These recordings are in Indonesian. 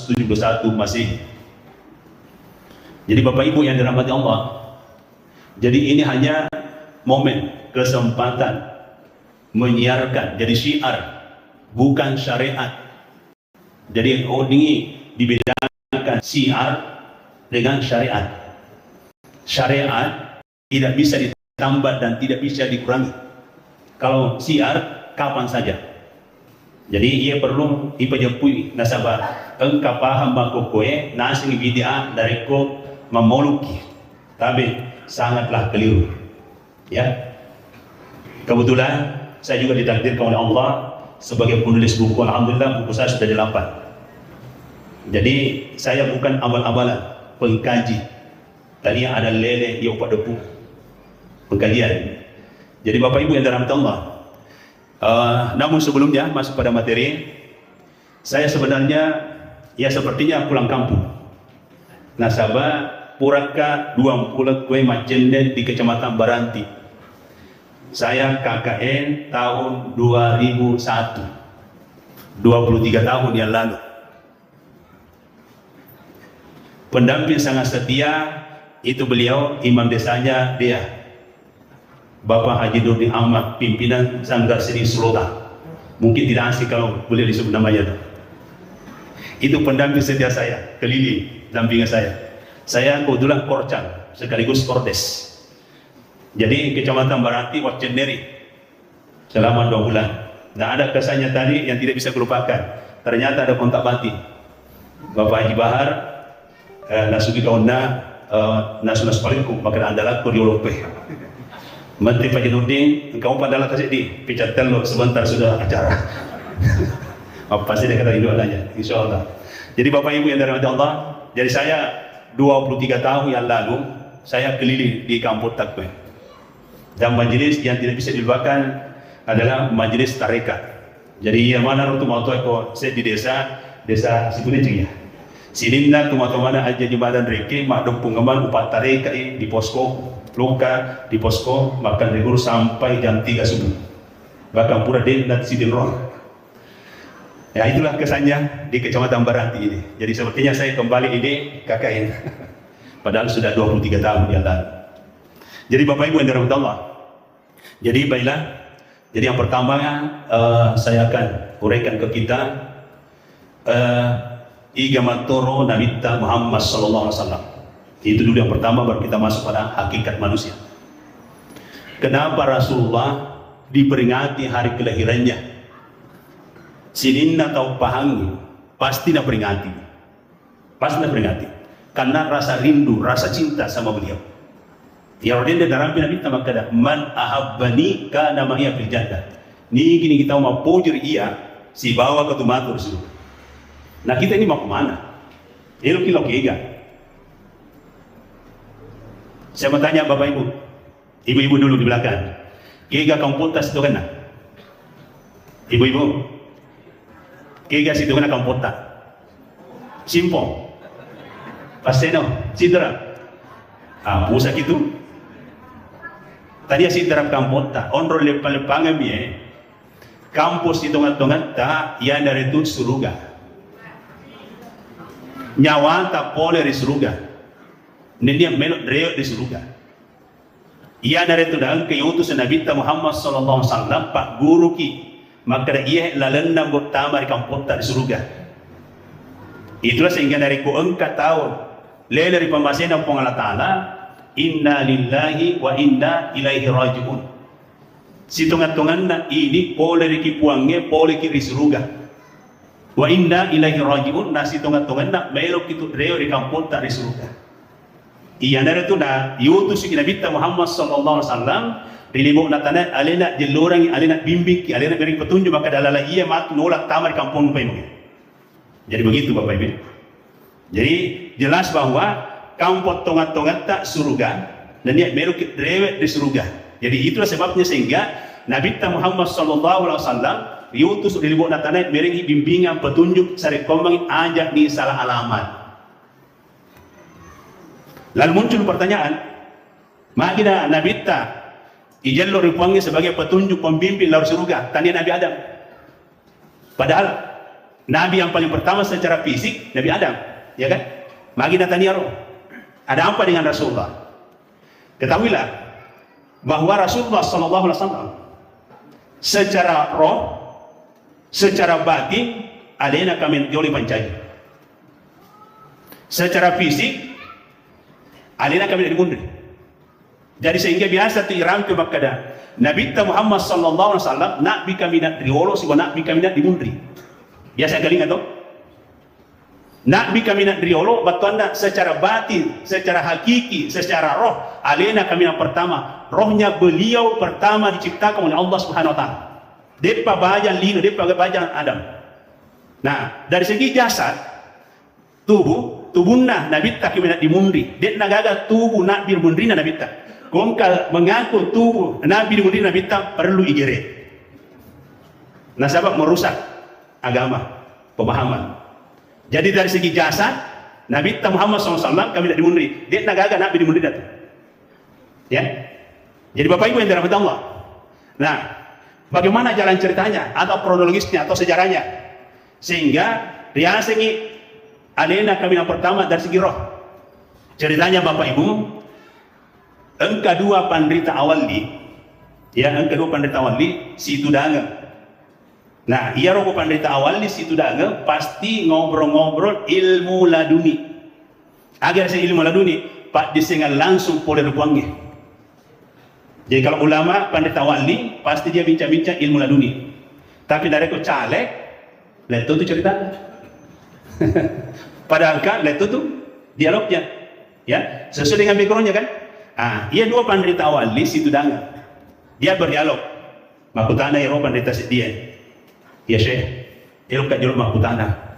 471 Masehi. Jadi Bapak Ibu yang dirahmati Allah, jadi ini hanya momen, kesempatan menyiarkan, jadi syiar, bukan syariat. Jadi ini dibedakan syiar dengan syariat. Syariat tidak bisa ditambah dan tidak bisa dikurangi. Kalau syiar kapan saja. Jadi ia perlu ipajapui nasabah engkau paham bako koe nasing bid'ah dari ko memoluki. Tapi sangatlah keliru. Ya. Kebetulan saya juga ditakdirkan oleh Allah sebagai penulis buku. Alhamdulillah buku saya sudah 8. Jadi saya bukan abal-abalan pengkaji. Tadi ada lele yang pada buku pengkajian. Jadi Bapak Ibu yang dirahmati Allah, namun sebelumnya masuk pada materi, saya sebenarnya ya sepertinya pulang kampung. Nasabah Puraka 20 kue Macenden di Kecamatan Baranti. Saya KKN tahun 2001, 23 tahun yang lalu. Pendamping sangat setia itu beliau, imam desanya dia, Bapak Haji Nurdin Ahmad, pimpinan Sanggar Seni Sultan. Mungkin tidak asik kalau boleh disebut namanya. Itu pendamping setia saya, keliling dampingan saya. Saya kebetulan korcang sekaligus kordes. Jadi Kecamatan Baranti Waceneri selama 2 bulan. Nah, ada kesannya tadi yang tidak bisa dilupakan. Ternyata ada kontak batin. Bapak Haji Bahar, nasuki kauna, nasional sekolahku, maka andalah kuriolope. Menteri Pak Jinudin, engkau padahal kasih di picatel lo sebentar sudah acara. Pasti dia kata itu adanya, insya Allah. Jadi Bapak Ibu yang dirahmati Allah, jadi saya 23 tahun yang lalu saya keliling di kampung Takwe. Dan majelis yang tidak bisa dilupakan adalah majelis tarekat. Jadi yang mana untuk mau tahu saya di desa Sikunicing ya. Sininna tumatomana aja di badan reke makdum pengemban upat tarekat di posko luka di posko makan regur sampai jam 3 subuh. Bahkan pura den dan sidin roh. Ya itulah kesannya di Kecamatan Baranti ini. Jadi sepertinya saya kembali ini KKN. Padahal sudah 23 tahun yang lalu. Jadi Bapak Ibu yang dirahmati Allah. Jadi baiklah. Jadi yang pertama saya akan uraikan ke kita Igamatoro Nabita Muhammad Sallallahu Alaihi Wasallam. Itu dulu yang pertama, baru kita masuk pada hakikat manusia. Kenapa Rasulullah diperingati hari kelahirannya? Sininna tahu pahangi, pasti nak peringati. Pasti nak peringati. Karena rasa rindu, rasa cinta sama beliau. Ya Rasulullah dalam Nabi kita makada man ahabbani kana ma'iya fil jannah. Ni gini kita mau pujur iya si bawa ke tumatur surga. Nah kita ini mau kemana? Elok-elok iga. Saya mau tanya Bapak Ibu, ibu-ibu dulu di belakang. Kega kampotas itu kan? Ibu-ibu, kega situ kan kampota. Simpong, paseno, sidra. Pusak itu. Tadi sidra kampota. Onro lepan-lepangan biye. Kampus itu ngat-ngat tak, ya dari itu surga. Nyawa tak boleh di surga. Ini dia melok reo di surga. Ia dari itu dan keutusan Nabi Muhammad Sallallahu Alaihi Wasallam Pak Guru ki maka ia lalenda bertambah di kampung di surga. Itulah sehingga dari ku engkau tahu lele dari pembahasan Allah Taala Inna lillahi wa inna ilaihi rajiun. Situngan-tungan ini boleh dikipuangnya boleh ki di surga. Wa inna ilaihi rajiun nasi tongan-tongan nak melok itu reo di kampung tak di surga. Iya nara tu na yutus ki Nabi Muhammad sallallahu alaihi wasallam dilibuk na tanah alena jelurang alena bimbing ki alena beri petunjuk maka dalala iya mat nolak tamar di kampung pai mungkin. Jadi begitu Bapak Ibu. Jadi jelas bahwa kampung tongan-tongan tak surga dan dia melok ki reo di surga. Jadi itulah sebabnya sehingga Nabi Muhammad sallallahu alaihi wasallam diutus di libuk natana merengi bimbingan petunjuk sari komang ajak di salah alamat. Lalu muncul pertanyaan, magina Nabi ta ijallo ripuangi sebagai petunjuk pembimbing lalu surga tanya Nabi Adam. Padahal Nabi yang paling pertama secara fisik Nabi Adam, ya kan? Magi datania roh. Ada apa dengan Rasulullah? Ketahuilah bahwa Rasulullah sallallahu alaihi wasallam secara roh, secara batin alena kami dioleh pancai. Secara fisik alena kami dimundri. Jadi sehingga biasa tu iram ke makada Nabi Muhammad sallallahu alaihi wasallam nak bi kami nak riolo si nak bi kami nak dimundri. Biasa kali atau nak bi kami nak riolo batuanda secara batin, secara hakiki, secara roh alena kami yang pertama. Rohnya beliau pertama diciptakan oleh Allah Subhanahu wa taala. Depa bajan lino, depa bajan Adam. Nah, dari segi jasad tubuhna Nabi tak kami nak dimundri. Dek nagaga tubuh nak dimundri Nabi tak. Kongkal mengaku tubuh Nabi dimundri Nabi tak perlu igere. Nah, sebab merusak agama, pemahaman. Jadi dari segi jasad Nabi Muhammad SAW kami tak dimundri. Dek nagaga Nabi dimundri dah. Ya. Jadi Bapak Ibu yang dirahmati Allah. Nah, bagaimana jalan ceritanya atau kronologisnya atau sejarahnya sehingga riasengi alena kami yang pertama dari segi roh. Ceritanya Bapak Ibu, engka dua penderita awali, ya engka dua penderita awali si Tudanga. Nah, ia roh penderita awali si Tudanga pasti ngobrol-ngobrol ilmu laduni. Agar si ilmu laduni Pak disengal langsung poler buangnya. Jadi kalau ulama pendeta wali pasti dia bincang-bincang ilmu laduni. Tapi dari ko caleg, itu tuh cerita. Padahal kan itu tuh dialognya, ya sesuai dengan backgroundnya kan. Ia dua pendeta wali situ danga. Dia berdialog. Makutana iro pendeta si dia. Ya Syekh, iro kat jolo makutana.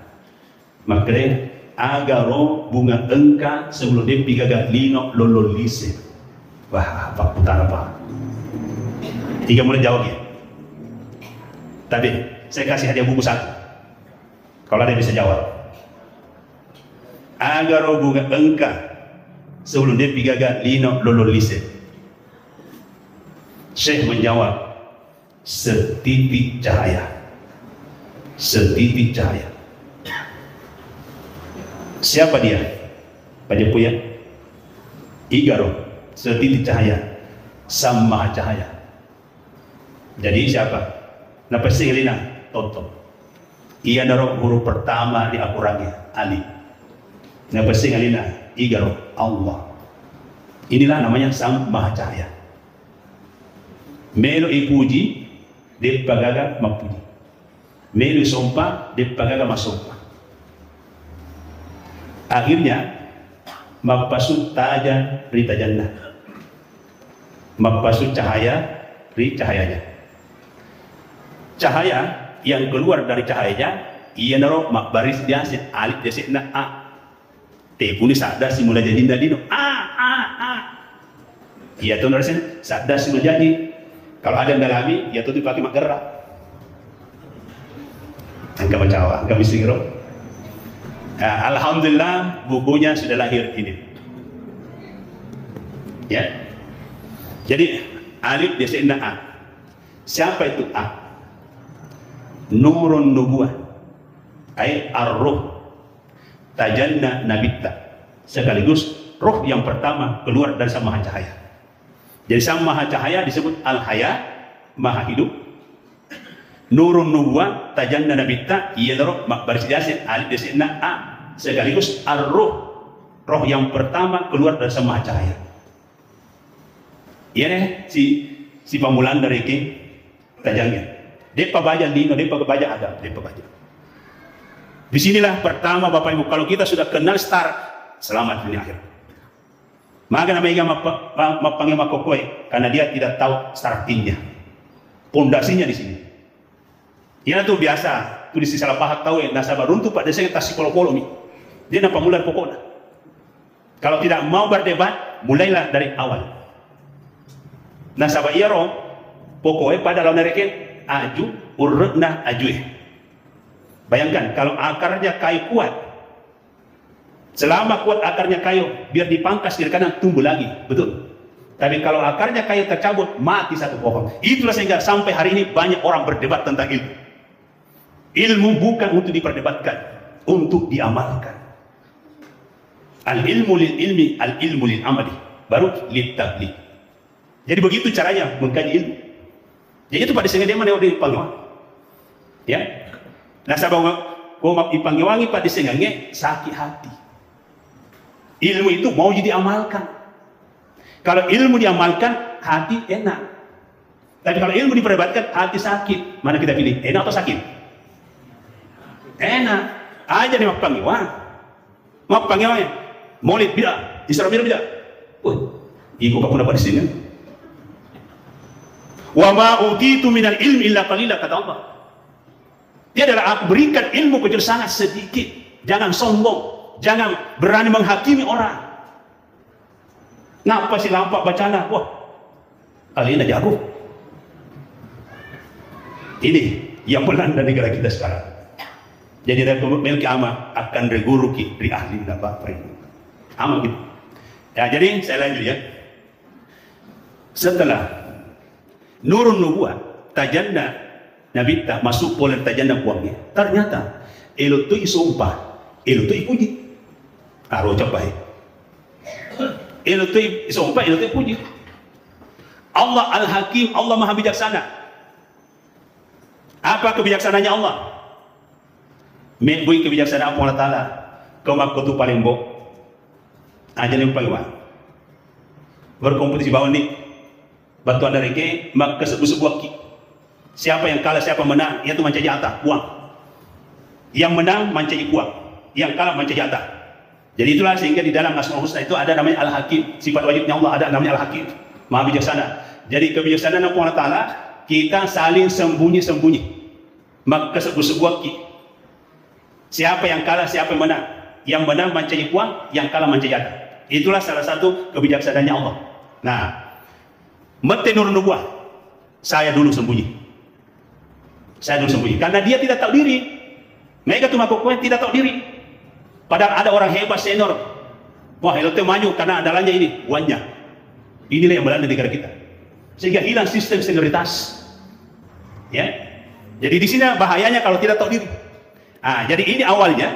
Makre agaro bunga engka sebelum dia pigaga lino lololise. Wah, apa putana apa? Tiga mulai jawab ya. Tapi saya kasih hadiah buku satu. Kalau ada yang bisa jawab. Agar bunga engka sebelum dia pigaga lino lololise. Syekh menjawab, setitik cahaya. Setitik cahaya. Siapa dia? Pak Jepuya? Igaro. Setitik cahaya, sama cahaya. Jadi siapa? Napa singlina? Toto. Ia naro guru pertama di Akurangi, Ali. Napa singlina? Igaro, Allah. Inilah namanya Sang Maha Cahaya. Melo ipuji, de pagaga mapuji. Melo sompa, de pagaga masompa. Akhirnya mapasut taja rita jannah. Mapasut cahaya ri cahayanya. Cahaya yang keluar dari cahayanya ia naro makbaris dia si alif dia si na a. Te puni sadar simula jadi dino Ia tuh narasin sadar simula jadi. Kalau ada yang dalami ia tuh dipakai makgerak. Angka bacawa, angka misingro. Alhamdulillah bukunya sudah lahir ini. Ya. Jadi alif desena A. Siapa itu A? Nurun nubuah. Ay ar-ruh. Tajanna nabitta. Sekaligus roh yang pertama keluar dari Sang Maha Cahaya. Jadi Sang Maha Cahaya disebut Al-Haya, Maha Hidup. Nurun nubuah, tajanna nabitta, ia roh baris diasin alif desena A. Sekaligus ar-ruh, roh yang pertama keluar dari Sang Maha Cahaya. Iya deh si pamulan dari King tajangnya. Depa baca lino, depa baca Adam, depa baca. Disinilah pertama Bapak Ibu, kalau kita sudah kenal start, selamat dunia akhir. Maka namanya mapanggil makokoi karena dia tidak tahu startingnya, pondasinya di sini. Ia tuh biasa, tuh di salah pahak tahu ya, nasabah runtuh pada saya tas polo-polo mi. Dia nampak mulai pokoknya. Kalau tidak mau berdebat, mulailah dari awal. Nasabah iaro pokoknya pada lawan rekin aju urutna ajue. Bayangkan kalau akarnya kayu kuat, selama kuat akarnya kayu, biar dipangkas kiri kanan tumbuh lagi, betul. Tapi kalau akarnya kayu tercabut, mati satu pohon. Itulah sehingga sampai hari ini banyak orang berdebat tentang ilmu. Ilmu bukan untuk diperdebatkan, untuk diamalkan. Al-ilmu lil ilmi, al-ilmu lil amali, baru lil tabligh. Jadi begitu caranya mengkaji ilmu. Jadi itu pada sengaja dia mana di Panggiwangi. Ya. Nah sabang ko di Panggiwangi pada sengaja sakit hati. Ilmu itu mau diamalkan. Kalau ilmu diamalkan, hati enak. Tapi kalau ilmu diperdebatkan, hati sakit. Mana kita pilih? Enak atau sakit? Enak. Aja nih mak Panggiwangi. Mak Panggiwangi. Maulid bid'ah, Isra Mi'raj bid'ah. Iku kapuna pada sini. Wa ma utitu minal ilmi illa qalila, kata Allah. Dia adalah aku berikan ilmu kecuali sangat sedikit. Jangan sombong, jangan berani menghakimi orang. Ngapa sih lampak bacana? Wah, kali ini jago. Ini yang melanda negara kita sekarang. Jadi dari pemilik ama akan reguruki dari ahli dapat ilmu. Ama gitu. Ya, jadi saya lanjut ya. Setelah nurun nubuah, tajanna Nabi tak masuk pola tajanna puangnya. Ternyata elo tu isumpah, elo tu ipuji. Aro capai. Elo tu isumpah, elo tu ipuji. Allah Al-Hakim, Allah Maha Bijaksana. Apa kebijaksanaannya Allah? Membui kebijaksanaan Allah Ta'ala. Kau makutu paling bok. Aja nih Panggiwangi. Berkompetisi bawah nih. Bantuan dari ke maka sebuah ki. Siapa yang kalah, siapa menang, itu mencari jatah uang. Yang menang mencari uang, yang kalah mencari jatah. Jadi itulah sehingga di dalam Asmaul Husna itu ada namanya Al-Hakim. Sifat wajibnya Allah ada namanya Al-Hakim, Maha Bijaksana. Jadi kebijaksanaan Allah Ta'ala, kita saling sembunyi-sembunyi. Maka sebuah ki. Siapa yang kalah, siapa yang menang. Yang menang mencari uang, yang kalah mencari jatah. Itulah salah satu kebijaksanaannya Allah. Nah, mete nur nubuah, saya dulu sembunyi. Saya dulu sembunyi. Karena dia tidak tahu diri. Mereka tuh makhluk tidak tahu diri. Padahal ada orang hebat senior. Wah, itu maju karena adalahnya ini, uangnya. Inilah yang melanda negara kita. Sehingga hilang sistem senioritas. Ya. Jadi di sini bahayanya kalau tidak tahu diri. Ah, jadi ini awalnya.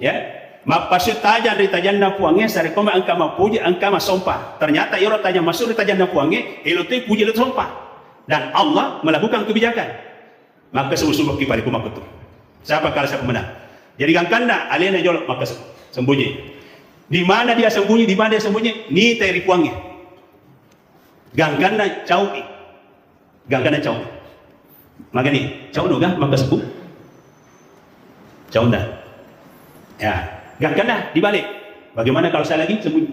Ya. Mapasut tajan dari tajanna puangnya sari koma angka mapuji angka masompah. Ternyata ia tanya masuk dari tajanna puangnya, elote puji elote sompah. Dan Allah melakukan kebijakan. Maka sebuah kipari kuma betul. Siapa kalah siapa menang. Jadi gangkanda alien jolok maka sembunyi. Di mana dia sembunyi, di mana dia sembunyi, ni teri puangnya. Gangkanda caui. Gangkanda caui. Maka ni cau doga maka sembuh. Cau dah. Ya. Gangkana dibalik. Bagaimana kalau saya lagi sembunyi?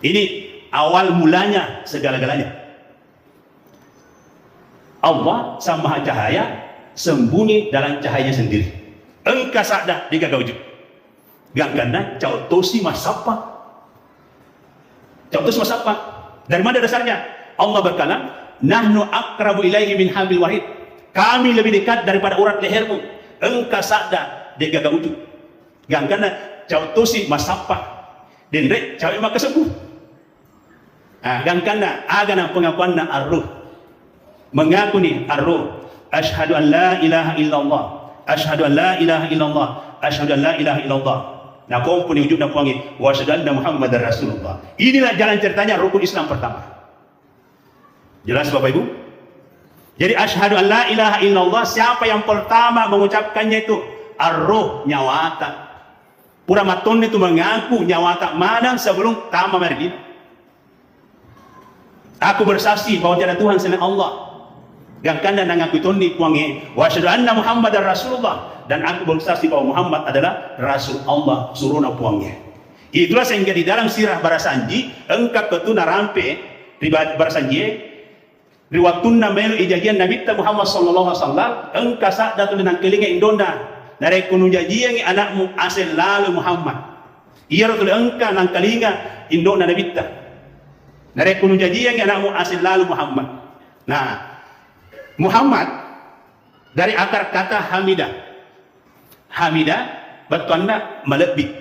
Ini awal mulanya segala-galanya. Allah Sang Maha Cahaya sembunyi dalam cahayanya sendiri. Engkau sadar di gagawujud. Gangkana cautosi masapa. Cautosi masapa. Dari mana dasarnya? Allah berkalam, nahnu akrabu ilaihi min hablil wahid. Kami lebih dekat daripada urat lehermu. Engkau sadar di gagawujud. Gangkana cautosi masapa dan rek cawai maka sembuh. Gangkana agana pengakuan na ar-ruh, mengaku ni ar-ruh, asyhadu an la ilaha illallah, asyhadu an la ilaha illallah, asyhadu an la ilaha illallah. Nah komponi wujud na puangi wa asyhadu anna Muhammadar Rasulullah. Inilah jalan ceritanya rukun Islam pertama. Jelas Bapak Ibu? Jadi asyhadu an la ilaha illallah, siapa yang pertama mengucapkannya itu ar-ruh, nyawata. Pura maton itu mengaku nyawa tak madang sebelum tama Madinah. Aku bersaksi bahwa tiada Tuhan selain Allah. Gangkanda nangaku tondi puangi wa asyhadu anna Muhammadar Rasulullah, dan aku bersaksi bahwa Muhammad adalah Rasul Allah suruna puangi. Itulah sehingga di dalam sirah Barasanji engkau ketuna rampe di Barasanji di waktu melu ijajian Nabi Muhammad sallallahu alaihi wasallam engkau sadar dengan kelinga indonda. Dari kunu jajian anakmu asal lalu Muhammad. Ia ratul engkau nang kalinga indo na Nabi. Dari kunu jajian anakmu asal lalu Muhammad. Nah, Muhammad dari akar kata hamidah. Hamidah bertanda melebih.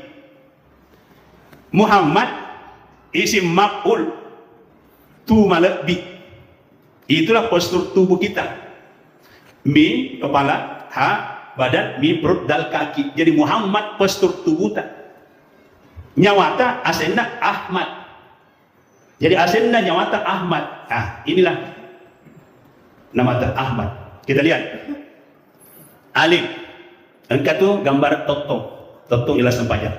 Muhammad isim maf'ul tu melebih. Itulah postur tubuh kita. Mim kepala, ha badan, mim perut, dal kaki. Jadi Muhammad postur tubuh tak. Nyawata asenna Ahmad. Jadi asenna nyawata Ahmad. Inilah nama Ahmad. Kita lihat. Alif. Engkau tu gambar totong. Totong ialah sempajang.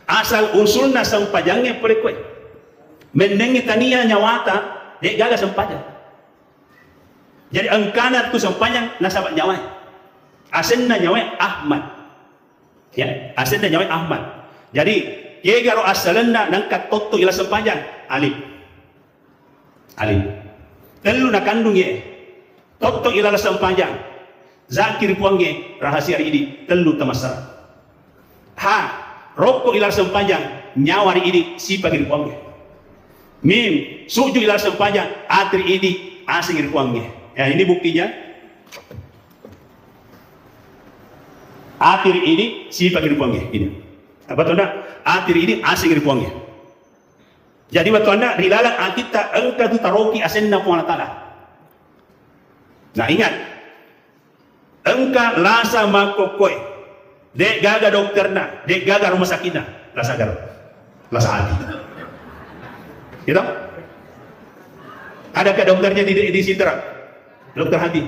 Asal usulna sempajangnya pelekwe. Mendengi tania nyawata, dek gagal sempajang. Jadi engkana tu sempajang nasabak nyawai. Asenna nyawai Ahmad. Ya, asenna nyawai Ahmad. Jadi ye garo asalna nangkat totong ialah sempajang. Alif. Alif. Telu nak kandung ye. Totong ialah sempajang. Zakir puangge rahasia ini telu tamasara. Ha, rokok ilar sempajang nyawari ini si pagir puangge. Mim, suju ilar sempajang atri ini asingir puangge. Ya ini buktinya. Atri ini si pagir puangge ini. Apa tu nak? Atri ini asingir puangge. Jadi waktu anda rilalang atita engkau tu taroki asenna puang tanah. Nah ingat. Engka lasa makokoi, dek gaga dokterna, dek gaga rumah sakitna, lasa garo, lasa hati. Gitu? Adakah dokternya di Sidra? Dokter hati,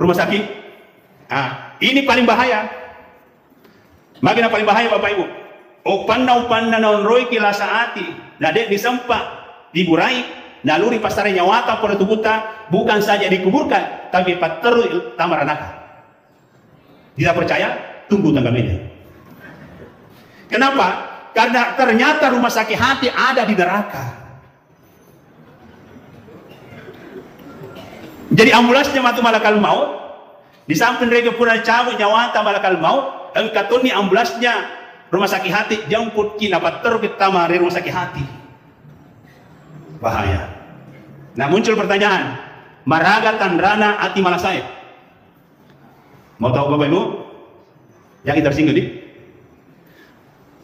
rumah sakit? Ini paling bahaya. Magina paling bahaya Bapak Ibu. Upanna non roy ki lasa hati, nah dek disempak, diburai, naluri pasare nyawata pada tubuhta, bukan saja dikuburkan, tapi pateru tamaranaka. Tidak percaya? Tunggu tanggal ini. Kenapa? Karena ternyata rumah sakit hati ada di neraka. Jadi ambulansnya matu malakal maut. Di samping mereka pura cabut nyawata malakal maut. Engkatuni ambulansnya rumah sakit hati jemput kina pater kita mari rumah sakit hati. Bahaya. Nah muncul pertanyaan. Maraga tandrana ati malasaya. Mau tahu Bapak Ibu? Yang kita tersinggung di?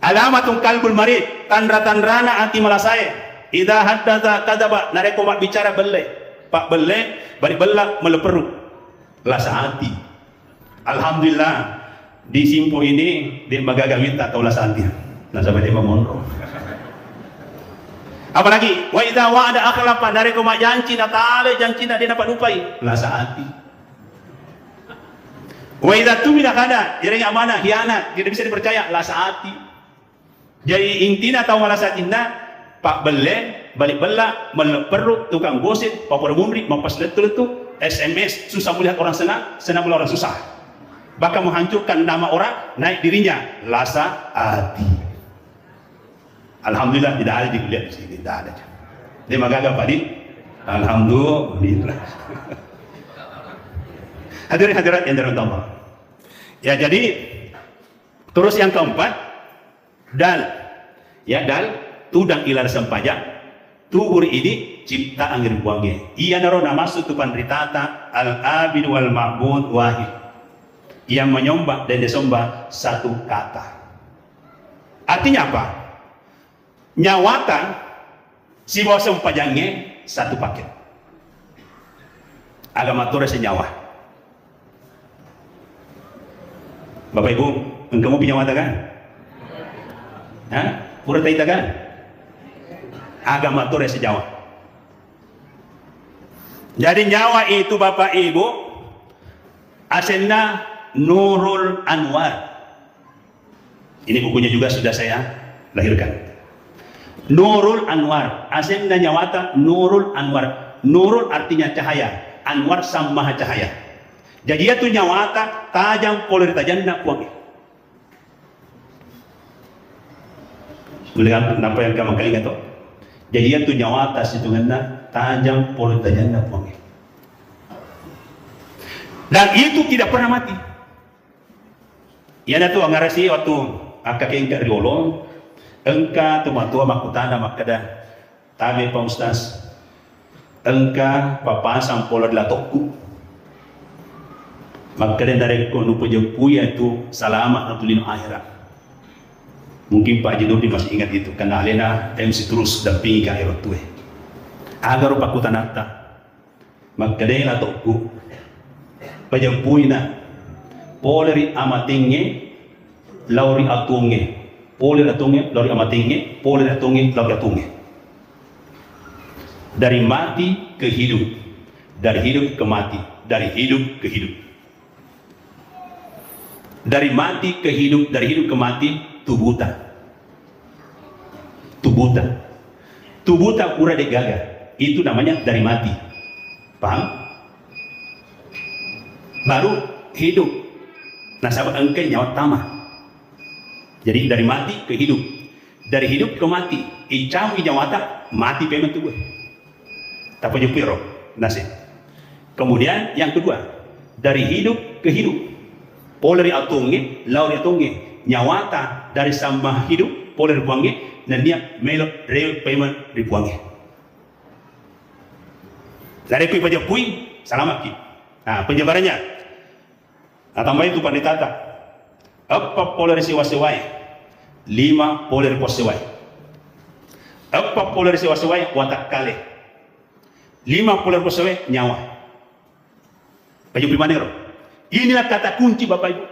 Alamatung kalbul marid, tandra-tandrana anti malasai. Idza haddatsa kadzaba, nareko mak bicara belle. Pak belle, bari bella meleperu. Lasa hati. Alhamdulillah di Simpo ini dia magaga minta tahu lasa hati. Nah sampai dia memonro. Apalagi wa idza wa'ada akhlafa, nareko mak janji natale janji dia dapat lupai. Lasa hati. Wa idza tumina kada, jadi amanah, hianat, tidak bisa dipercaya, lasa hati. Jadi intina tahu malasat inna, pak belle, balik bela, meleperut, tukang gosip, papua mumri, mampas letu, SMS, susah melihat orang senang melihat orang susah. Bahkan menghancurkan nama orang, naik dirinya, lasa hati. Alhamdulillah tidak ada di kuliah di sini, tidak ada. Dia magaga Pak Di, alhamdulillah. Hadirin hadirat yang dirahmati Allah. Ya jadi terus yang keempat dal. Ya dal tudang ilar sempajak. Tubur ini cipta angin buangnya. Ia narona masuk tu pandritata al-abid wal ma'bud wahid. Yang menyembah dan disembah satu kata. Artinya apa? Nyawatan si bawah sempajangnya satu paket. Agama Torah senyawa. Bapak Ibu, engkau punya mata kan? Pura taita kan? Agama itu resi Jawa. Jadi nyawa itu Bapak Ibu, asenna Nurul Anwar. Ini bukunya juga sudah saya lahirkan. Nurul Anwar, asenna nyawata Nurul Anwar. Nurul artinya cahaya, Anwar sama cahaya. Jadi dia tu nyawata tajam poler tajam nak puang. Melihat kenapa yang kamu kali kata? Jadi dia tu nyawata situngana tajam poler tajam nak puang. Dan itu tidak pernah mati. Ia tu angarasi waktu akak engkak riolong, engkak tu matua makutana makada tabe pa ustaz. Engkak papasang poler latokku. Maka dari kono puja itu selamat natulino akhirat. Mungkin Pak Jinudi masih ingat itu karena alena MC terus dampingi ke akhirat tuh. Agar pakutan nata. Maka dari la toku pajampuina poleri amatinge lauri atunge poleri atunge lauri amatinge poleri atunge lauri atunge. Dari mati ke hidup, dari hidup ke mati, dari hidup ke hidup, dari mati ke hidup, dari hidup ke mati. Tubuta pura de gaga, itu namanya dari mati, paham? Baru hidup. Nah sahabat engke nyawa tama. Jadi dari mati ke hidup, dari hidup ke mati. Icam ijawata mati pemen tubuh. Tapi jupiro nasib. Kemudian yang kedua, dari hidup ke hidup. Poleri atunge, lauri atunge. Nyawata dari sama hidup, poleri buange, dan dia melo reo pemen ribuange. Dari kui pajapui, salamat ki. Nah penjabarannya. Nah tambah itu panditata. Apa poleri sewa-sewai? 5 poleri pos-sewai. Apa poleri sewa-sewai? Watak kale. 5 poleri pos-sewai nyawa. Pajapui manero. Inilah kata kunci Bapak Ibu.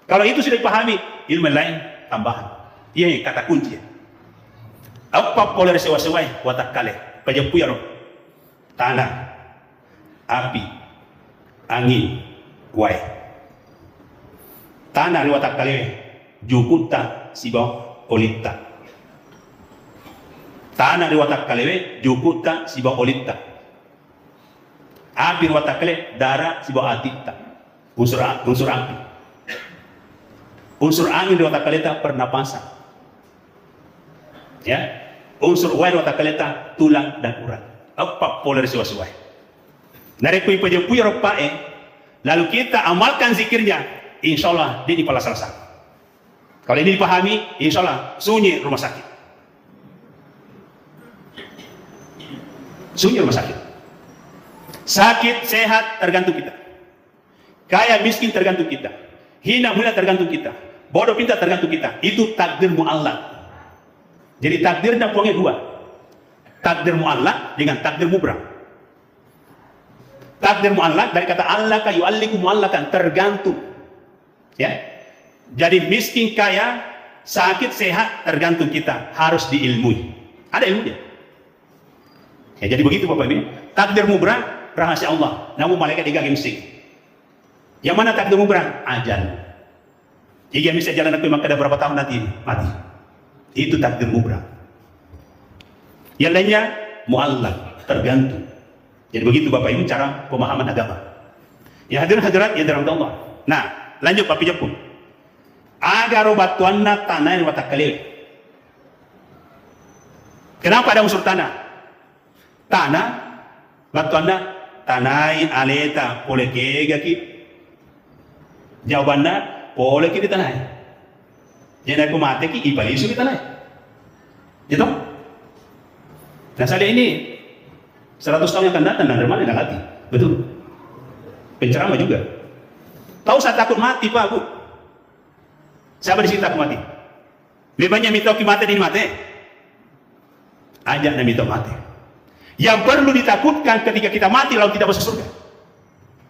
Kalau itu sudah dipahami, ilmu lain tambahan. Iya kata kunci. Apa poleri sewa-sewai? Watak kale. Pajapui aro. Tanah, api, angin, wai. Tanah riwatak kalewe, jukuta siba olita. Tanah riwatak kalewe, jukuta siba olita. Api riwatak kale, darah siba atita. Unsur api. Unsur angin riwatak kaleta pernapasan. Ya, unsur wai riwatak kaleta tulang dan urat. Apa poleri sewa-sewai? Dari puy-puy ropae, lalu kita amalkan zikirnya, insya Allah dia di pala selesai. Kalau ini dipahami, insya Allah sunyi rumah sakit. Sunyi rumah sakit. Sakit, sehat tergantung kita. Kaya, miskin tergantung kita. Hina, mulia tergantung kita. Bodoh, pintar tergantung kita. Itu takdir mu'allaq. Jadi takdirnya puangnya 2. Takdir mu'allaq dengan takdir mubram. Takdir mu'allaq dari kata allaka yu'alliku mu'allaqan, tergantung. Ya. Jadi miskin kaya, sakit sehat tergantung kita, harus diilmui. Ada ilmunya. Ya, jadi begitu Bapak Ibu. Takdir mubram rahasia Allah, namun malaikat digagem sing. Yang mana takdir mubram? Ajal. Jika bisa jalan ke Makkah berapa tahun nanti mati. Itu takdir mubram. Yang lainnya mu'allaq, tergantung. Jadi begitu Bapak Ibu cara pemahaman agama. Ya hadirin hadirat yang dirahmati Allah. Nah, lanjut Bapak Ibu. Agar batuanna tanah watak kalewe. Kenapa ada unsur tanah? Tanah batuanna tanai aleta oleh kegaki. Jawabannya boleh kita tanah. Jadi aku mati ki ibalisu kita tanah. Gitu? Nah saya ini 100 tahun yang akan datang dan mana yang hati, betul. Penceramah juga. Tahu saya takut mati Pak Bu. Siapa di sini takut mati? Lebih banyak minta mati ini mati. Ajak dan minta mati. Yang perlu ditakutkan ketika kita mati lalu tidak masuk surga.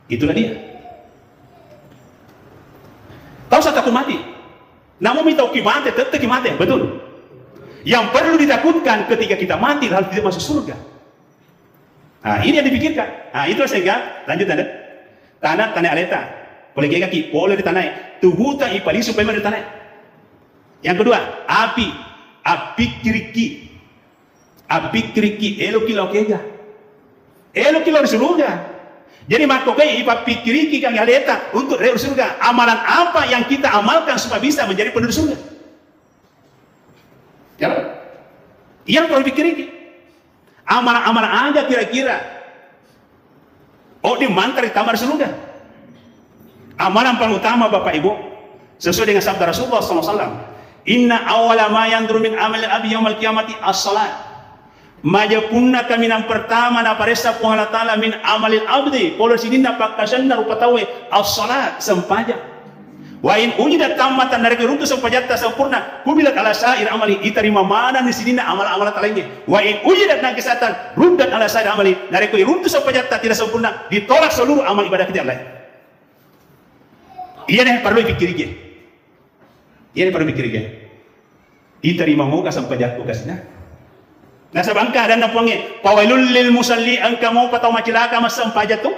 Itulah dia. Tahu saya takut mati. Namun minta mati tetap mati, betul. Yang perlu ditakutkan ketika kita mati lalu tidak masuk surga. Nah, ini yang dipikirkan. Nah, itu sehingga lanjut Anda. Tanah aleta. Boleh kaki, boleh di tanah. Tubuh tak ipali supaya di tanah. Yang kedua, api. Api kiriki. Elo kilo kega. Elo kilo di surga. Jadi makokai api kiriki kang aleta untuk di surga. Amalan apa yang kita amalkan supaya bisa menjadi penduduk surga? Ya, yang perlu dipikir ini amalan-amalan aja kira-kira di mantar di tamar surga. Amalan paling utama Bapak Ibu sesuai dengan sabda Rasulullah SAW. Inna awala ma yanduru min amal abi yaumal qiyamati as-salat. Majapunna kami yang pertama na paresa Allah Ta'ala min amalil abdi. Kalau sidina pakasyanna rupatawe as-salat sempajak. Wa in ujidat tamatan dari keruntu sempajata sempurna kubilat ala sa'ir amali diterima mana di sini amal-amal lainnya. Wa in ujidat nakisatan ruddat ala sa'ir amali dari keruntu sempajata tidak sempurna ditolak seluruh amal ibadah kita lain. Iya nih perlu pikir dia. Iya nih perlu pikir dia. Diterima mau kasam pajak kasihnya. Nasa bangka dan napuangnya. Pawailul lil musalli angka mau patau macilaka masam pajak tuh.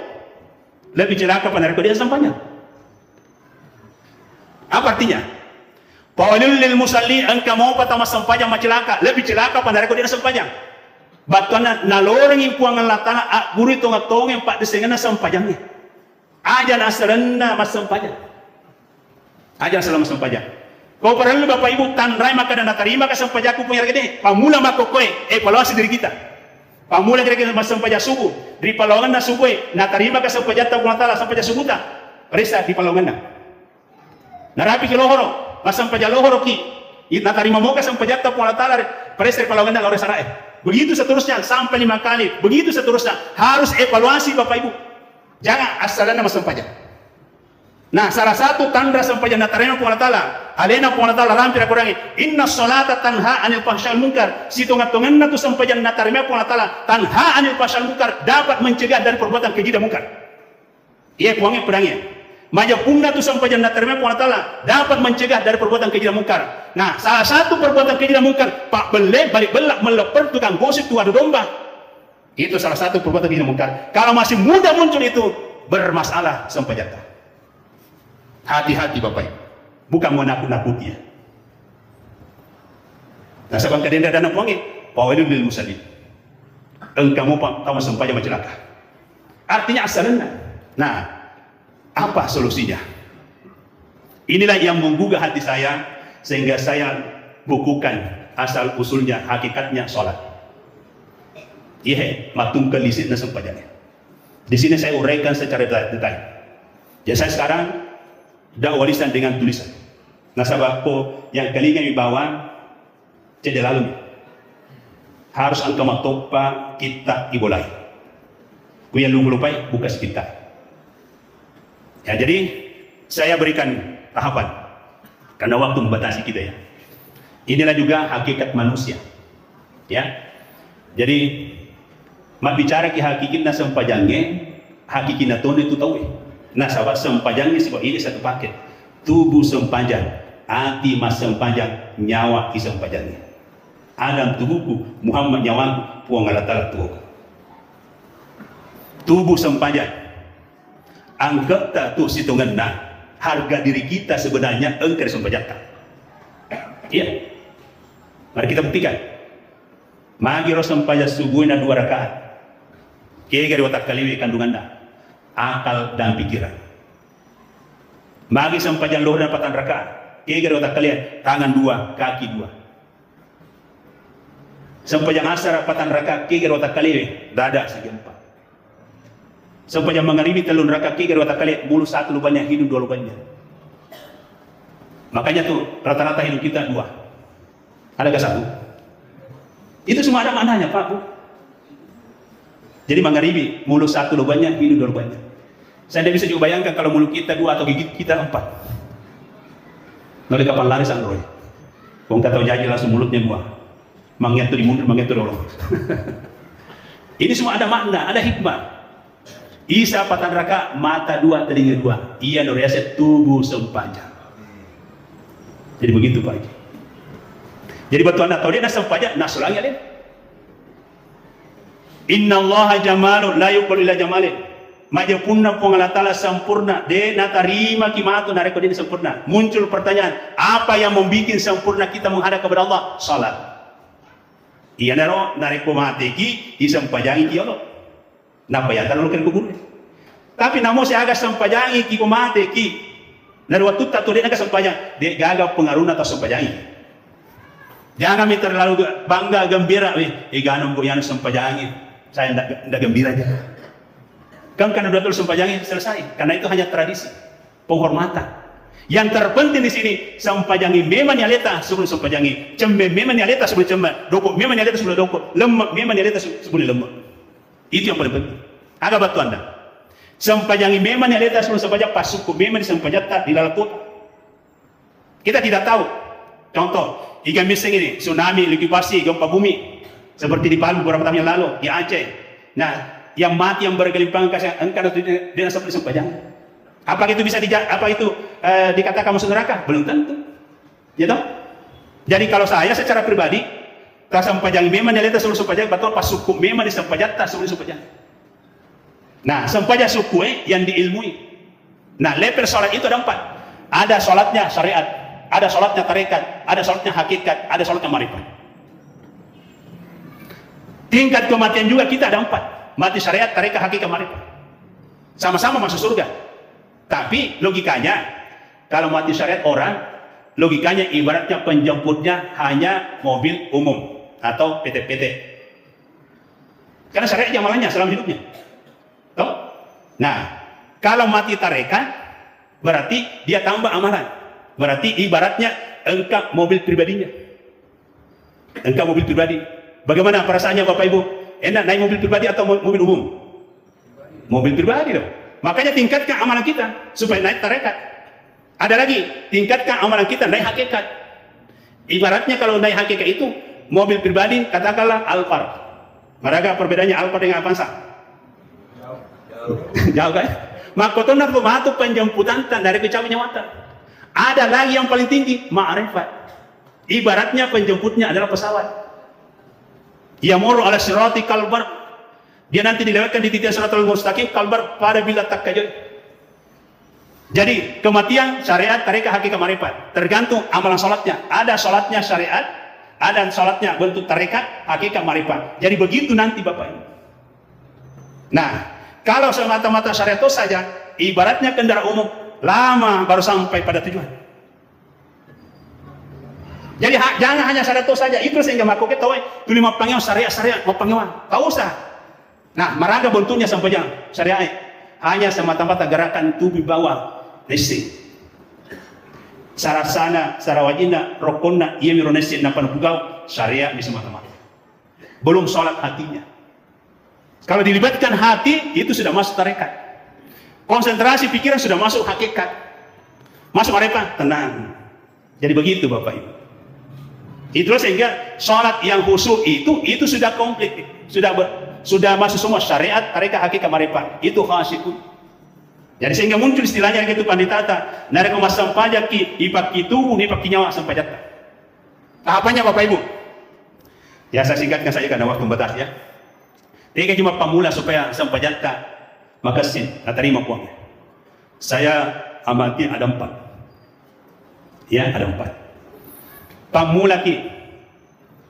Lebih celaka pada dia sampainya. Apa artinya? Pawailul lil musalli angka mau patau masam pajak macilaka. Lebih celaka pada dia sampainya. Batuan nalorong impuangan latana guru itu ngatong yang pak desengan sampajangnya. Aja nasalenda masam pajak. Aja selama masam pajak. Kau perlu bapak ibu tanrai maka dan terima kasam pajakku punya gede. Pamula makokoe evaluasi diri kita. Pamula kira-kira masam pajak subuh. Dari palongan na subuh na terima kasam pajak ta pun tala sampai subuh ta. Perisa di palongan na. Narapi ki lohoro, masam pajak lohoro ki. Na terima mau kasam pajak ta pun tala perisa di palongan na lore sarae. Begitu seterusnya sampai 5 kali. Begitu seterusnya harus evaluasi bapak ibu. Jangan asalnya masam pajak. Nah, salah satu tanda sampai jannah terima pun Allah alena pun Allah rampir kurangi inna sholata tanha anil fahsyal munkar situngan-tungan tu sampai jannah terima pun Allah tanha anil fahsyal munkar dapat mencegah dari perbuatan keji dan munkar. Iya kuangnya perangnya maja punna tu sampai jannah terima pun Allah dapat mencegah dari perbuatan keji dan munkar. Nah, salah satu perbuatan keji dan munkar pak belek balik belak meleper tukang gosip tu adu domba. Itu salah satu perbuatan keji dan munkar. Kalau masih mudah muncul itu bermasalah sampai jannah. Hati-hati bapak ibu, bukan mau nakut-nakuti ya. Nah sabang kadenda dan napuangi, pawailul lil musallin. Engkau mau tahu sampainya macelaka. Artinya asalnya. Nah, apa solusinya? Inilah yang menggugah hati saya sehingga saya bukukan asal usulnya, hakikatnya sholat. Iya, matung kelisitnya sampainya. Di sini saya uraikan secara detail. Jadi saya sekarang dakwah lisan dengan tulisan. Nasabah ko yang kali kami bawa cedek lalu harus angka matopa kita ibolai. Ku yang lupai buka kita. Ya jadi saya berikan tahapan karena waktu membatasi kita ya. Inilah juga hakikat manusia. Ya. Jadi mak bicara ki hakikatna sampajangnya hakikatna ton itu tahu. Nah sahabat sempajangnya sebab ini satu paket. Tubuh sempajang, hati mas sempajang, nyawa ki sempajangnya. Adam tubuhku, Muhammad nyawaku, puang Allah Ta'ala tubuhku. Tubuh sempajang. Anggap tak tuh situngan nah. Harga diri kita sebenarnya engkau sempajang tak. Iya. Mari kita buktikan. Magi ro sempajang subuhnya 2 rakaat. Kaya gari watak kaliwi kandungan dah. Akal dan pikiran. Magi sempajang lohor dan 4 rakaat. Kira otak kalian tangan 2, kaki 2. Sempajang asar 4 rakaat. Kira otak kalian dada segi 4. Sempajang magharibi 3 rakaat. Kira otak kalian bulu 1 lubangnya, hidung 2 lubangnya. Makanya tuh rata-rata hidung kita 2. Adakah 1? Itu semua ada maknanya Pak Bu. Jadi magharibi mulut 1 lubangnya, hidung 2 lubangnya. Saya tidak bisa juga bayangkan kalau mulut kita 2 atau gigit kita 4. Lalu kapan lari sang roy? Kau kata jadi langsung mulutnya 2. Manget tuh di mundur, manget tuh dorong. Ini semua ada makna, ada hikmah. Isa 4 rakaat, mata 2, telinga 2. Ia nuriaset tubuh sepanjang. Jadi begitu Pak. Jadi batuan atau dia nasa sepanjang, nasulangnya dia. Inna allaha jamalun la yuqbalu illa jamalin. Maja punna pengalatala sempurna de natarima kimatu nareko ini sempurna. Muncul pertanyaan, apa yang membuat sempurna kita menghadap kepada Allah? Salat. Iya naro nareko mateki isampajangi ki Allah. Napa ya taruh kan kubur. Tapi namo saya agak sampajangi ki mateki. Naro waktu tak tulen agak sampajang de gagal pengaruh atau sampajangi. Jangan kami terlalu bangga gembira ganam goyano sampajangi. Saya tidak gembira aja. Kan karena udah tulis sempajangi selesai. Karena itu hanya tradisi, penghormatan. Yang terpenting di sini sempajangi memang nyaleta sebelum sempajangi, cembe memang nyaleta sebelum cembe, doko memang nyaleta sebelum doko, lemak memang nyaleta sebelum lemak. Itu yang paling penting. Agak batu Anda. Sempajangi memang nyaleta sebelum sempajang pasuku memang disempajata di dalam kota. Kita tidak tahu. Contoh, ikan miseng ini tsunami, likuifaksi, gempa bumi seperti di Palu beberapa tahun yang lalu di Aceh. Nah, yang mati yang bergelimpangan kasih engkau dengan seperti sempajang. Apa itu bisa apa itu dikatakan masuk neraka? Belum tentu. Ya toh? Jadi kalau saya secara pribadi, tak sampajang memang dia lihat seluruh sampajang, betul pas suku memang di sampajang tak seluruh sampajang. Nah, sampajang suku yang diilmui. Nah, level sholat itu ada 4. Ada sholatnya syariat, ada sholatnya tarekat, ada sholatnya hakikat, ada sholatnya marifat. Tingkat kematian juga kita ada 4. Mati syariat, tarekat, hakikat, marifat. Sama-sama masuk surga. Tapi logikanya, kalau mati syariat orang, logikanya ibaratnya penjemputnya hanya mobil umum atau PT-PT. Karena syariat amalannya selama hidupnya. Toh? Nah, kalau mati tarekat, berarti dia tambah amalan. Berarti ibaratnya engkau mobil pribadinya. Engkau mobil pribadi. Bagaimana perasaannya Bapak Ibu? Enak naik mobil pribadi atau mobil umum? Mobil pribadi dong. Makanya tingkatkan amalan kita supaya naik tarekat. Ada lagi, tingkatkan amalan kita naik hakikat. Ibaratnya kalau naik hakikat itu mobil pribadi, katakanlah Alphard. Maka perbedaannya Alphard dengan Avanza? Jauh kan? Maka tonar tu penjemputan dari kecapi nyawatan. Ada lagi yang paling tinggi, ma'rifat. Ibaratnya penjemputnya adalah pesawat. Yamuru ala sirati kalbar. Dia nanti dilewatkan di titik siratal mustaqim kalbar pada bila takkajud. Jadi kematian syariat, tarekat, hakikat, marifat. Tergantung amalan sholatnya. Ada sholatnya syariat, ada sholatnya bentuk tarekat, hakikat, marifat. Jadi begitu nanti Bapak Ibu. Nah, kalau semata-mata syariat itu saja, ibaratnya kendaraan umum, lama baru sampai pada tujuan. Jadi jangan hanya syariat itu saja, itu sehingga makhluk kita tahu lima panggilan syariat mau panggilan, tak usah. Nah, maraga bentuknya sampai jangan syariat, hanya semata-mata gerakan tubuh bawah, listrik. Sarasana, sarawajina, rokona, iya mironesi, napan bugau, syariat di semata-mata. Belum sholat hatinya. Kalau dilibatkan hati, itu sudah masuk tarekat. Konsentrasi pikiran sudah masuk hakikat. Masuk marifat, tenang. Jadi begitu Bapak Ibu. Itulah sehingga sholat yang khusyuk itu sudah komplit. Sudah masuk semua syariat, tarekat, hakikat, marifat. Itu khasyikun. Jadi sehingga muncul istilahnya gitu panditata. Nareko mas sampajaki, ipaki tubuh, ipaki nyawa sampajata. Tahapannya Bapak Ibu. Ya saya singkatkan saja karena waktu membatasi ya. Dia cuma pamula supaya sampajata makasih, terima uangnya. Saya amati ada 4. Ya, ada 4. Pamula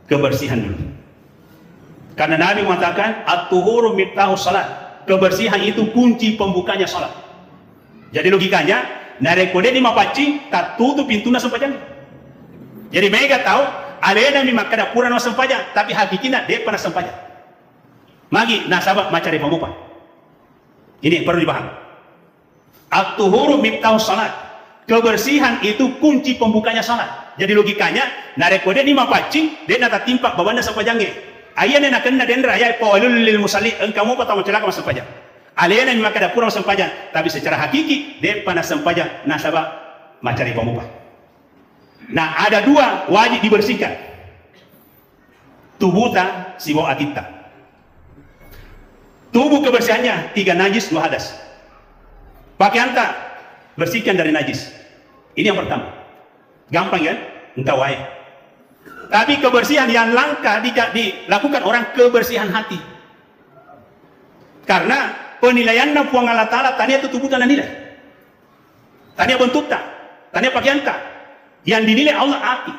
kebersihan dulu. Karena Nabi mengatakan at-tuhuru miftahu salat. Kebersihan itu kunci pembukanya salat. Jadi logikanya, narekode di mapaci tak tutup pintunya sampajang. Jadi mereka tahu alena memang kada pura no sampajang, tapi hakikina dia pernah sampajang. Magi nasabah macari pemupa. Ini perlu dipahami. At-tuhuru miftahu salat. Kebersihan itu kunci pembukanya salat. Jadi logikanya, narekode ni mapaci, dia nata timpak babanda sampajangnya. Ayana nak kena dendra ayai paulul lil musalli, engkau mau patah mencelaka mas sampajang. Alena memang kada pura sampajang, tapi secara hakiki dia pernah sampajang nasabah macari pemupa. Nah, ada 2 wajib dibersihkan. Tubuhta siwa atita. Tubuh kebersihannya 3 najis 2 hadas. Pakaian tak bersihkan dari najis. Ini yang pertama. Gampang ya, entah wae. Tapi kebersihan yang langka dilakukan orang kebersihan hati. Karena penilaiannya puang Allah Ta'ala tanya itu tubuh tanah nilai. Tanya bentuk tak, tanya pakaian tak. Yang dinilai Allah hati.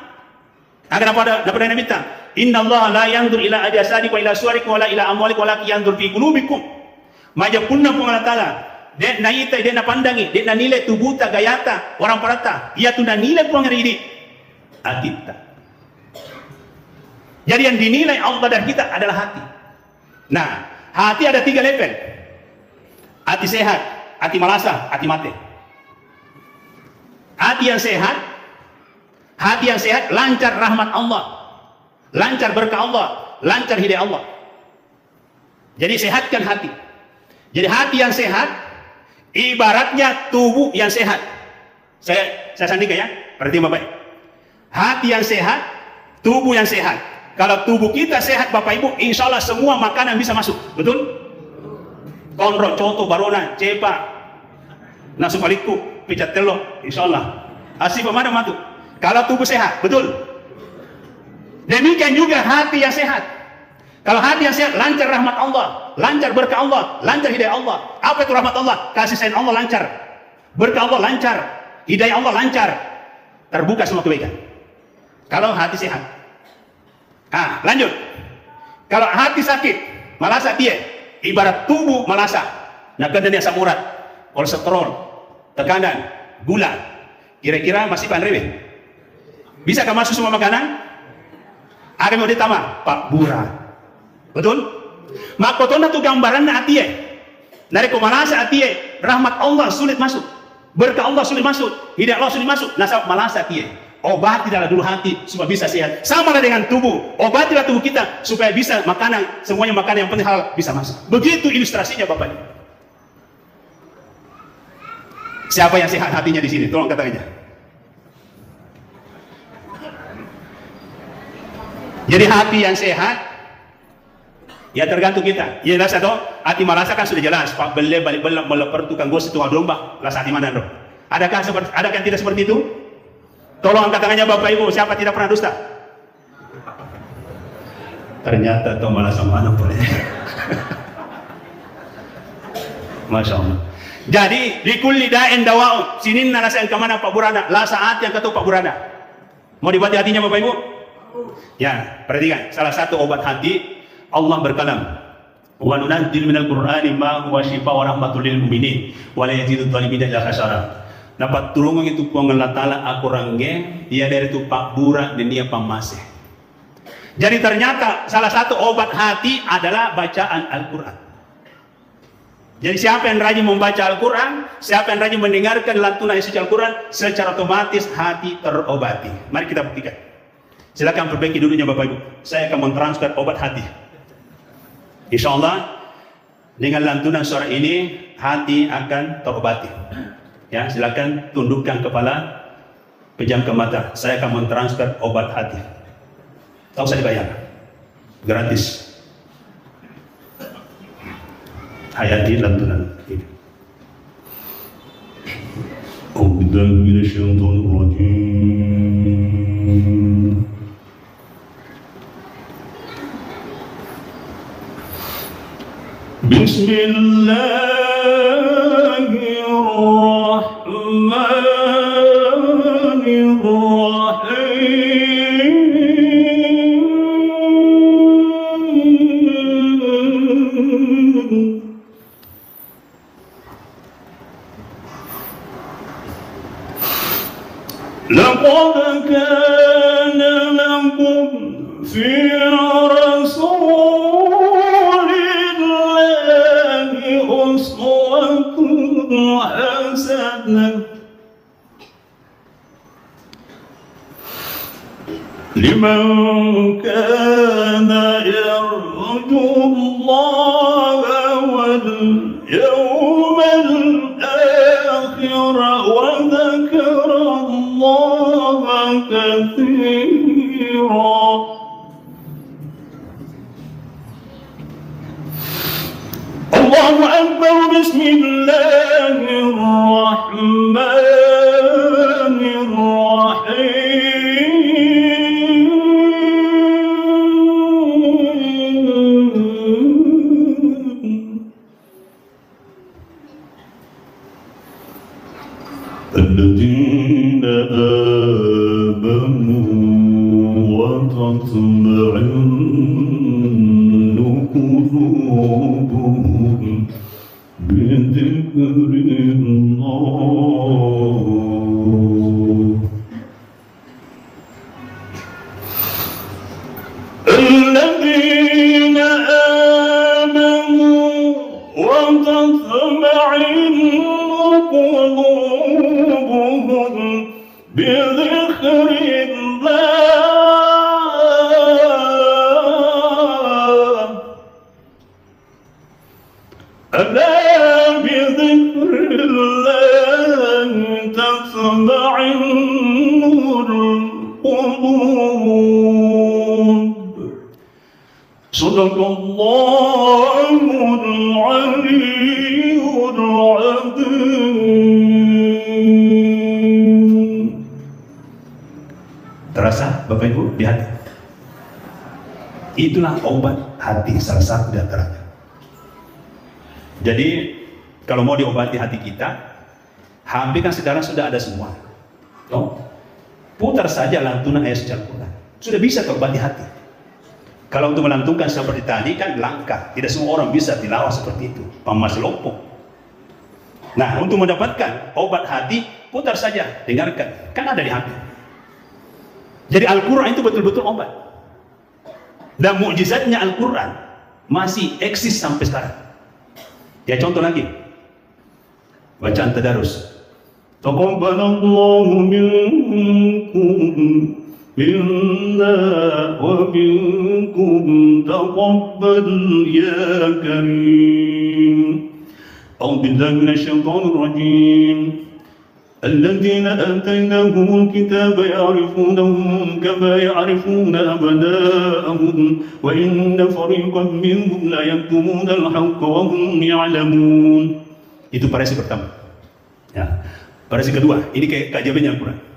Agar dapat Nabi minta, Inna Allah la yandur ila ajasadi wa ila suarikum wa la ila amwalik wa la yandur fi qulubikum. Majapunna pun Allah Ta'ala. Dia na ita, dia na pandangi, dia na nilai tubuh ta, gayata, orang parata. Ia tu na nilai puang hari ini. Atita. Jadi yang dinilai Allah dan kita adalah hati. Nah, hati ada 3 level. Hati sehat, hati malasa, hati mati. Hati yang sehat, lancar rahmat Allah, lancar berkah Allah, lancar hidayah Allah. Jadi sehatkan hati. Jadi hati yang sehat, ibaratnya tubuh yang sehat. Saya sandingkan ya, perhatikan Bapak. Hati yang sehat, tubuh yang sehat. Kalau tubuh kita sehat Bapak Ibu, insya Allah semua makanan bisa masuk, betul? Konro, coto, barona, cepa, nasu paliku, pijat telok, insya Allah. Asli pemana matu. Kalau tubuh sehat, betul. Demikian juga hati yang sehat. Kalau hati yang sehat, lancar rahmat Allah, lancar berkah Allah, lancar hidayah Allah. Apa itu rahmat Allah? Kasih sayang Allah lancar, berkah Allah lancar, hidayah Allah lancar, terbuka semua kebaikan. Kalau hati sehat. Lanjut. Kalau hati sakit, malasa dia, ibarat tubuh malasa. Nak kena asam urat, kolesterol, tekanan, gula. Kira-kira masih panrewe? Bisa kah masuk semua makanan? Ada mau ditambah? Pak Bura. Betul? Makotona tu gambaran na atie. Dari kumalasa atie, rahmat Allah sulit masuk. Berkah Allah sulit masuk. Hidayah Allah sulit masuk. Nasab malasa atie. Obatilah dulu hati supaya bisa sehat. Sama lah dengan tubuh. Obatilah tubuh kita supaya bisa makanan, semuanya makanan yang penting halal bisa masuk. Begitu ilustrasinya Bapak. Siapa yang sehat hatinya di sini? Tolong katakan aja. Jadi hati yang sehat, ya tergantung kita. Ya jelas atau hati malasa kan sudah jelas. Pak beli balik belak melepar tukang gosip tukang domba. Las hati mana dong? Adakah yang tidak seperti itu? Tolong angkat tangannya Bapak Ibu. Siapa tidak pernah dusta? Ternyata tuh malasa mana boleh. Masya Allah. Jadi di kulli da'in dawa'un. Sinin nasa yang kemana Pak Burana? La saat yang ketuk Pak Burana. Mau dibati hatinya Bapak Ibu? Ya, perhatikan. Salah satu obat hati, Allah berkalam. Wa nunadzil minal Qur'ani ma huwa syifaa wa rahmatul lil mu'minin wa la yazidu dzalimin illa khasara. Dapat tulungan itu Allah Ta'ala aku rangge, dia dari itu Pak Bura dan dia pamasih. Jadi ternyata salah satu obat hati adalah bacaan Al-Quran. Jadi siapa yang rajin membaca Al-Quran, siapa yang rajin mendengarkan lantunan isi Al-Quran, secara otomatis hati terobati. Mari kita buktikan. Silakan perbaiki dulunya Bapak Ibu. Saya akan mentransfer obat hati. Insya Allah dengan lantunan suara ini hati akan terobati. Ya, silakan tundukkan kepala, pejamkan mata. Saya akan mentransfer obat hati. Tak usah dibayar, gratis. Hayati lantunan ini. Bismillahirrahmanirrahim. لقد كان لكم في رسول الله أسوة حسنة لمن كان يرجو الله واليوم الآخر وذكر الله كثيرا. الله أكبر. بسم الله الرحمن الرحيم. الذين آمنوا وتطمئن قلوبهم بذكر الله. الذين آمنوا وتطمئن قلوبهم بذكر الله. ألا بذكر الله تطمئن القلوب. صدق الله العلي العظيم. Bapak Ibu di hati. Itulah obat hati, salah satu di antaranya. Jadi kalau mau diobati hati kita, hampir kan sekarang sudah ada semua. Putar saja lantunan ayat suci Al-Quran, sudah bisa terobati hati. Kalau untuk melantunkan seperti tadi kan langka, tidak semua orang bisa tilawah seperti itu, masih lopok. Nah, untuk mendapatkan obat hati, putar saja, dengarkan, kan ada di hati. Jadi Al-Quran itu betul-betul obat. Dan mukjizatnya Al-Quran masih eksis sampai sekarang. Ya contoh lagi, bacaan tadarus. Taqabbalallahu minkum minna wa minkum taqabbal ya karim. A'udzu billahi minasyaitonir rajim. الذين آتيناهم الكتاب يعرفونه كما يعرفون أبناءهم وإن فريقا منهم لا يكتمون الحق وهم يعلمون. Itu parasi pertama. Ya. Parasi kedua, ini keajaibannya Al-Quran.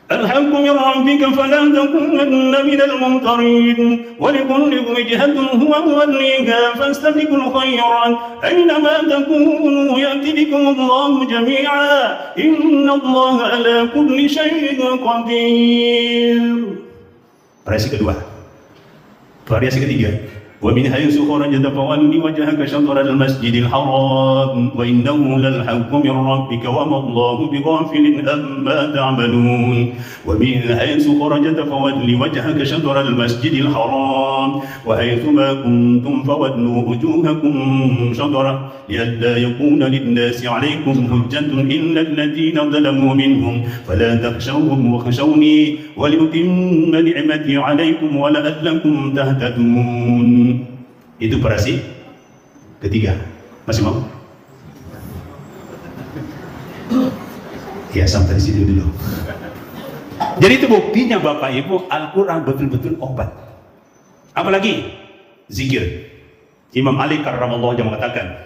الحق من ربك فلا تكونن من الممترين ولكل وجهة هو موليها فاستبقوا الخيرات أينما تكونوا يأتي بكم الله جميعا إن الله على كل شيء قدير. Variasi kedua. Variasi ketiga. ومن حيث خرجت فول وجهك شطر المسجد الحرام وإنه للحق من ربك وما الله بغافل عما تعملون. ومن حيث خرجت فول وجهك شطر المسجد الحرام وحيث ما كنتم فولوا وجوهكم شطره لئلا يكون للناس عليكم حجة إلا الذين ظلموا منهم فلا تخشوهم واخشوني ولأتم نعمتي عليكم ولعلكم تهتدون. Itu parasi ketiga. Masih mau? Ya, sampai di sini dulu. Jadi itu buktinya Bapak Ibu, Al-Quran betul-betul obat. Apalagi zikir. Imam Ali karramallahu wajhahu mengatakan,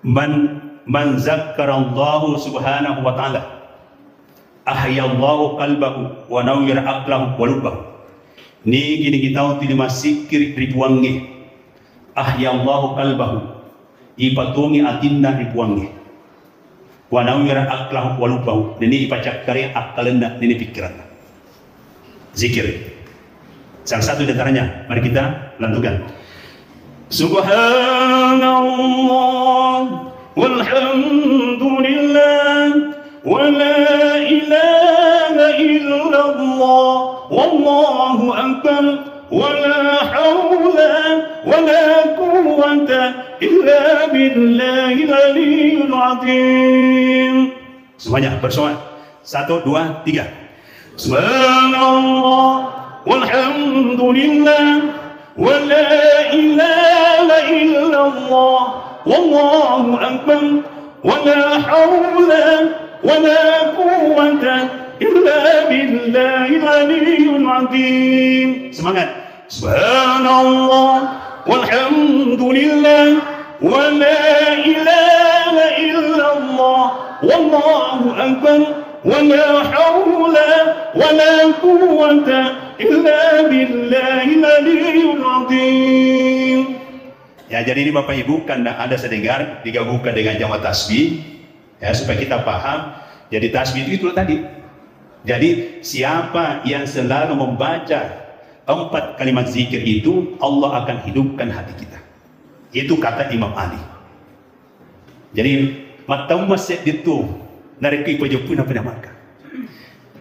man zakkarallahu subhanahu wa ta'ala ahyallahu qalbahu wa nawwir aqlahu wa lubbahu. Ni gini kita tilima sikir ribuangi ahyallahu qalbahu ipatungi atinna ribuangi wa nawwir aqlahu wa lubbahu. Ini ipacakkari akalenda ini pikiran. Zikir salah satu di antaranya, mari kita lantunkan. Subhanallah walhamdulillah wa la ilaha illallah wallahu akbar wa la hawla wa la quwwata illa billahil aliyyil azim. Semuanya bersama. 1, 2, 3. Subhanallah walhamdulillah wa la ilaha illallah wallahu akbar wa la hawla wa la quwwata illa billahil aliyyil azim. Semangat. Subhanallah walhamdulillah wa la ilaha illallah wallahu akbar wa la hawla wa la quwwata illa billahil aliyyil azim. Ya, jadi ini Bapak Ibu kan ada sedengar digabungkan dengan jamaah tasbih ya, supaya kita paham. Jadi tasbih itu tadi. Jadi siapa yang selalu membaca 4 kalimat zikir itu, Allah akan hidupkan hati kita. Itu kata Imam Ali. Jadi matang masjid itu nariki pejepun apa namanya.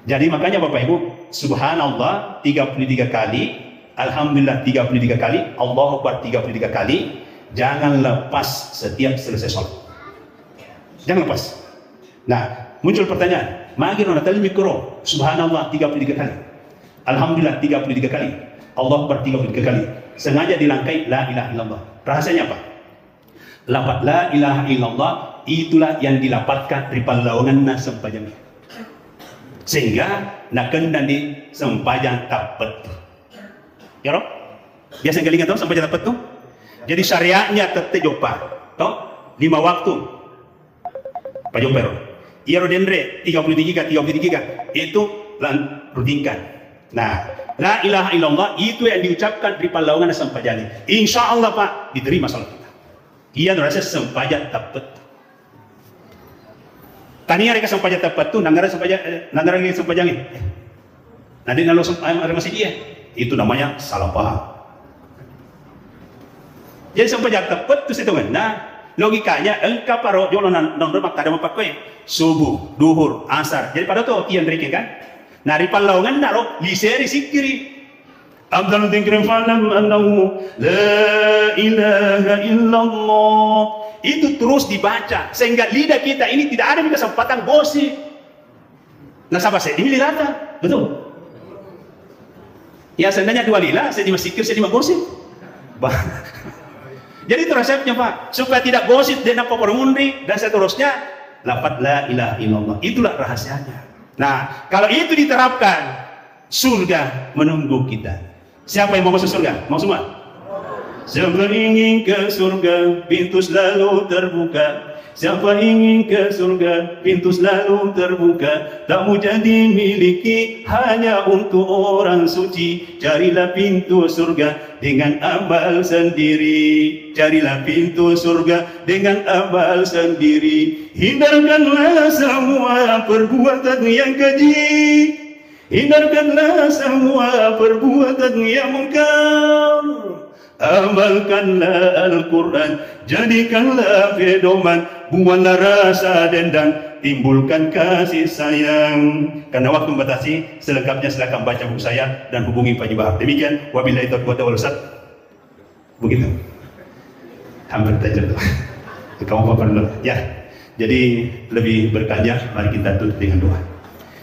Jadi makanya Bapak Ibu, subhanallah 33 kali, alhamdulillah 33 kali, Allahu Akbar 33 kali. Jangan lepas setiap selesai sholat. Jangan lepas. Nah, muncul pertanyaan, magi nona tali mikro, subhanallah 33 kali, alhamdulillah 33 kali, Allahu Akbar 33 kali. Sengaja dilangkai la ilaha illallah. Rahasianya apa? Lafaz la ilaha illallah itulah yang dilapatkan ripa lawangan sempajang. Sehingga nakenda di sempajang tapat. Ya roh? Biasa kelingan tahu sempajang tapat tuh? Jadi syariatnya tetap jopa. Toh 5 waktu. Pak Jopero. Iya rodendre 33 itu rutinkan. Nah, la ilaha illallah itu yang diucapkan di Palaungan Sampajani. Insya Allah Pak, diterima salat kita. Ia merasa sempajat tepat. Tania mereka sempajat tepat tu, nangara lagi sempajangi. Nanti kalau ada masih dia, itu namanya salah paham. Jadi sempajat tepat tu situ kan. Nah, logikanya engkau paro jono non rumah tak ada mapakoy subuh, duhur, asar. Jadi pada tu kian mereka kan. Nah, di Palaungan naro liseri sikiri. Abdul dzikri falam annahu la ilaha illallah. Itu terus dibaca sehingga lidah kita ini tidak ada kesempatan gosip. Nah, sahabat saya dimilih rata, betul? Ya, seandainya dua lila, saya di sikir, saya di gosip. Jadi itu resepnya Pak, supaya tidak gosip dan apa pengundi dan seterusnya. Lafaz la ilaha illallah, itulah rahasianya. Nah, kalau itu diterapkan, surga menunggu kita. Siapa yang mau masuk surga? Mau semua? Siapa ingin ke surga, pintu selalu terbuka. Siapa ingin ke surga, pintu selalu terbuka. Tak mau jadi miliki hanya untuk orang suci. Carilah pintu surga dengan amal sendiri. Carilah pintu surga dengan amal sendiri. Hindarkanlah semua perbuatan yang keji. Hindarkanlah semua perbuatan yang mungkar. Amalkanlah Al-Quran, jadikanlah pedoman, buanglah rasa dendam, timbulkan kasih sayang. Karena waktu membatasi, selengkapnya silakan baca buku saya dan hubungi Pak Bahar. Demikian, wabillahi taufiq wal hidayah. Begitu. Hampir terjatuh. Kamu apa dulu? Ya. Jadi lebih berkahnya mari kita tutup dengan doa.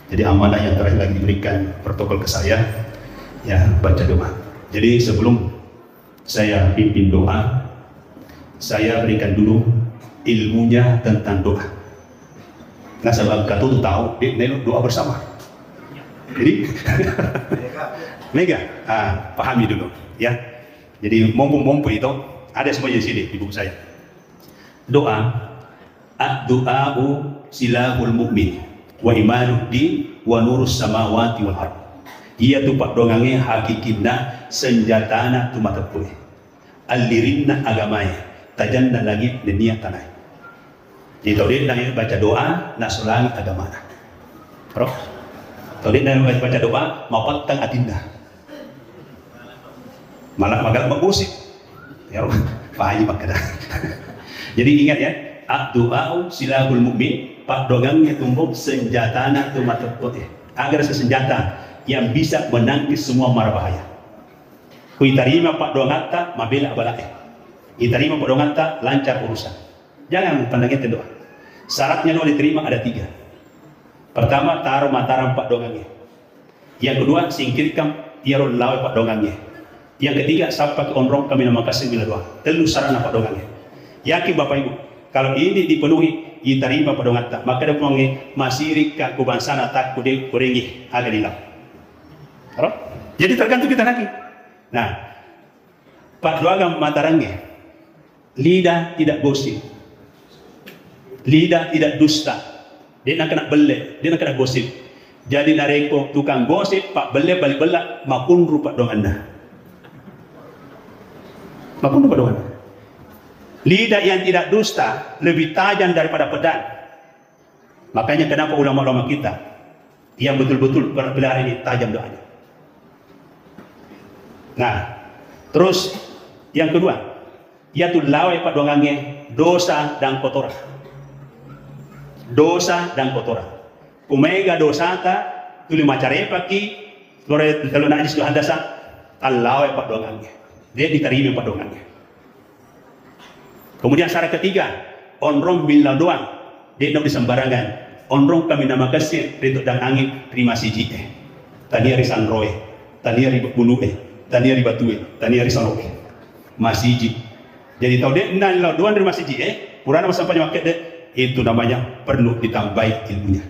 Jadi amanah yang terakhir lagi diberikan protokol ke saya, ya baca doa. Jadi sebelum saya pimpin doa, saya berikan dulu ilmunya tentang doa. Nah, sebab kata itu tahu, dia doa bersama. Jadi, mega, pahami dulu, ya. Jadi mumpung itu ada semuanya di sini di buku saya. Doa, ad-du'a'u silahul mu'min, wa imanuddin, wa nurus samawati wal ardh. Ia tu pak dongangnya hakikina senjatana tu mata pui alirinna agamanya tajanna lagi dunia tanah. Jadi tahu dia nanya baca doa nasulangi agamana. Roh, tahu dia nanya baca doa mau patang atinda. Malah magal magusik. Ya roh, pahami makada. Jadi ingat ya, ad-du'a'u silahul mu'min, pak dongangnya tumbuh senjatana tu mata pui. Agar sesenjata yang bisa menangkis semua mara bahaya. Kui tarima pak doangata mabela abalake. Iterima pak doangata lancar urusan. Jangan pandangnya doa. Syaratnya doa diterima ada 3. Pertama, taruh mataram pak doangnya. Yang kedua, singkirkan tiarul lawe pak doangnya. Yang ketiga, sapa ke onrong kami nama kasih bila doa. Telu sarana pak doangnya. Yakin Bapak Ibu, kalau ini dipenuhi diterima pak doangata, maka dia pengen masih ka kubansana tak kude kurengi agak dilam. Jadi tergantung kita lagi. Nah, Pak Doaga Matarangnya, lidah tidak gosip, lidah tidak dusta, dia nak kena bele, dia nak kena gosip. Jadi nareko tukang gosip, Pak bele balik belak, makun rupa dong anda, makun rupa dong anda. Lidah yang tidak dusta lebih tajam daripada pedang. Makanya kenapa ulama-ulama kita yang betul-betul bergelar ini tajam doanya. Nah, terus yang kedua, yaitu lawai pak dongangnya dosa dan kotoran. Dosa dan kotoran. Kumega dosa ta tuli macare paki lore telu najis do handasa lawai pak dongangnya. Dia diterima pak dongangnya. Kemudian syarat ketiga, onrong bila doang, dia nak disembarangan. Onrong kami nama kasih rintuk dan angin terima siji tania risan roe, tania ribut bulu tania ribatue, tania risan roe, masiji. Jadi tahu dia nang doang dari masiji purana sampai pakai deh, itu namanya perlu ditambahi ilmunya.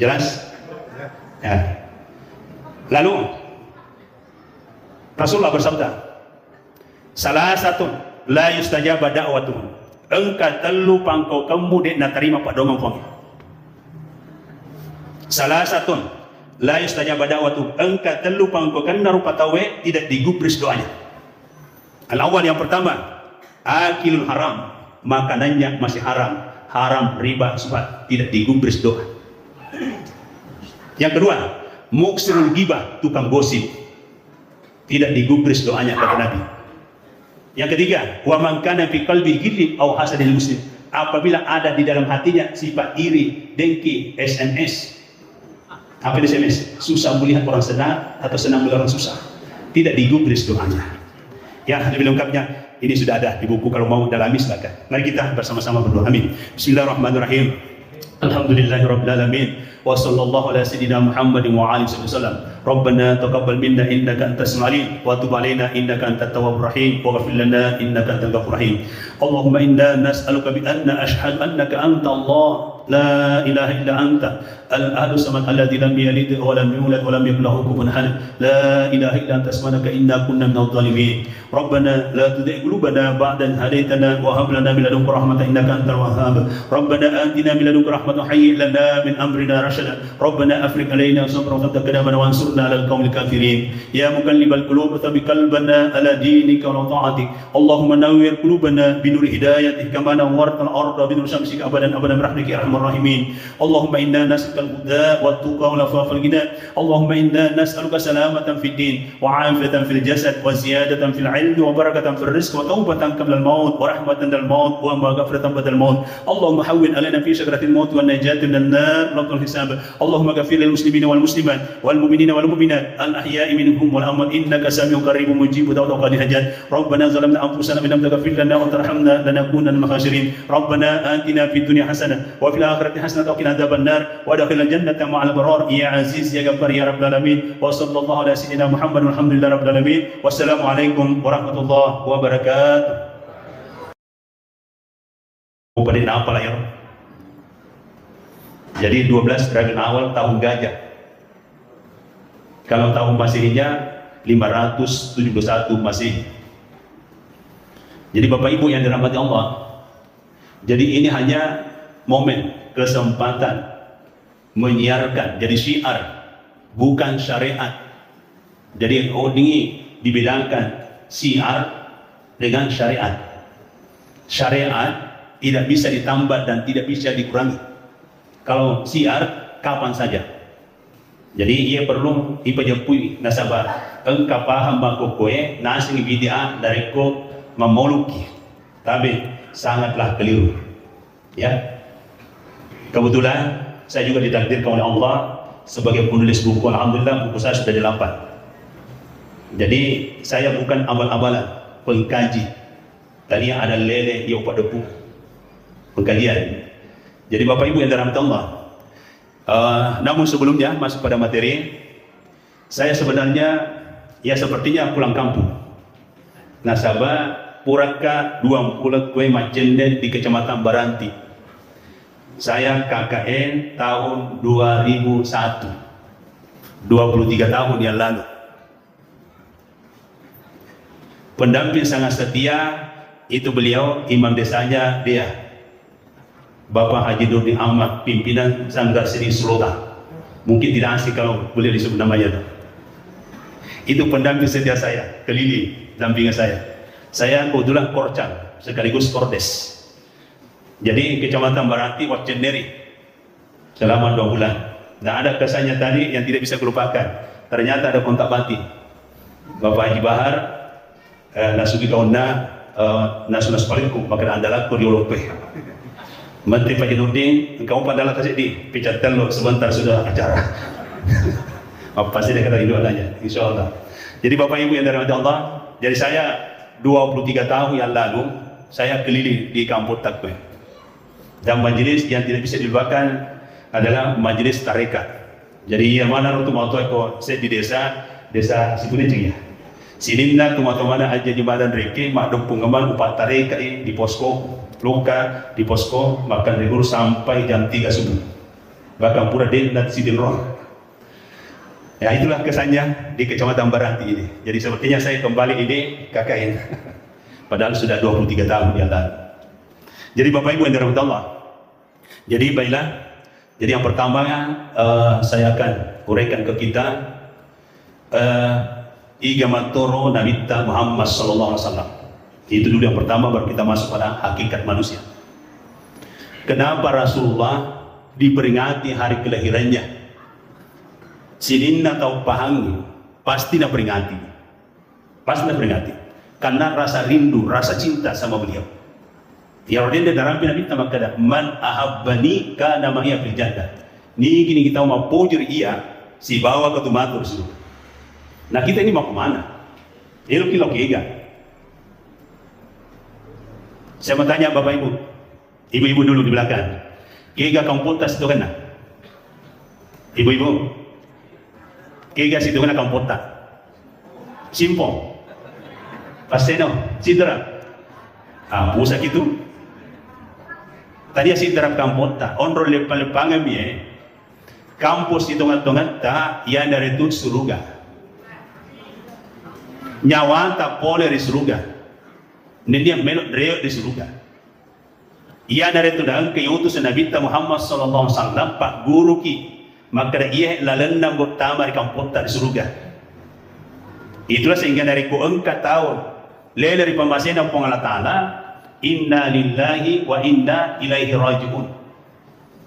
Jelas? Ya. Lalu Rasulullah bersabda, salah satu la yustajaba da'watuhum, engkau telu pangkau kamu dek nak terima pak dongeng fong. Salah satu La yustajab da'watu, engka telu pangkokan rupa tawe tidak digubris doanya. Al-awwal, yang pertama, akilul haram, makanannya masih haram, haram, riba, suhat, tidak digubris doa. Yang kedua, muksirul ghibah, tukang gosip, tidak digubris doanya kata Nabi. Yang ketiga, wa man kana fi qalbi ghillin aw hasadil muslim, apabila ada di dalam hatinya sifat iri, dengki, SMS. Apa itu SMS? Susah melihat orang senang atau senang melihat orang susah, tidak digubris doanya. Ya, lebih lengkapnya ini sudah ada di buku, kalau mau dalami silakan. Mari kita bersama-sama berdoa. Amin. Bismillahirrahmanirrahim. Alhamdulillahirabbil alamin. Wa sallallahu ala sayyidina Muhammadin wa alihi wasallam. Rabbana taqabbal minna innaka antas samiul wa tub alaina innaka antat tawwabur rahim waghfir lana innaka antal ghafurur rahim. Allahumma inna nas'aluka bi anna ashhadu annaka anta Allah la ilaha illa anta al-ahad as-samad alladzi lam yalid wa lam yulad wa lam yakul lahu kufuwan ahad. La ilaha illa anta subhanaka inna kunna minadh dhalimin. Rabbana la tuzigh qulubana ba'da idh hadaytana wa hab lana min ladunka rahmatan innaka antal wahhab. Rabbana atina min ladunka rahmatan wa hayyi lana min amrina rashada. Rabbana afrigh alaina sabran wa thabbit qadamana wansurna 'alal qaumil kafirin. Ya muqallibal qulub thabbit qalbana 'ala dinika wa ta'atik. Allahumma nawwir qulubana bi nuri hidayatik kama nawwarta al-ardha bi nuri syamsika abadan abadan birahmatika ya arhamar rahimin. Allahumma inna nas'aluka al-huda wat tuqa wal afafa wal ghina. Allahumma inna nas'aluka salamatan fid din wa 'afiyatan fil jasad wa ziyadatan fil 'ilmi wa barakatan fil rizq wa taubatan qabla al-maut wa rahmatan dal maut wa maghfiratan ba'da al-maut. Allahumma hawwin 'alaina fi sakratil maut wan najati minan nar wa qul hisab. Allahumma ghfir lil muslimina wal muslimat wal mu'minina wal mu'minat al-ahya'i minhum wal amwat innaka sami'un qaribun mujibud da'wat qadi hajat. Rabbana zalamna anfusana wa lam taghfir lana wa tarhamna lanakunanna minal khasirin. Rabbana atina fid dunya hasanah wa fil akhirati hasanah wa qina adzabannar wa adkhilna jannata ma'al abrar ya aziz ya ghaffar ya rabbal alamin. Wa sallallahu ala sayyidina Muhammad walhamdulillahi rabbil alamin. Wassalamu alaikum warahmatullahi wabarakatuh. Pada apa lah ya? Jadi 12 Rabiul Awal tahun gajah. Kalau tahun Masihnya 571 Masih. Jadi Bapak Ibu yang dirahmati Allah, jadi ini hanya momen, kesempatan menyiarkan, jadi syiar, bukan syariat. Jadi ini dibedakan syiar dengan syariat. Syariat tidak bisa ditambah dan tidak bisa dikurangi. Kalau syiar kapan saja. Jadi ia perlu ipajapui nasabah. Engkau paham bakokoe nasing bid'ah dari ko memoluki. Tapi sangatlah keliru. Ya. Kebetulan saya juga ditakdirkan oleh Allah sebagai penulis buku. Alhamdulillah buku saya sudah di-8. Jadi saya bukan abal-abalan pengkaji. Tadi ada lele yang pada buku pengkajian. Jadi Bapak Ibu yang dirahmati Allah, namun sebelumnya masuk pada materi, saya sebenarnya ya sepertinya pulang kampung. Nasabah Puraka 20 kue Macenden di Kecamatan Baranti. Saya KKN tahun 2001, 23 tahun yang lalu. Pendamping sangat setia itu beliau, imam desanya dia Bapak Haji Nurdin Ahmad, pimpinan Sanggar Seni Sulawesi. Mungkin tidak asing kalau boleh disebut namanya. Itu pendamping setia saya, keliling dampingan saya. Saya kebetulan korcang sekaligus kordes. Jadi Kecamatan Baranti Waceneri selama 2 bulan. Nah, ada kesannya tadi yang tidak bisa kelupakan. Ternyata ada kontak batin. Bapak Haji Bahar, nasugi kauna nasional sekaligus makan andalan kuriolope. Menteri Pak Nurdin, engkau padahal kasih di picatan lo sebentar sudah acara. Pasti dia kata itu adanya, insya Allah. Jadi Bapak Ibu yang dirahmati Allah, jadi saya 23 tahun yang lalu saya keliling di kampung Takwe. Dan majelis yang tidak bisa dilupakan adalah majelis tarekat. Jadi yang mana untuk mau tahu saya di desa Sibunicing ya. Sinimna tumata-mana aja di badan reke mak dumpung ngaman upat tarekat di posko. Luka di posko makan libur sampai jam 3 subuh. Bahkan pura den dan sidin roh. Ya itulah kesannya di Kecamatan Baranti ini. Jadi sepertinya saya kembali ini KKN. Padahal sudah 23 tahun yang lalu. Jadi Bapak Ibu yang dirahmati Allah. Jadi baiklah Jadi yang pertama saya akan uraikan ke kita igamatoro nabita Muhammad sallallahu alaihi wasallam. Itu dulu yang pertama, baru kita masuk pada hakikat manusia. Kenapa Rasulullah diperingati hari kelahirannya? Sininna atau pahangi pasti nak peringati. Pasti nak peringati. Karena rasa rindu, rasa cinta sama beliau. Ya Raden dalam Nabi maka man ahabbani kana ma'iya fil jannah. Ni gini kita mau pujur iya si bawa ke tumatur surga. Nah kita ini mau kemana? Elok kilo kega. Saya mau tanya bapak ibu, ibu-ibu dulu di belakang. Kega kampotas itu kan? Ibu-ibu, kega situ kan kampota. Simpong, paseno, sidra. Pusat itu. Tadi sidra kampota. Onro lepangan biye. Kampus hitungan-hitungan tak, ia dari itu surga. Nyawa tak boleh di surga. Ini dia melok reok di surga. Ia dari itu dan keutusan Nabi Muhammad sallallahu alaihi wasallam pak guru ki. Maka ia lalendang utama di kampota di surga. Itulah sehingga dari ku engkau tahu lele dari pembahasan dan Allah Taala, inna lillahi wa inna ilaihi rajiun.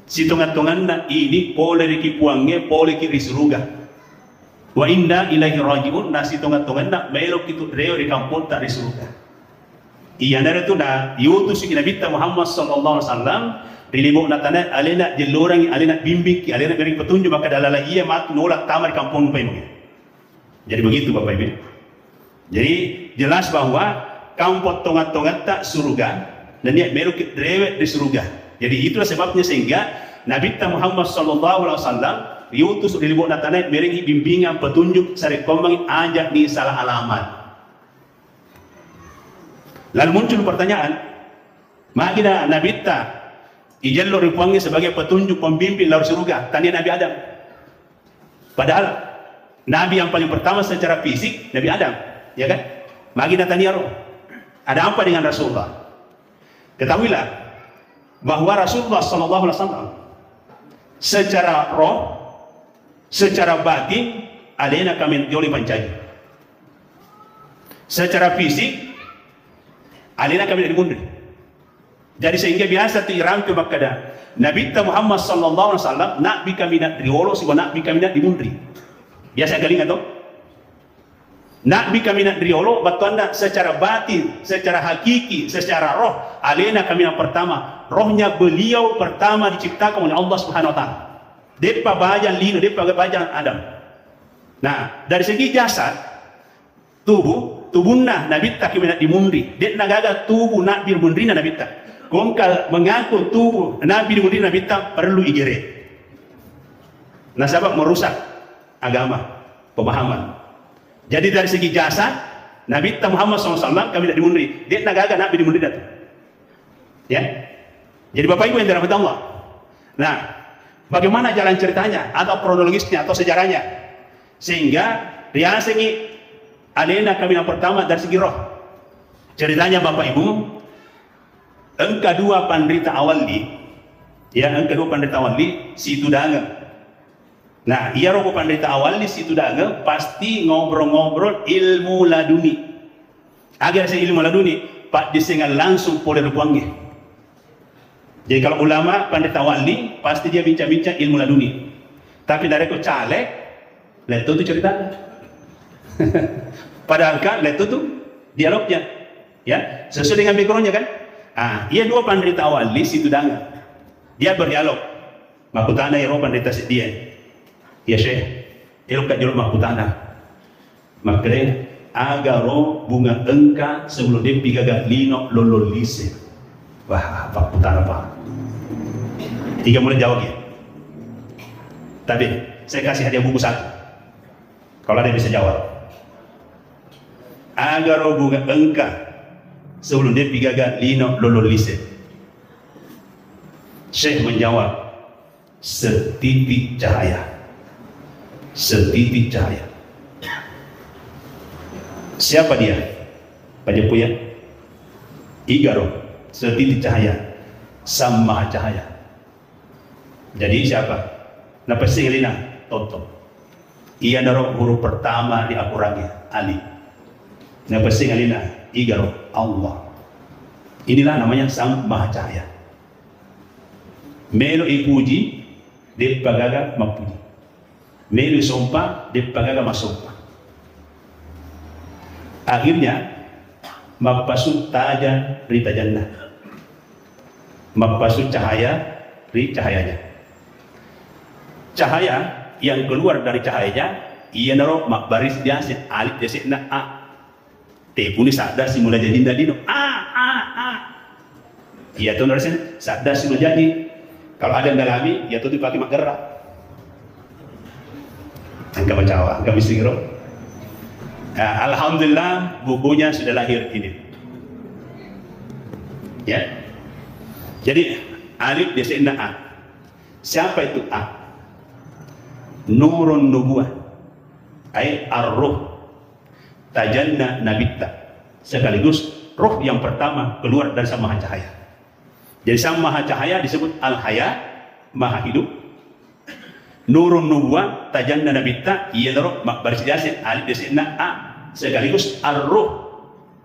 Situngan-tungan na ini boleh dikipuangnya boleh kiri surga. Wa inna ilaihi rajiun na situngan-tungan na melok itu reo di kampota di surga. Iya dari itu dah diutus ki Nabi Muhammad sallallahu alaihi wasallam dilibuk natana alena jelurangi alena bimbing ki alena beri petunjuk maka dalala iya mat nolak tamar kampung pai mungkin. Jadi begitu Bapak Ibu. Jadi jelas bahwa kampung tongat-tongat tak surga dan dia melok rewet di surga. Jadi itulah sebabnya sehingga Nabi Muhammad sallallahu alaihi wasallam diutus dilibuk natana beri bimbingan petunjuk sare komang ajak ni salah alamat. Lalu muncul pertanyaan, makina Nabi ta ijallo ripuangnya sebagai petunjuk pembimbing lalu surga, tanya Nabi Adam. Padahal Nabi yang paling pertama secara fisik Nabi Adam, ya kan? Makina tanya roh. Ada apa dengan Rasulullah? Ketahuilah bahwa Rasulullah sallallahu alaihi wasallam secara roh, secara batin alena kami dioleh pancagi. Secara fisik alina kami dimundri. Jadi sehingga biasa tiram ke makada Nabi Muhammad sallallahu alaihi wasallam nak bi kami nak riolo si nak bi kami nak dimundri. Biasa kali atau nak bi kami nak riolo batanda secara batin, secara hakiki, secara roh alina kami yang pertama. Rohnya beliau pertama diciptakan oleh Allah Subhanahu wa taala. Depa bajan lino, depa bajan Adam. Nah, dari segi jasad tubuhna Nabi tak kena dimundri. Dia nagaga tubuh nak dimundri na Nabi tak. Kongkal mengaku tubuh Nabi dimundri Nabi tak perlu igere. Nah sebab merusak agama, pemahaman. Jadi dari segi jasa Nabi Muhammad SAW kami tidak dimundri. Dia nagaga Nabi dimundri dah. Ya. Jadi Bapak Ibu yang dirahmati Allah. Nah, bagaimana jalan ceritanya atau kronologisnya atau sejarahnya sehingga riasa ini alena kami yang pertama dari segi roh. Ceritanya Bapak Ibu, engka dua penderita awali, ya engka dua penderita awali situ danga. Nah, ia roh penderita awali situ danga pasti ngobrol-ngobrol ilmu laduni. Agar saya ilmu laduni, Pak disengal langsung pola ruangnya. Jadi kalau ulama pendeta wali pasti dia bincang-bincang ilmu laduni. Tapi dari ko caleg, itu tuh ceritanya. Padahal kan itu tuh dialognya, ya sesuai dengan backgroundnya kan. Ia dua pendeta wali situ danga. Dia berdialog. Makutana iro pendeta dia. Ya Syekh, iro kat jolo makutana. Makanya agaro bunga engka sebelum dia pigaga lino lololise. Wah, Pak Putana Pak. Tiga mulai jawab ya. Tapi saya kasih hadiah buku satu. Kalau ada yang bisa jawab. Agar bunga engka sebelum dia pigaga lino lololise. Syekh menjawab, setitik cahaya. Setitik cahaya. Siapa dia? Pak Jepuya? Igaro. Setitik cahaya, sama cahaya. Jadi siapa? Napasingalina Toto. Ia naro huruf pertama di Al-Quran alif. Napasingalina igaro Allah. Inilah namanya Sang Maha Cahaya. Melo ipuji de pagaga mapuji. Melo sompa de pagaga masompa. Akhirnya mapasut taja rita jannah. Mapasut cahaya ri cahayanya. Cahaya yang keluar dari cahayanya ia naro baris dia alif dia na a. Te puni sadar simula jadi dino a. Iya tuh nulisnya sadar simula jadi. Kalau ada yang dalami, ya tuh dipakai mak gerak. Angka bacawa, angka bisingro. Nah, alhamdulillah bukunya sudah lahir ini. Ya. Jadi alif dia A. Siapa itu A? Nurun nubuah. Ay ar-ruh. Tajanna nabitta. Sekaligus roh yang pertama keluar dari Sang Maha Cahaya. Jadi Sang Maha Cahaya disebut Al-Haya, Maha Hidup. Nurun nubuah, tajanna nabitta, ia roh baris jasin alif desina A. Sekaligus ar-ruh,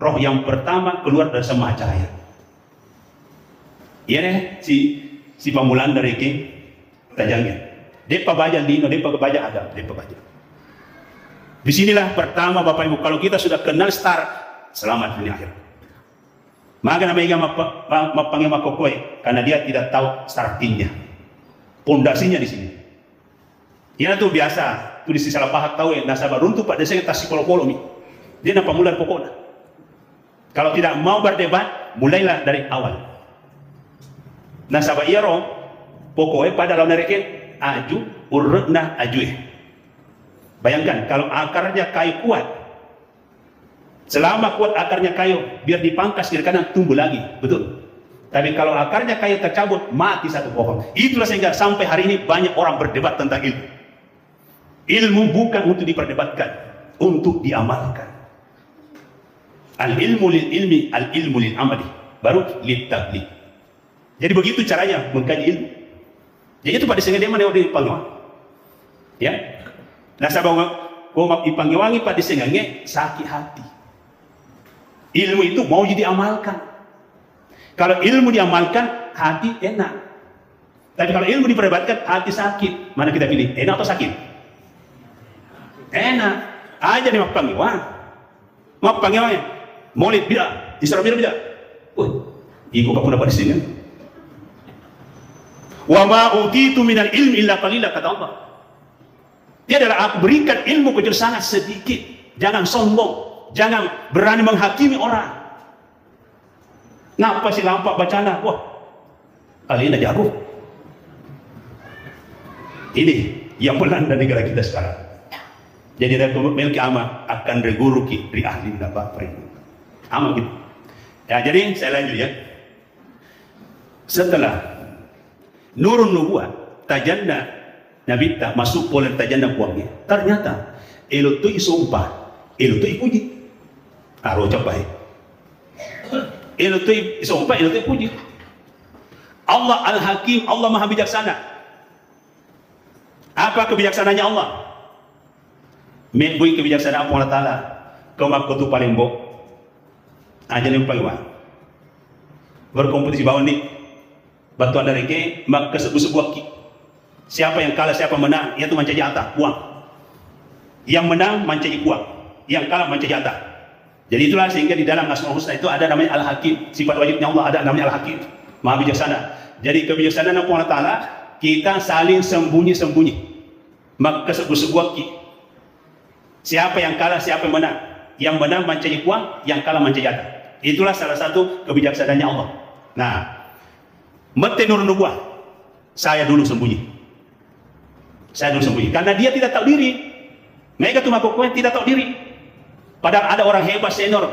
roh yang pertama keluar dari Sang Maha Cahaya. Iya deh, si pamulan dari King tajangnya. Depa baca lino, depa baca ada, depa baca. Disinilah pertama Bapak Ibu, kalau kita sudah kenal star, selamat dunia akhirat. Maka namanya mapanggil makokoi karena dia tidak tahu startingnya, pondasinya di sini. Ia tuh biasa, tuh di salah pahat tahu ya nasabah runtuh pada saya tas psikolo mi. Dia nampak mulai pokoknya. Kalau tidak mau berdebat, mulailah dari awal. Nasabah iya roh, pokoknya pada lawan mereka aju urutna ajue. Bayangkan kalau akarnya kayu kuat. Selama kuat akarnya kayu, biar dipangkas kiri kanan tumbuh lagi, betul. Tapi kalau akarnya kayu tercabut, mati satu pohon. Itulah sehingga sampai hari ini banyak orang berdebat tentang ilmu. Ilmu bukan untuk diperdebatkan, untuk diamalkan. Al ilmu lil ilmi, al ilmu lil amali, baru lil tabligh. Jadi begitu caranya mengkaji ilmu. Jadi itu pada sengaja mana yang dipanggil, ya. Nah sabang kau ipanggiwangi pada sengaja sakit hati. Ilmu itu mau jadi amalkan. Kalau ilmu diamalkan, hati enak. Tapi kalau ilmu diperdebatkan, hati sakit. Mana kita pilih? Enak atau sakit? Enak. Aja nih mak panggiwang. Mak panggiwangnya. Maulid bidah, Isra Mi'raj bidah. Ibu kau dapat di sini. Wa ma utitu minal ilmi illa qalila, kata Allah. Dia adalah aku berikan ilmu kecuali sangat sedikit. Jangan sombong. Jangan berani menghakimi orang. Ngapa sih lampak bacana? Wah, kali ini jago. Ini yang melanda negara kita sekarang. Jadi dari milki ama akan reguruki di ahli bapak ini. Ama gitu. Ya, jadi saya lanjut ya. Setelah nurun nubuah, tajanna nabita masuk pola tajanna buangnya. Ternyata elutui sumpah, elutui puji. Aro capai. Elutui sumpah, elutui puji. Allah Al-Hakim, Allah Maha Bijaksana. Apa kebijaksananya Allah? Membui kebijaksanaan Allah Ta'ala. Kau makutu paling bok. Aja nih panggilan. Berkompetisi bawah nih. Bantuan dari ke maka sebuah ki. Siapa yang kalah, siapa menang, itu mencari jatah uang. Yang menang mencari uang, yang kalah mencari jatah. Jadi itulah sehingga di dalam Asmaul Husna itu ada namanya Al-Hakim. Sifat wajibnya Allah ada namanya Al-Hakim, Maha Bijaksana. Jadi kebijaksanaan Allah Ta'ala kita saling sembunyi-sembunyi. Maka sebuah ki. Siapa yang kalah, siapa yang menang. Yang menang mencari uang, yang kalah mencari jatah. Itulah salah satu kebijaksanaannya Allah. Nah, mete nur nubuah. Saya dulu sembunyi. Saya dulu sembunyi. Karena dia tidak tahu diri. Mereka tuh makhluk tidak tahu diri. Padahal ada orang hebat senior.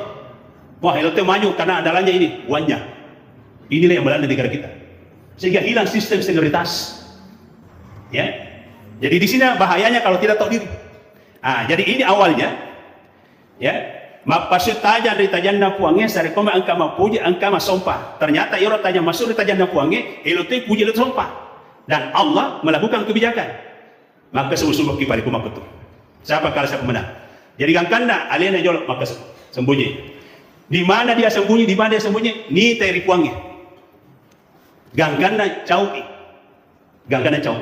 Wah, itu maju karena andalanya ini, uangnya. Inilah yang melanda negara kita. Sehingga hilang sistem senioritas. Ya. Jadi di sini bahayanya kalau tidak tahu diri. Ah, jadi ini awalnya. Ya. Mapasut taja dari tajanna puangnya sari koma angka mapuji angka masompah. Ternyata iro tanya masuk dari tajanna puangnya, elotui puji elot sompah. dan Allah melakukan kebijakan, maka sungguh-sungguh kepada kumak itu. Siapa kalah siapa menang. Jadi gangkana alien yang jolok maka sembunyi. Di mana dia sembunyi, di mana dia sembunyi, ni teri puangnya. Gangkana cauki. Gangkana cau.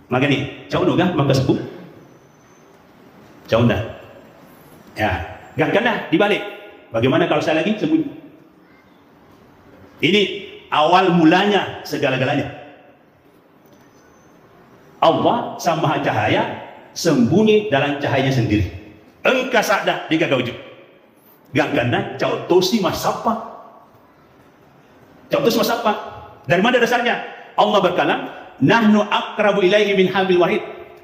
Maka ni, cau no kan maka sebut. Cau dah. Ya, gangkana dibalik. Bagaimana kalau saya lagi sembunyi? Ini awal mulanya segala-galanya. Allah Sang Maha Cahaya sembunyi dalam cahayanya sendiri. Engkau sadar di gagau wujud. Gangkana cau tosi masapa. Cau tosi masapa. Dari mana dasarnya? Allah berkalam, nahnu akrabu ilaihi min hablil wahid.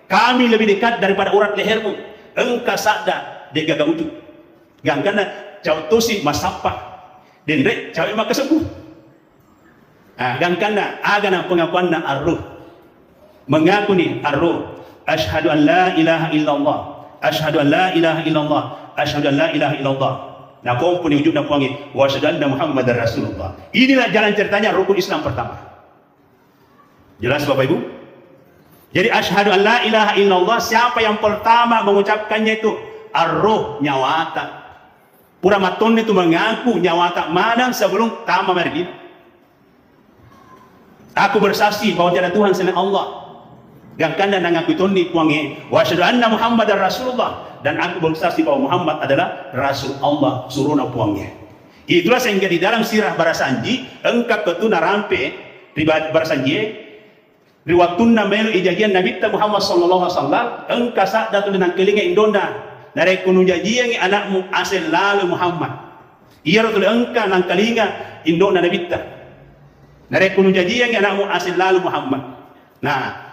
Kami lebih dekat daripada urat lehermu. Engkau sadar di gagau wujud. Gangkana cau tosi masapa. Dan rek cau emak kesembuh. Gangkana agana pengakuan na ar-ruh. Mengaku ni ar-ruh. Asyhadu an la ilaha illallah. Asyhadu an la ilaha illallah. Asyhadu an la ilaha illallah. Nah, kau pun wujud nak panggil wa asyhadu anna Muhammadar Rasulullah. Inilah jalan ceritanya rukun Islam pertama. Jelas Bapak Ibu? Jadi asyhadu an la ilaha illallah, siapa yang pertama mengucapkannya itu ar-ruh, nyawata. Pura maton itu mengaku nyawata mana sebelum tama merdin. Aku bersaksi bahwa tiada Tuhan selain Allah. Gangkana nangaku tondi puangi wa asyhadu anna Muhammadar Rasulullah, dan aku bersaksi bahwa Muhammad adalah Rasul Allah suruna puangi. Itulah sehingga di dalam sirah barasanji engkau ketuna rampe riwayat barasanji riwatuna melu ijajian Nabi Muhammad sallallahu alaihi wasallam engkau sadar tu dengan kelinga indona nare kunu jajian anakmu asal lalu Muhammad. Ia ratul engkau nang kelinga indona Nabi nare kunu jajian anakmu asal lalu Muhammad. Nah,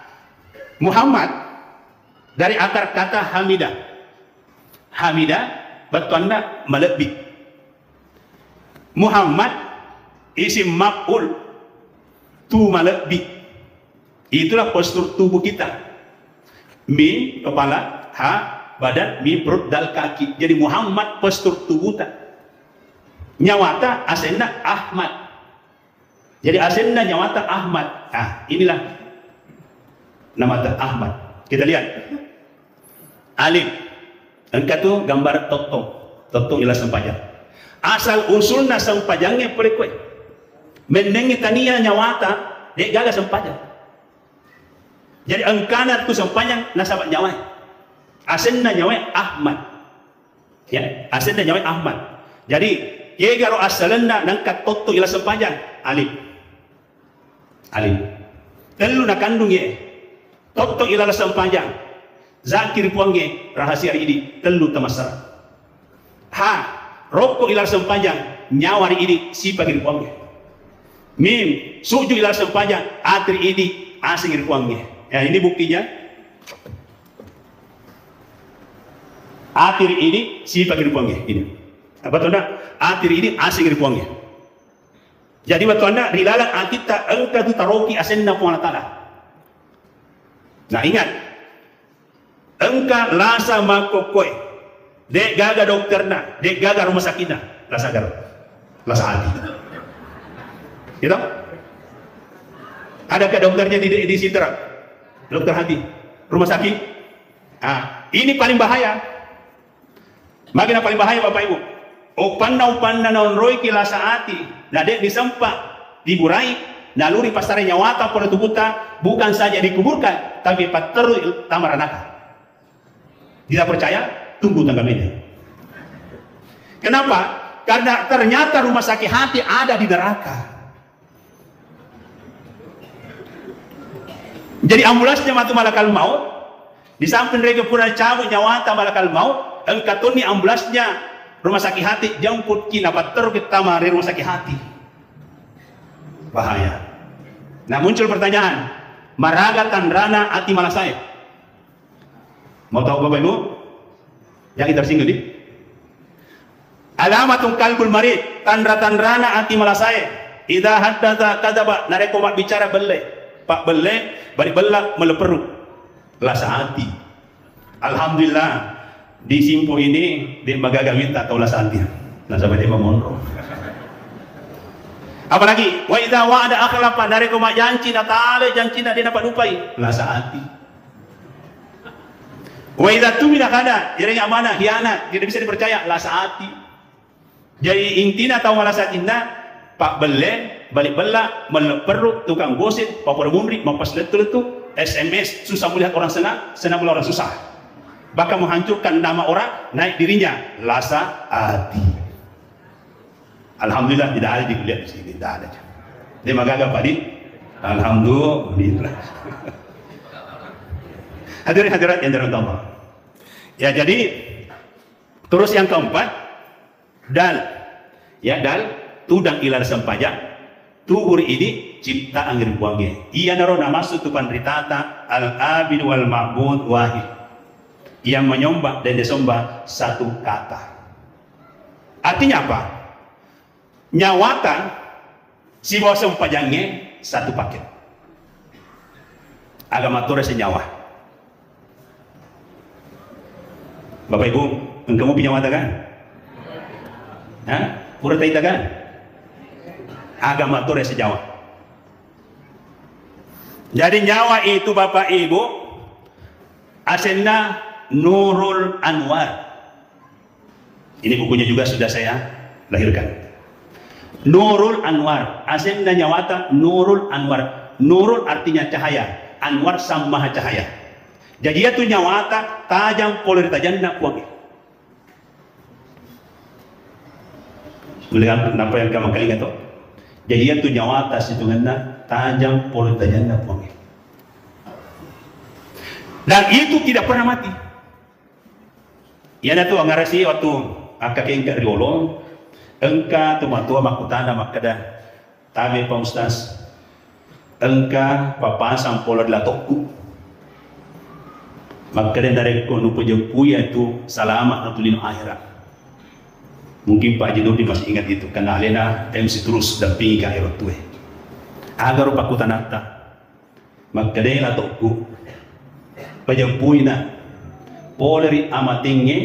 Muhammad dari akar kata hamidah. Hamidah bertanda melebih. Muhammad isim maf'ul, tu melebih. Itulah postur tubuh kita. Mim kepala, ha badan, mim perut, dal kaki. Jadi Muhammad postur tubuh kita. Nyawata asenna Ahmad. Jadi asenna nyawata Ahmad. Inilah nama Ahmad. Kita lihat alif, engkau tu gambar totong. Totong ialah sempajang. Asal usulna sempajangnya perekwe menengi tania nyawata dek gaga sempajang. Jadi engkana tu sempajang nasabat nyawai. Asenna nyawai Ahmad. Ya, asenna nyawai Ahmad. Jadi ye garo asalna nangkat totong ialah sempajang alif. Alif. Telu nak kandung ye. Totong ilalah sempajang. Zakir puangge rahasia ini telu tamasara. Ha rokok ilalah sempajang nyawari ini si pagir puangge. Mim suju ilalah sempajang atri ini asing puangge. Ya, ini buktinya. Atri ini si pagir puangge ini. Apa tanda? Atri ini asing puangge. Jadi waktu anda rilalang atita engkau tu taroki asenna puang ta'ala. Nah ingat, engkau lasa makokoi, dek gaga dokterna, dek gaga rumah sakitna, lasa garo, lasa hati. Gitu? Adakah dokternya di Sidra? Dokter hati, rumah sakit? Ini paling bahaya. Makin paling bahaya Bapak Ibu. Upanna non-roi ki lasa hati, nah dek disempak, diburai. Naluri pasare nyawata pada tubuhta bukan saja dikuburkan, tapi pateru tamaranaka. Tidak percaya? Tunggu tanggal ini. Kenapa? Karena ternyata rumah sakit hati ada di neraka. Jadi ambulansnya matu malakal maut, di samping mereka pura cabut nyawata malakal maut, engkatoni ambulansnya rumah sakit hati jemput kina pateru kita mari rumah sakit hati. Bahaya. Nah muncul pertanyaan, maraga tandrana ati malasai. Mau tahu Bapak Ibu? Yang tersinggung di? Alamatun kalbul marid, tandrana ati malasai. Idza haddatsa kadzaba, nareko mak bicara belle. Pak belle, bari bella meleperu. Lasa hati. Alhamdulillah di Simpo ini di Magagawit atau lasa hati. Nah sampai dia memonro. Apalagi wa idza wa'ada akhlafa, dari kuma janji na tale janji na dia dapat lupai la saati. Wa idza tumina kada, jadi amanah hianat, tidak bisa dipercaya la saati. Jadi intina tahu wala saatinna Pak Belen, balik bela, meleperut, tukang gosip, papua mumri, mampas letu-letu, SMS, susah melihat orang senang, senang melihat orang susah. Bahkan menghancurkan nama orang, naik dirinya, lasa hati. Alhamdulillah tidak ada dilihat di sini, tidak ada. Dia magaga Pak Di, alhamdulillah. Hadirin hadirat yang dirahmati Allah. Ya jadi, terus yang keempat, dal, ya dal. Tudang ilar sempajak tubur ini cipta angin buangnya ia naro nama sutu pandritata al-abid wal ma'bud wahid, yang menyembah dan disembah satu kata. Artinya apa? Nyawatan si bawa sempajangnya satu paket agama Torah senyawa. Bapak Ibu, engkau punya mata kan? Hah? Pura taita kan? Agama Torah sejawa. Jadi nyawa itu Bapak Ibu asalnya Nurul Anwar. Ini bukunya juga sudah saya lahirkan. Nurul Anwar, asalnya nyawata Nurul Anwar. Nurul artinya cahaya, Anwar sama cahaya. Jadi itu nyawata tajam poler tajamna kuang. Melihat kenapa yang kamu kali itu? Jadi itu nyawa atas hitungannya tajam politajana puangnya. Dan itu tidak pernah mati. Ia tu angarasi waktu akak engka riolong, engka tumatua makutana makada tabe pa ustaz, engka papasang pola latokku. Makada dari kono puja itu selamat natulino akhirat. Mungkin Pak Jinudi masih ingat itu karena alena MC terus dampingi ke akhirat tuh. Agar Pak Kutanata magkadela tokku pajampuina poleri amatinge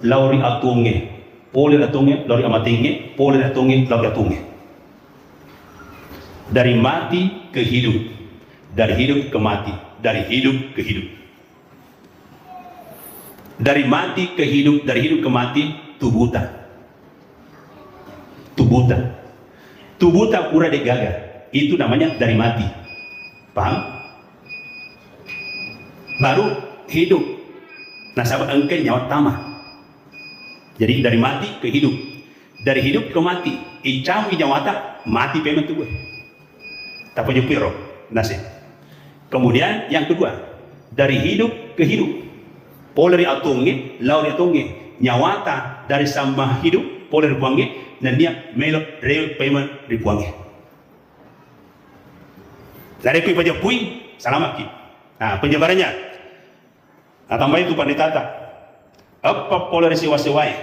lauri atunge poleri atunge lauri amatinge poleri atunge lauri atunge. Dari mati ke hidup, dari hidup ke mati, dari hidup ke hidup, dari mati ke hidup, dari hidup ke mati. Tubuta pura de gaga, itu namanya dari mati, paham? Baru hidup, nah sahabat engke nyawa tamah. Jadi dari mati ke hidup, dari hidup ke mati, icawi nyawata mati pemen tubuh tapi jupiro nasib. Kemudian yang kedua, dari hidup ke hidup, poleri atunge lauri atunge nyawata dari sama hidup poler buangnya dan dia melok real payment dibuangnya dari kui pajapui selamat ki. Nah penjabarannya nah tambah itu panditata apa poler sewa-sewai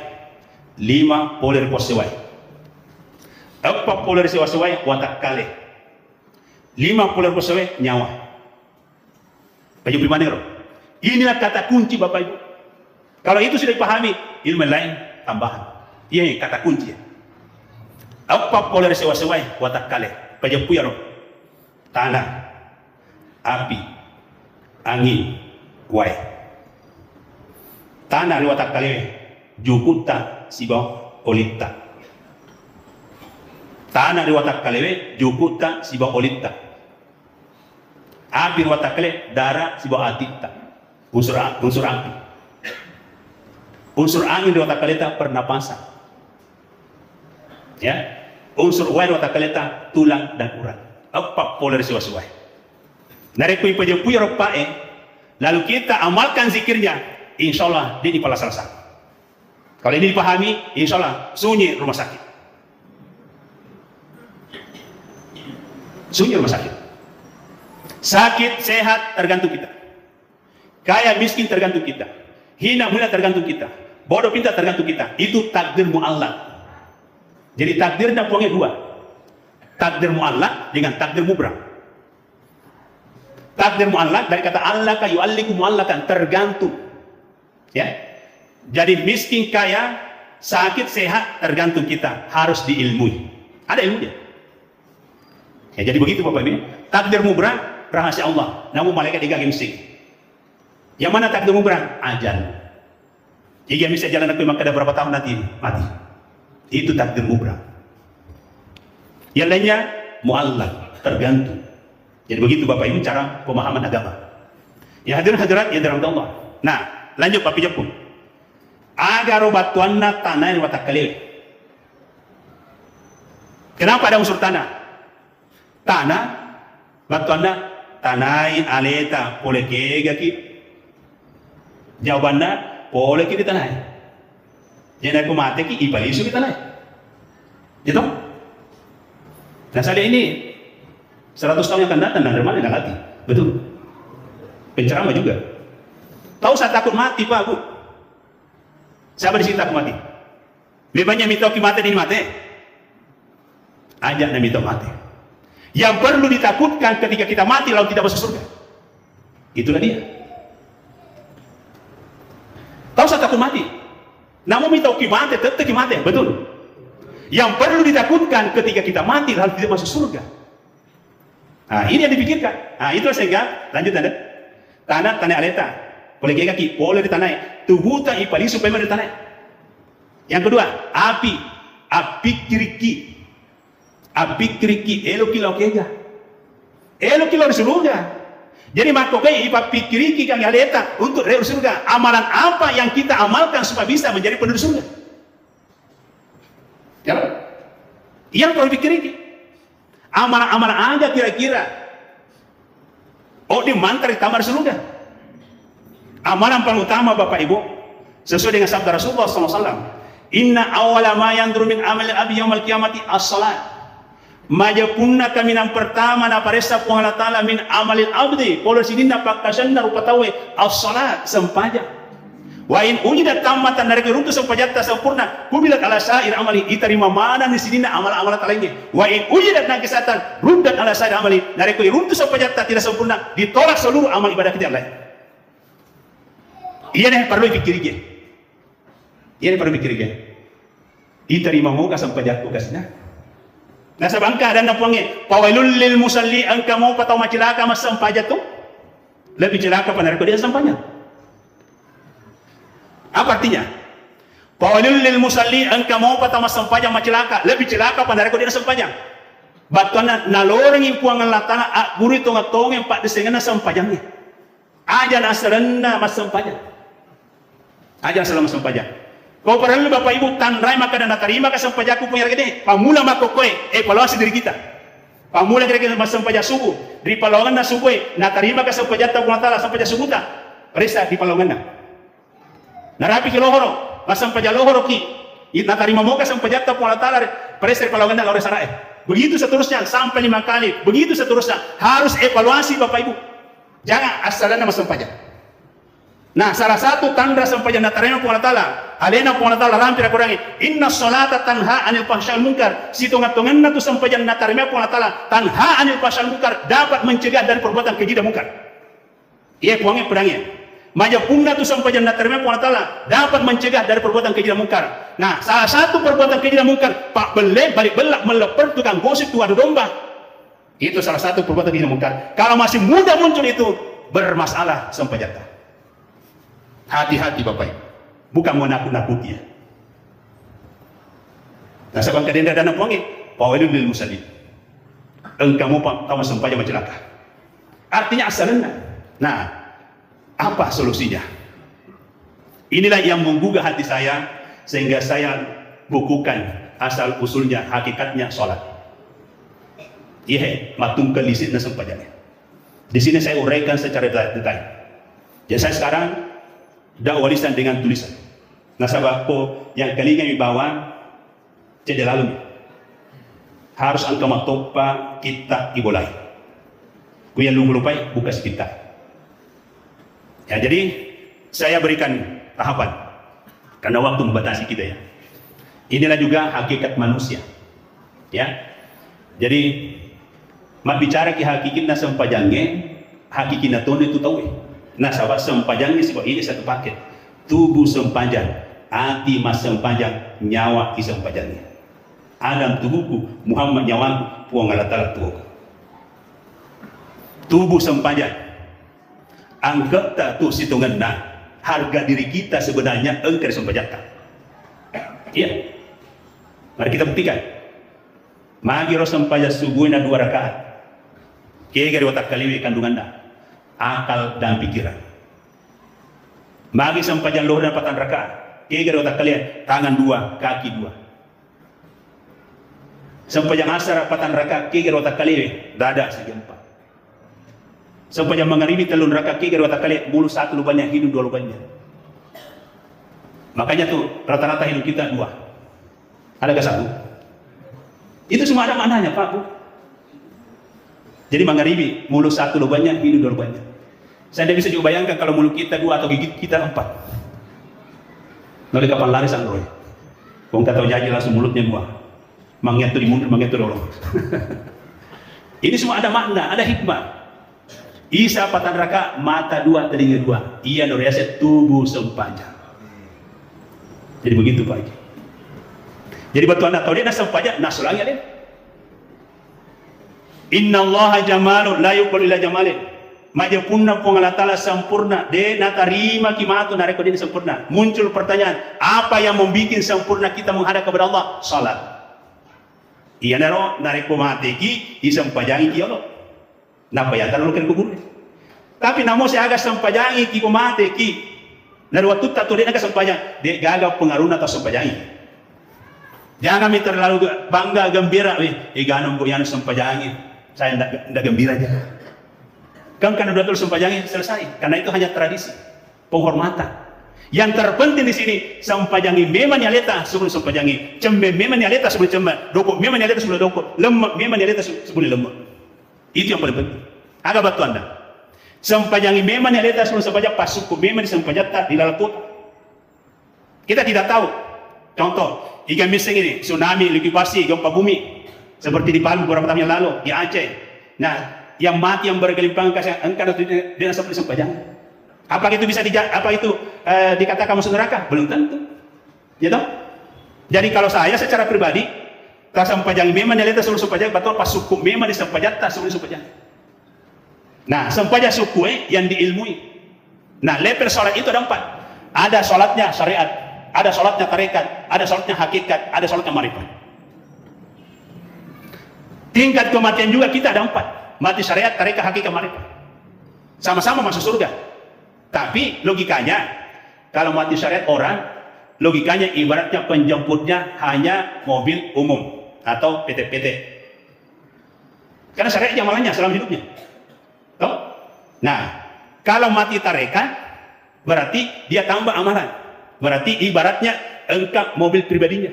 5 poler posewai apa poler sewa-sewai watak kale 5 poler posewai nyawa pajapui manero. Inilah kata kunci Bapak Ibu. Kalau itu sudah dipahami, ilmu lain tambahan. Iya yang kata kunci. Apa poler sewa-sewai watak kale, pajapuyaro, tanah, api, angin, wai. Tanah watak kale, jukuta sibaw olita. Tanah watak kale, jukuta sibaw olita. Api watak kale, darah sibaw atita. Unsur api. Unsur angin di otak kaleta pernapasan, ya. Unsur air otak kaleta tulang dan urat. Apa poler sewa-sewa. Narekui pajapui ropae, lalu kita amalkan zikirnya, insya Allah dia dipala salsa. Kalau ini dipahami, insya Allah sunyi rumah sakit. Sunyi rumah sakit. Sakit sehat tergantung kita. Kaya miskin tergantung kita. Hina mulia tergantung kita. Bodoh pintar tergantung kita. Itu takdir mu'allak. Jadi takdirnya puangnya dua. Takdir mu'allak dengan takdir mubrah. Takdir mu'allak dari kata allaka yu'alliku mu'allakan, tergantung. Ya. Jadi miskin kaya, sakit sehat tergantung kita, harus diilmui. Ada ilmunya. Ya, jadi begitu Bapak Ibu. Takdir mubrah rahasia Allah. Namun malaikat digagem sih. Yang mana takdir mubrah? Ajal. Jika bisa jalan ke Makkah ada berapa tahun nanti mati. Itu takdir mubrah. Yang lainnya muallaq, tergantung. Jadi begitu Bapak Ibu cara pemahaman agama. Ya hadirin hadirat yang dirahmati Allah. Nah, lanjut Bapak Ibu. Agar batuanna tanah watak kalil. Kenapa ada unsur tanah? Tanah, batuanna tanai aleta oleh kegaki. Jawabannya boleh kita tanah. Jadi aku mati ki ibalisu kita tanah. Gitu? Nah saya ini 100 tahun yang akan datang dan mana yang hati. Betul. Penceramah juga. Tahu saya takut mati Pak Bu. Siapa di sini takut mati? Lebih banyak minta mati ini mati. Ajak minta mati. Yang perlu ditakutkan ketika kita mati lalu tidak masuk surga. Itulah dia. Tahu saya takut mati. Namun minta mati tetap mati. Betul. Yang perlu ditakutkan ketika kita mati lalu tidak masuk surga. Nah, ini yang dipikirkan. Nah, itu sehingga lanjut Anda. Tanah aleta. Boleh kaki, boleh di tanah. Tubuh tak ipali supaya di tanah. Yang kedua, api kiriki. Api kiriki elo kilo kega. Elo kilo di surga. Jadi makokai api kiriki kang aleta untuk di surga. Amalan apa yang kita amalkan supaya bisa menjadi penduduk surga? Ya. Yang perlu dipikirkan. Amalan-amalan aja kira-kira. Oh, di mantar di kamar surga. Amalan paling utama Bapak Ibu sesuai dengan sabda Rasulullah SAW. Inna awala ma yanduru min amal abi yaumal qiyamati as-salat. Majapunna kami yang pertama na paresa po Allah Ta'ala min amalil abdi. Polo sidina pagkasanna rupatawe as-salat sempajak. Wa in ujidat tamatan dari keruntu sempajata sempurna kubilat ala sa'ir amali diterima mana di sini amal-amal lainnya. Wa in ujidat nakisatan ruddat ala sa'ir amali dari keruntu sempajata tidak sempurna ditolak seluruh amal ibadah kita lain. Iya nih perlu dipikirkan. Iya nih perlu dipikirkan. Diterima mau sempajatu kasnya. Nasa bangka dan nampangnya pawailul lil musalli angka mau patau macilaka mas sempajatu lebih celaka pada dia sempanya. Apa artinya? Paulul lil musalli angka mau patama sempajang macilaka lebih celaka pada dia sempajang. Batuan naloreng impuangan latana guri tonga-tonga yang pak desengana sempajangnya. Aja nasrena mas sempajang. Aja selama sempajang. Kau perlu Bapak Ibu tanrai maka dan terima ke sempajaku punya gede. Pamula makokoe evaluasi diri kita. Pamula kira-kira mas sempajang subuh. Di palongan na subuh na terima ke sempajang ta kunatala sempajang subuh ta. Perisa di palongan na. Narapi ke lohoro, pasang pajak lohoro ki, natarima moga sang pajak ta pula talar, presir palongan ore sarai. Begitu seterusnya sampai 5 kali, begitu seterusnya harus evaluasi Bapak Ibu. Jangan asalnya masang pajak. Nah, salah satu tanda sang pajak natarima pula talar, alena pula talar hampir kurangi. Inna sholata tanha anil fahsyal munkar. Si tongat-tongan tu sang pajak natarima pula talar, tanha anil fahsyal munkar dapat mencegah dari perbuatan keji dan munkar. Iya puangnya pedangnya. Majapunna tu sampai jannah terima Allah Ta'ala dapat mencegah dari perbuatan keji dan mungkar. Nah, salah satu perbuatan keji dan mungkar, pak balik belak meleper tukang gosip tuh adu domba. Itu salah satu perbuatan keji dan mungkar. Kalau masih mudah muncul itu bermasalah sampai jatah. Hati-hati Bapak Ibu. Bukan mau nakut-nakuti ya. Nah, sebab kadang dana puangi, pawailul lil musallin. Engkau mau tahu sampai jam celaka. Artinya asalnya. Nah, apa solusinya? Inilah yang menggugah hati saya sehingga saya bukukan asal usulnya, hakikatnya sholat. Iya, matungkan lisit dan sempajanya. Di sini saya uraikan secara detail. Jadi saya sekarang dakwah lisan dengan tulisan. Nasabahku yang kalinya dibawa jadi lalu harus angka matopa kita ibolai. Kuya lupai buka kita. Ya, jadi saya berikan tahapan karena waktu membatasi kita ya. Inilah juga hakikat manusia. Ya. Jadi mak bicara ki hakikatna sempajangnya, hakikatna tone itu tahu. Nah, sahabat sempajangnya sebab ini satu paket. Tubuh sempajang, hati mas sempajang, nyawa ki sempajangnya. Adam tubuhku, Muhammad nyawaku, puang Allah Ta'ala tubuhku. tubuh sempajan. Anggota tu situngan harga diri kita sebenarnya engkau sempajatta. Iya. Mari kita buktikan. Magi ro sempaja subuhna 2 rakaat. Kegari otak kaliwi kandungan akal dan pikiran. Magi sempajan lohna 4 rakaat. Kegari otak kalian tangan 2, kaki 2. Sempajan asar 4 rakaat. Kegari otak kaliwi dada segi 4. Sepanjang mengharibi 3 rakaat kegari otak kalian bulu 1 lubangnya, hidung 2 lubangnya. Makanya tuh rata-rata hidung kita 2. Adakah 1? Itu semua ada maknanya Pak Bu. Jadi mengharibi mulut 1 lubangnya, hidung 2 lubangnya. Saya tidak bisa juga bayangkan kalau mulut kita 2 atau gigit kita 4. Lalu kapan lari sang roy? Kau kata nyanyi langsung mulutnya 2. Mangiat tuh di mundur, mangiat tuh dorong. Ini semua ada makna, ada hikmah. Isa 4 rakaat, mata 2, telinga 2. Ia nuriaset tubuh sempajan. Jadi begitu Pak Haji. Jadi batu anda tahu dia nak sempajan, nak sulangi dia. Inna allaha jamalun la yuqbalu illa jamalin. Majapunna Allah Ta'ala sempurna. Dia nak terima kimatu nareko dia sempurna. Muncul pertanyaan, apa yang membuat sempurna kita menghadap kepada Allah? Salat. Ia naro nareko mati ki isampajangi ki Allah. Napa ya tanah lukan kubur. Tapi namo saya agak sempajangi ki mate ki. Dari waktu tak tuh dia agak sempajang, dia gagal pengaruh atau sempajangi. Jangan terlalu bangga gembira, ganong bu yang sempajangi. Saya tidak gembira aja. Kan karena udah tulis sempajangi selesai. Karena itu hanya tradisi, penghormatan. Yang terpenting di sini sempajangi memang nyaleta sebelum sempajangi, cembe memang nyaleta sebelum cembe, dokok memang nyaleta sebelum dokok, lemak memang nyaleta sebelum lemak. Itu yang paling penting. Agak batu anda. Sempajangi memang yang lihat sebelum sempajak pas suku memang disempajak di dalam kota. Kita tidak tahu. Contoh, ikan miseng ini, tsunami, likuifaksi, gempa bumi. Seperti di Palu beberapa tahun yang lalu, di Aceh. Nah, yang mati yang bergelimpang kasih engkau dengan seperti sempajang. Apa itu bisa dikatakan masuk neraka? Belum tentu. Ya tahu? Jadi kalau saya secara pribadi sempajangi memang dia lihat sebelum sempajang, betul pas suku memang disempajak tak sebelum sempajang. Nah, sempajak suku yang diilmui. Nah, level sholat itu ada 4. Ada sholatnya syariat, ada sholatnya tarekat, ada sholatnya hakikat, ada sholatnya marifat. Tingkat kematian juga kita ada 4. Mati syariat, tarekat, hakikat, marifat. Sama-sama masuk surga. Tapi logikanya, kalau mati syariat orang, logikanya ibaratnya penjemputnya hanya mobil umum atau PT-PT. Karena syariat amalannya selama hidupnya. Tahu? Nah, kalau mati tarekat, berarti dia tambah amalan. Berarti ibaratnya engkau mobil pribadinya.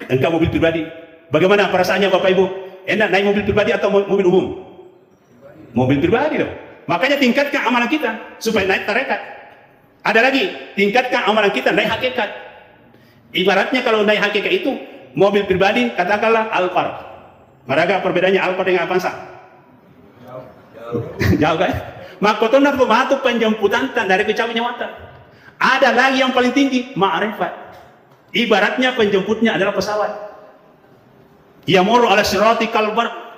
Engkau mobil pribadi. Bagaimana perasaannya Bapak Ibu? Enak naik mobil pribadi atau mobil umum? Mobil pribadi dong. Makanya tingkatkan amalan kita supaya naik tarekat. Ada lagi, tingkatkan amalan kita naik hakikat. Ibaratnya kalau naik hakikat itu mobil pribadi, katakanlah Alphard. Maka perbedaannya Alphard dengan Avanza? Jauh kan? Maka tonar pematu penjemputan dari kecapai nyawatan. Ada lagi yang paling tinggi, ma'rifat. Ibaratnya penjemputnya adalah pesawat. Yamuru ala sirati kalbar.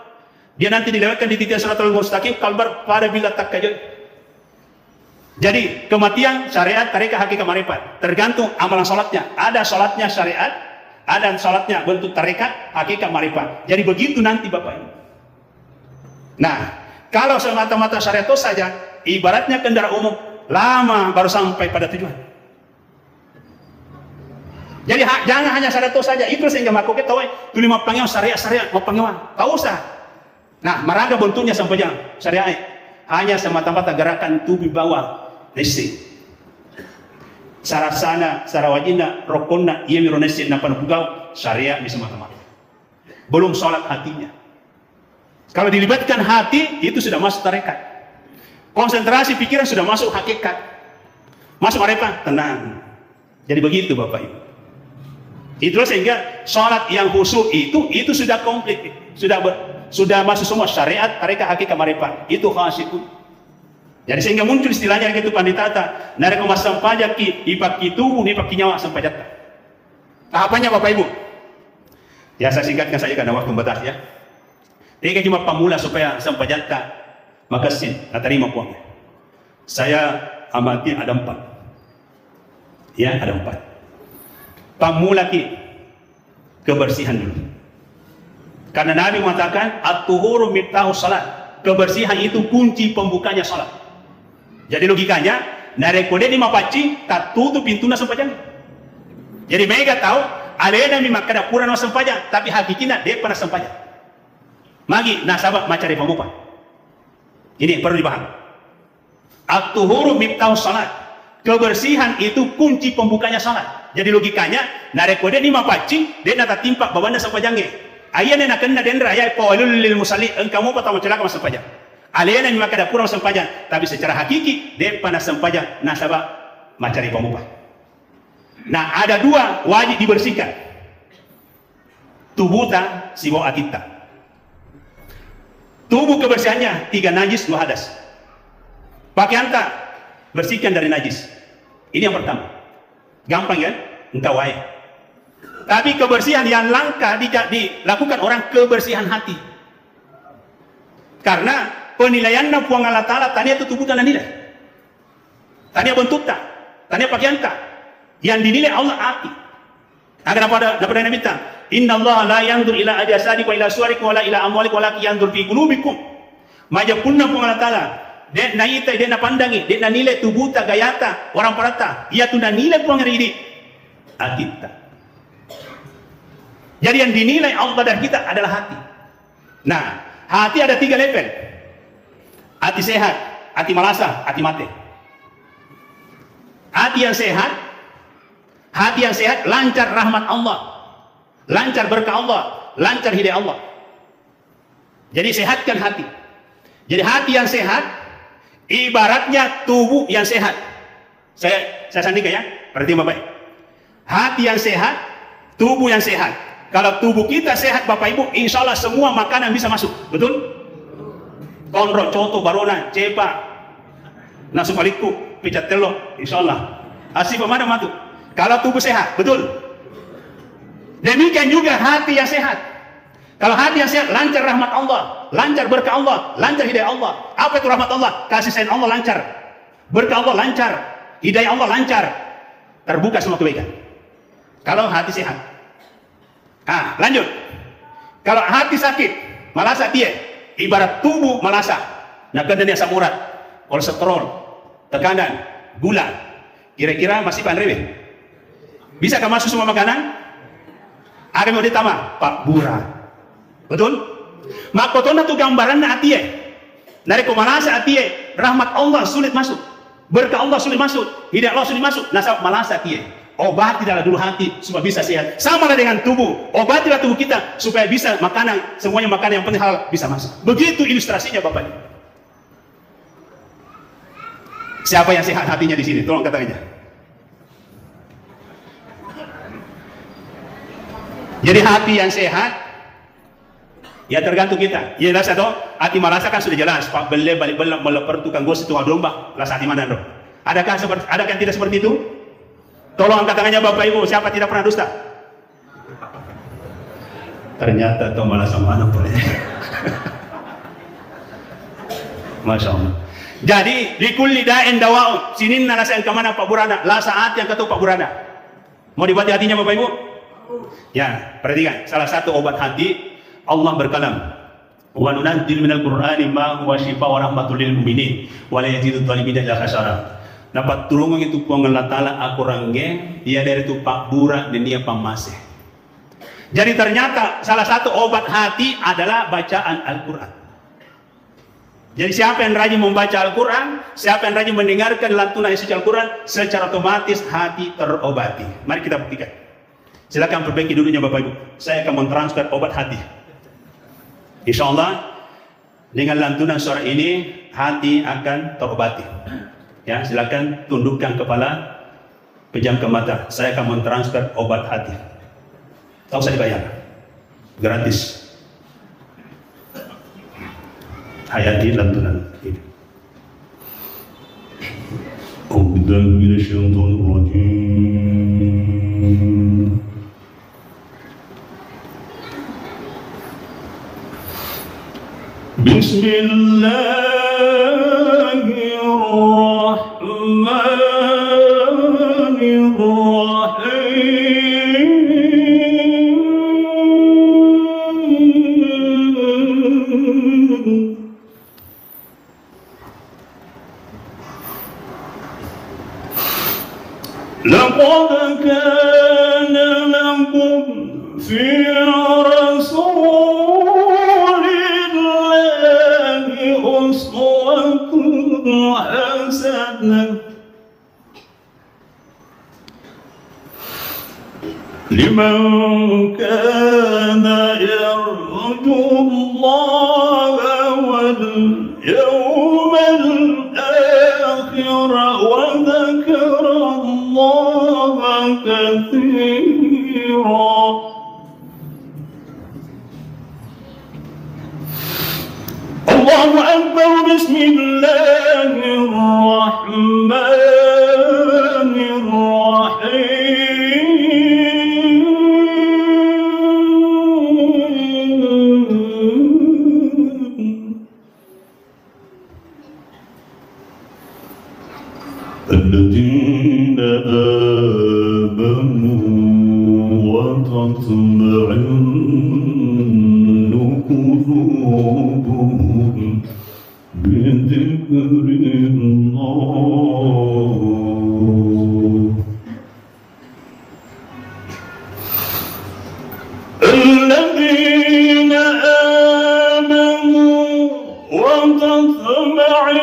Dia nanti dilewatkan di titik siratal mustaqim kalbar pada bila takkajud. Jadi kematian syariat, tarekat, hakikat, marifat. Tergantung amalan sholatnya. Ada sholatnya syariat, ada sholatnya bentuk tarekat, hakikat, marifat. Jadi begitu nanti Bapak Ibu. Nah, kalau semata-mata syariat itu saja, ibaratnya kendaraan umum, lama baru sampai pada tujuan. Jadi jangan hanya syariat itu saja, itu sehingga makhluk kita itu 5 panggilan syariat, mau panggilan, tak usah. Nah, meraga bentuknya sampai jam syariat, hanya semata-mata gerakan tubuh bawah, nesti. Sarasana, sarawajina, rokona, iya mironesi, napan bugau, syariat di semata-mata. Belum sholat hatinya. Kalau dilibatkan hati, itu sudah masuk tarekat. Konsentrasi pikiran sudah masuk hakikat. Masuk marifat, tenang. Jadi begitu Bapak Ibu. Itulah sehingga sholat yang khusyuk itu sudah komplit. Sudah masuk semua syariat, tarekat, hakikat, marifat. Itu khasyikun. Jadi sehingga muncul istilahnya itu panditata. Nareko mas sampajaki, ipaki tubuh, ipaki nyawa sampajata. Tahapannya Bapak Ibu. Ya saya singkatkan saja karena waktu membatasi ya. Ini cuma pemula supaya sampajata maka sin, terima uangnya. Saya amati ada 4. Ya, ada 4. Pamulaki, kebersihan dulu. Karena Nabi mengatakan, at-tuhuru miftahu salat. Kebersihan itu kunci pembukanya salat. Jadi logikanya, narekode di mapaci, tak tutup pintunya sempajang. Jadi mereka tahu, alena memang kada kurang sempajang, tapi hakikina dia pernah sempajang. Magi nasabah macari pemupa. Ini perlu dipahami. At-tuhuru miftahu salat. Kebersihan itu kunci pembukanya salat. Jadi logikanya, narekode di mapaci, dia nata timpak babanda sempajangnya. Ayana nak kena dendra ayat qaulul lil musalli engkau mau patah celaka masa sempajang. Alena memang kada kurang sempajang, tapi secara hakiki dia pernah sempajang nasabah macari pemupa. Nah, ada 2 wajib dibersihkan. Tubuh ta sibo akita. Tubuh kebersihannya 3 najis 2 hadas. Pakaian ta bersihkan dari najis. Ini yang pertama. Gampang kan? Entah wae. Tapi kebersihan yang langka dilakukan orang kebersihan hati. Karena penilaiannya puang Allah Ta'ala tanya itu tubuh tanah nilai. Tanya bentuk tak, tanya pakaian tak. Yang dinilai Allah hati. Agar dapat Nabi bilang, Inna Allah la yandur ila ajasadikum wa ila suarikum wa la ila amwalikum wa la yandur fi qulubikum. Majapunna puang Allah Ta'ala. Dia naita, dia na pandangi, dia na nilai tubuh tak gayata, orang parata. Ia tu na nilai puang hari ini. Hati tak. Jadi yang dinilai Allah dari kita adalah hati. Nah, hati ada 3 level. Hati sehat, hati malasa, hati mati. Hati yang sehat lancar rahmat Allah, lancar berkah Allah, lancar hidayah Allah. Jadi sehatkan hati. Jadi hati yang sehat ibaratnya tubuh yang sehat. Saya sandingkan ya, perhatikan Bapak. Hati yang sehat, tubuh yang sehat. Kalau tubuh kita sehat Bapak Ibu, insya Allah semua makanan bisa masuk. Betul? Konro, coto, barona, cepa, nasi paliku, picat telur, insya Allah. Asih pemana matu. Kalau tubuh sehat, betul? Demikian juga hati yang sehat. Kalau hati yang sehat, lancar rahmat Allah, lancar berkah Allah, lancar hidayah Allah. Apa itu rahmat Allah? Kasih sayang Allah lancar, berkah Allah lancar, hidayah Allah lancar, terbuka semua kebaikan. Kalau hati sehat. Lanjut. Kalau hati sakit, malasa dia ibarat tubuh malasa. Nak kena dia asam urat, kolesterol, tekanan, gula. Kira-kira masih panrewe? Bisa kah masuk semua makanan? Ada mau ditambah Pak Bura. Betul? Makotona tu gambaran hati. Dari malasa hati, rahmat Allah sulit masuk, berkah Allah sulit masuk, hidayah Allah sulit masuk. Nasab malasa hati. Obatilah dulu hati supaya bisa sehat. Sama dengan tubuh. Obatilah tubuh kita supaya bisa makanan, semuanya makanan yang penting halal bisa masuk. Begitu ilustrasinya Bapak. Siapa yang sehat hatinya di sini? Tolong katakannya. Jadi hati yang sehat ya tergantung kita. Ya jelas atau hati malasa kan sudah jelas. Pak beli balik melepar tukang gosip tukang domba. Lah hati mana dong? Adakah yang tidak seperti itu? Tolong angkat tangannya Bapak Ibu, siapa tidak pernah dusta? Ternyata toh malah sama anak boleh. Masya Allah. Jadi di kulli da'in dawa'un. Sinin narasain kemana Pak Burana? Lah saat yang ketuk Pak Burana. Mau dibati hatinya Bapak Ibu? Ya, perhatikan. Salah satu obat hati Allah berkalam. Wa nunazzilu minal Qur'ani ma huwa shifaa'un wa rahmatul lil mu'minin wa la yazidu adh-dhalimina illa khasara. Dapat turungan itu puang Allah Ta'ala aku rangge, dia dari itu Pak Bura dan dia pamasih. Jadi ternyata salah satu obat hati adalah bacaan Al-Quran. Jadi siapa yang rajin membaca Al-Quran, siapa yang rajin mendengarkan lantunan isi Al-Quran, secara otomatis hati terobati. Mari kita buktikan. Silakan perbaiki dulunya Bapak Ibu. Saya akan mentransfer obat hati. Insya Allah dengan lantunan suara ini hati akan terobati. Ya, silakan tundukkan kepala, pejamkan mata. Saya akan mentransfer obat hati. Tak usah dibayar, gratis. Hayati lantunan ini. Bismillah. لقد كان لكم في رسول الله أسوة حسنة لمن كان يرجو الله واليوم الآخر وذكر الله كثيرا. الله أكبر. بسم الله الرحمن الرحيم. الذين آمنوا وتطمئن قلوبهم بذكر الله. الذين آمنوا وتطمئن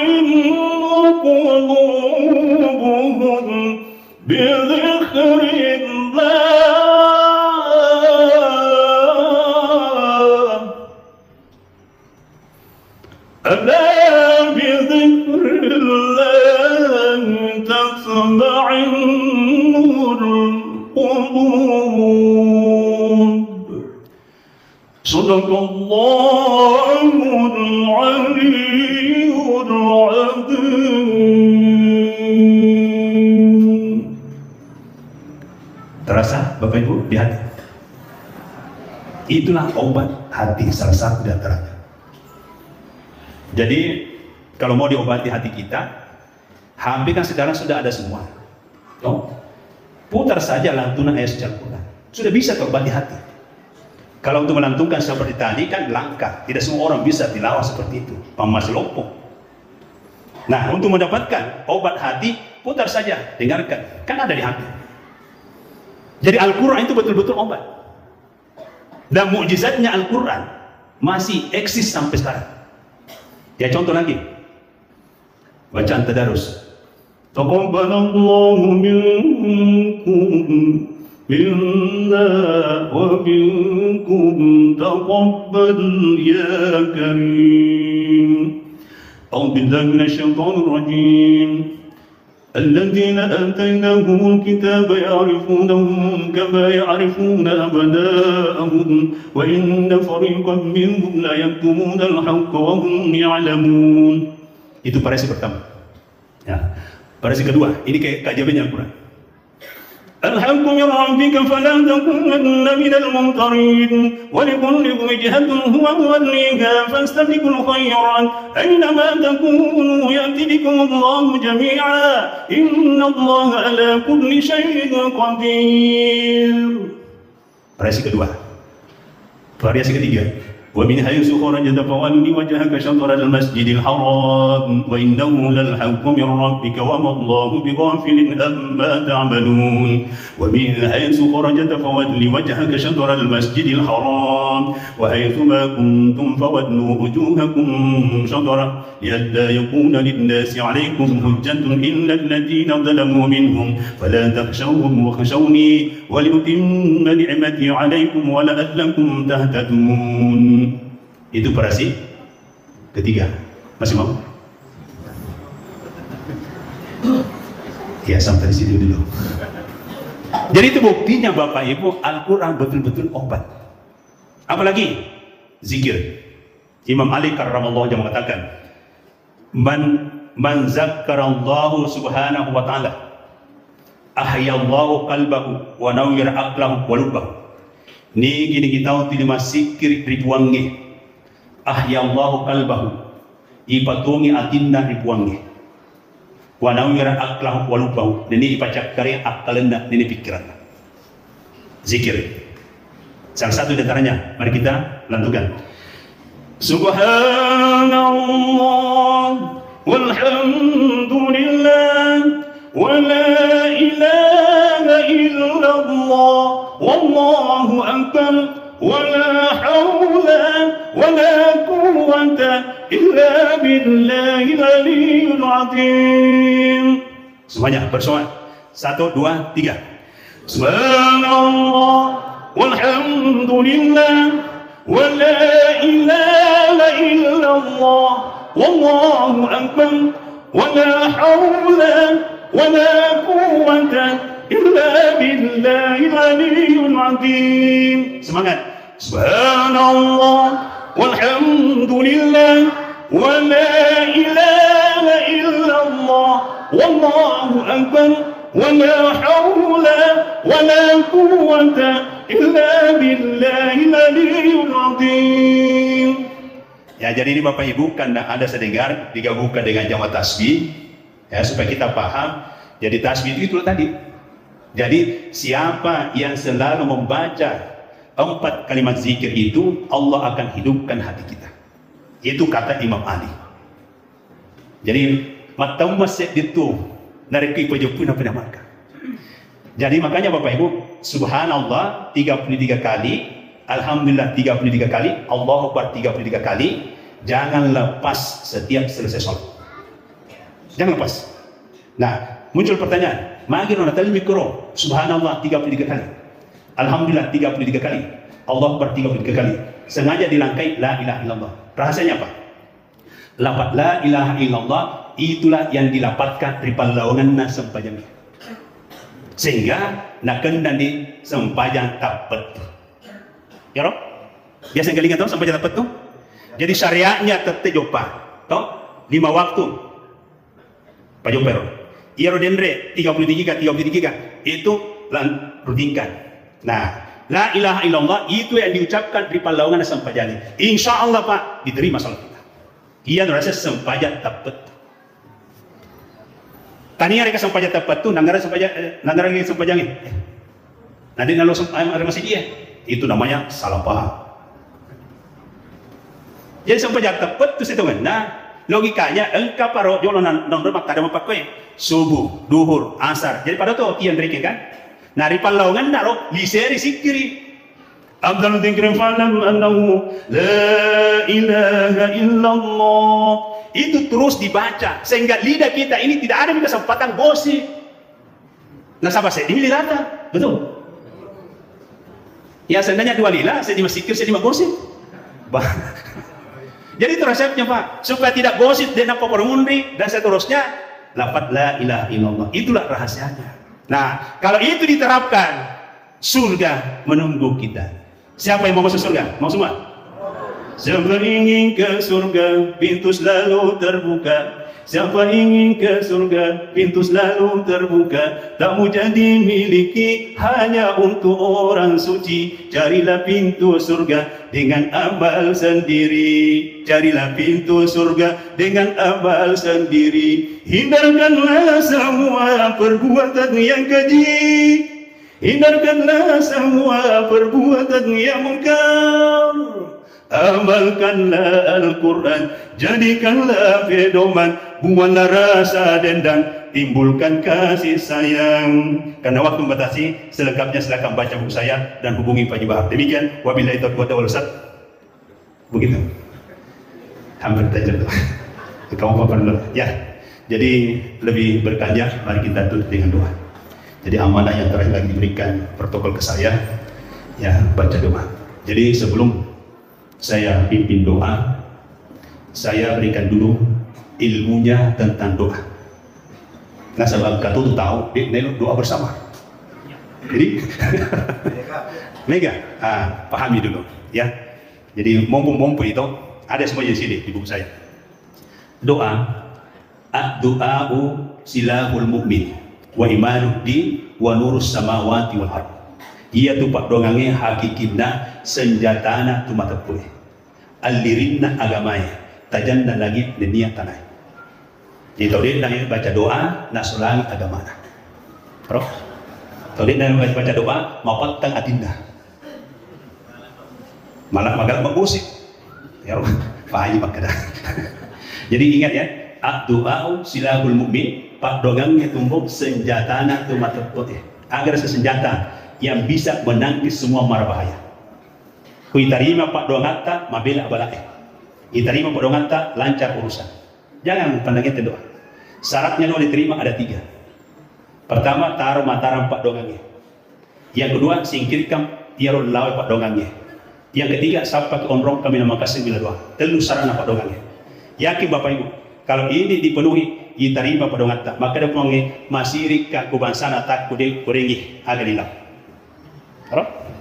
قلوبهم بذكر الله. ألا بذكر الله تطمئن القلوب. صدق الله العلي العظيم. Terasa Bapak Ibu di hati? Itulah obat hati, salah satu di antaranya. Jadi kalau mau diobati hati kita, hampir kan sekarang sudah ada semua. Putar saja lantunan ayat suci Al-Quran, sudah bisa terobati hati. Kalau untuk melantunkan seperti tadi kan langka, tidak semua orang bisa tilawah seperti itu, masih lopok. Nah, untuk mendapatkan obat hati, putar saja, dengarkan, kan ada di hati. Jadi Al-Quran itu betul-betul obat. Dan mukjizatnya Al-Quran masih eksis sampai sekarang. Ya contoh lagi, bacaan tadarus. Taqabbalallahu minkum minna wa minkum taqabbal ya karim. A'udzu billahi minasyaitonir rajim. الذين آتيناهم الكتاب يعرفونه كما يعرفون أبناءهم وإن فريقا منهم لا يكتمون الحق وهم يعلمون. Itu parasi pertama. Ya. Parasi kedua, ini kajiannya Al-Quran. الحق من ربك فلا تكونن من الممترين ولكل وجهة هو موليها فاستبقوا الخيرات أينما تكونوا يأتي بكم الله جميعا إن الله على كل شيء قدير. Variasi kedua. Variasi ketiga. ومن حيث خرجت فول وجهك شطر المسجد الحرام وإنه للحق من ربك وما الله بغافل عما تعملون. ومن حيث خرجت فول وجهك شطر المسجد الحرام وحيث ما كنتم فولوا وجوهكم شطره لئلا يكون للناس عليكم حجة إلا الذين ظلموا منهم فلا تخشوهم واخشوني ولأتم نعمتي عليكم ولعلكم تهتدون. Itu parasi ketiga. Masih mau? Ya sampai di sini dulu. Jadi itu buktinya Bapak Ibu, Al-Quran betul-betul obat. Apalagi zikir. Imam Ali karramallahu wajhahu mengatakan, man zakkarallahu subhanahu wa ta'ala ahyallahu qalbahu wa nawwir aqlahu wa lubbahu. Ni gini kita uti lima sikir ribuangi ahyallahu qalbahu ipatungi atinna ribuangi Wa nawwira aqlahu wa lubahu. Ini ipacak karya akalenda, ini pikiran. Zikir. Salah satu di antaranya, mari kita lantunkan. Subhanallah walhamdulillah wa la ilaha illallah wallahu akbar wa la hawla wa la quwwata illa billahil aliyyil azim. Semuanya bersama. 1, 2, 3. Subhanallah walhamdulillah wa la ilaha illallah wallahu akbar wa la hawla wa la quwwata illa billahil aliyyil azim. Semangat. Subhanallah walhamdulillah wa la ilaha illallah wallahu akbar wa la hawla wa la quwwata illa billahil aliyyil azim. Ya, jadi ini Bapak Ibu, karena Anda sedengar digabungkan dengan jamaah tasbih, ya, supaya kita paham. Jadi tasbih itu tadi. Jadi siapa yang selalu membaca 4 kalimat zikir itu, Allah akan hidupkan hati kita. Itu kata Imam Ali. Jadi matau masjid itu nariki pejupuna pada marka. Jadi makanya Bapak Ibu, subhanallah 33 kali, alhamdulillah 33 kali, Allahu Akbar 33 kali. Jangan lepas setiap selesai sholat. Jangan lepas. Nah, muncul pertanyaan, magi nona tali mikro, subhanallah 33 kali, alhamdulillah 33 kali, Allahu Akbar 33 kali. Sengaja dilangkai la ilaha illallah. Rahasianya apa? Lafaz la ilaha illallah itulah yang dilapatkan dari lawangan sempajang. Sehingga nak kena di sempajang tapat. Ya roh? Biasa kali tahu sempajang tapat tu? Jadi syariatnya tetap jopa. Tahu? 5 waktu. Pak Jopero. Ia rodendre 33 itu rutinkan. Nah, la ilaha illallah itu yang diucapkan di lawangan sempajang. Insya Allah Pak diterima salat kita. Ia merasa sempajang tapat. Tania mereka sempajang tepat tu, nanggaran lagi sempajang ini. Nanti nalo ada masih dia, itu namanya salah paham. Jadi sempajang tepat tu situ kan. Nah, logikanya engkau paro jono non remak kada mapakoy subuh, duhur, asar. Jadi pada tu kian mereka kan. Nah, ripan lawangan nalo liseri sikiri. Abdul dzikri falam annahu la ilaha illallah. Itu terus dibaca sehingga lidah kita ini tidak ada kesempatan gosip. Nah, sahabat saya ini rata, betul. Ya, seandainya 2 lila, saya dimasikir, saya dimagosip. Jadi itu resepnya Pak, supaya tidak gosip dan apa permundi dan seterusnya. Lafaz la ilaha illallah, itulah rahasianya. Nah, kalau itu diterapkan, surga menunggu kita. Siapa yang mau masuk surga? Mau semua? Siapa ingin ke surga, pintu selalu terbuka. Siapa ingin ke surga, pintu selalu terbuka. Tak mau jadi miliki hanya untuk orang suci. Carilah pintu surga dengan amal sendiri. Carilah pintu surga dengan amal sendiri. Hindarkanlah semua perbuatan yang keji. Hindarkanlah semua perbuatan yang mungkar. Amalkanlah Al-Quran, jadikanlah pedoman, buanglah rasa dendam, timbulkan kasih sayang. Karena waktu membatasi, selengkapnya silakan baca buku saya dan hubungi Pak Jibahar. Demikian, wabillahi taufiq wal hidayah. Begitu. Hampir terjadi. Kamu apa dulu? Ya. Jadi lebih berkanya, mari kita tutup dengan doa. Jadi amanah yang terakhir lagi diberikan protokol ke saya, ya baca doa. Jadi sebelum saya pimpin doa, saya berikan dulu ilmunya tentang doa. Nah, sebab kata itu tahu, doa bersama. Jadi, mega, pahami dulu, ya. Jadi mumpung itu ada semuanya di sini di buku saya. Doa, ad-du'a'u silahul mu'min, wa imanuh di wa nurus samawati wal ardh. Ia tu pak dongange hakikina senjatana tu matapui alirinna agamanya tajanna lagi dunia tanah. Jadi tauhid nang baca doa nak sulangi agama na. Bro. Tauhid nang baca doa mapatang atinda. Malah magal magusik. Ya Allah, pahaji makada. Jadi ingat ya, doa silahul mukmin, pak dogangnya tumbuk senjatana tu matut ya. Agar sesenjata yang bisa menangkis semua mara bahaya. Kui tarima pak dongata mabela balai. Diterima pak dongata lancar urusan. Jangan pandangin doa. Syaratnya doa diterima ada 3. Pertama, taruh mataram pak dongangnya. Yang kedua, singkirkan tiarul lawe pak dongangnya. Yang ketiga, sapa ke onrong kami nama kasih bila doa. Telu sarana pak dongangnya. Yakin Bapak Ibu, kalau ini dipenuhi, diterima pak dongata, maka dia pengi masih ka kubansana tak kude kurengi agak dilam.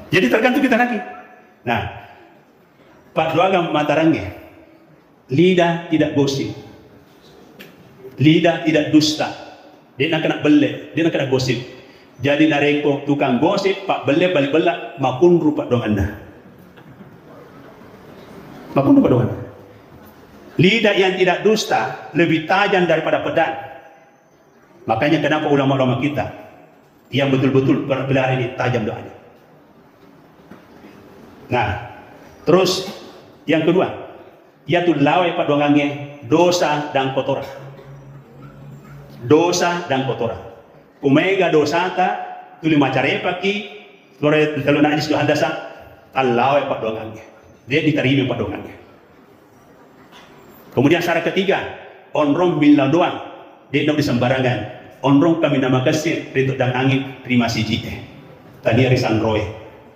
Jadi tergantung kita lagi. Nah, pak doang matarangnya, lidah tidak gosip. Lidah tidak dusta. Dia nak kena bele, dia nak kena gosip. Jadi nareko tukang gosip, pak bele balik belak, makun rupa dong anda. Makun rupa dong anda. Lidah yang tidak dusta lebih tajam daripada pedang. Makanya kenapa ulama-ulama kita yang betul-betul berpelihara ini tajam doanya. Nah, terus yang kedua, yaitu lawai pak dongangnya dosa dan kotoran. Dosa dan kotoran. Kumega dosa ta tuli macare paki lore telu najis do handasa alawai pak dongangnya. Dia diterima pak dongangnya. Kemudian syarat ketiga, onrong bila doang, dia nak disembarangan. Onrong kami nama kasih rituk dan angin terima siji tania risan roe,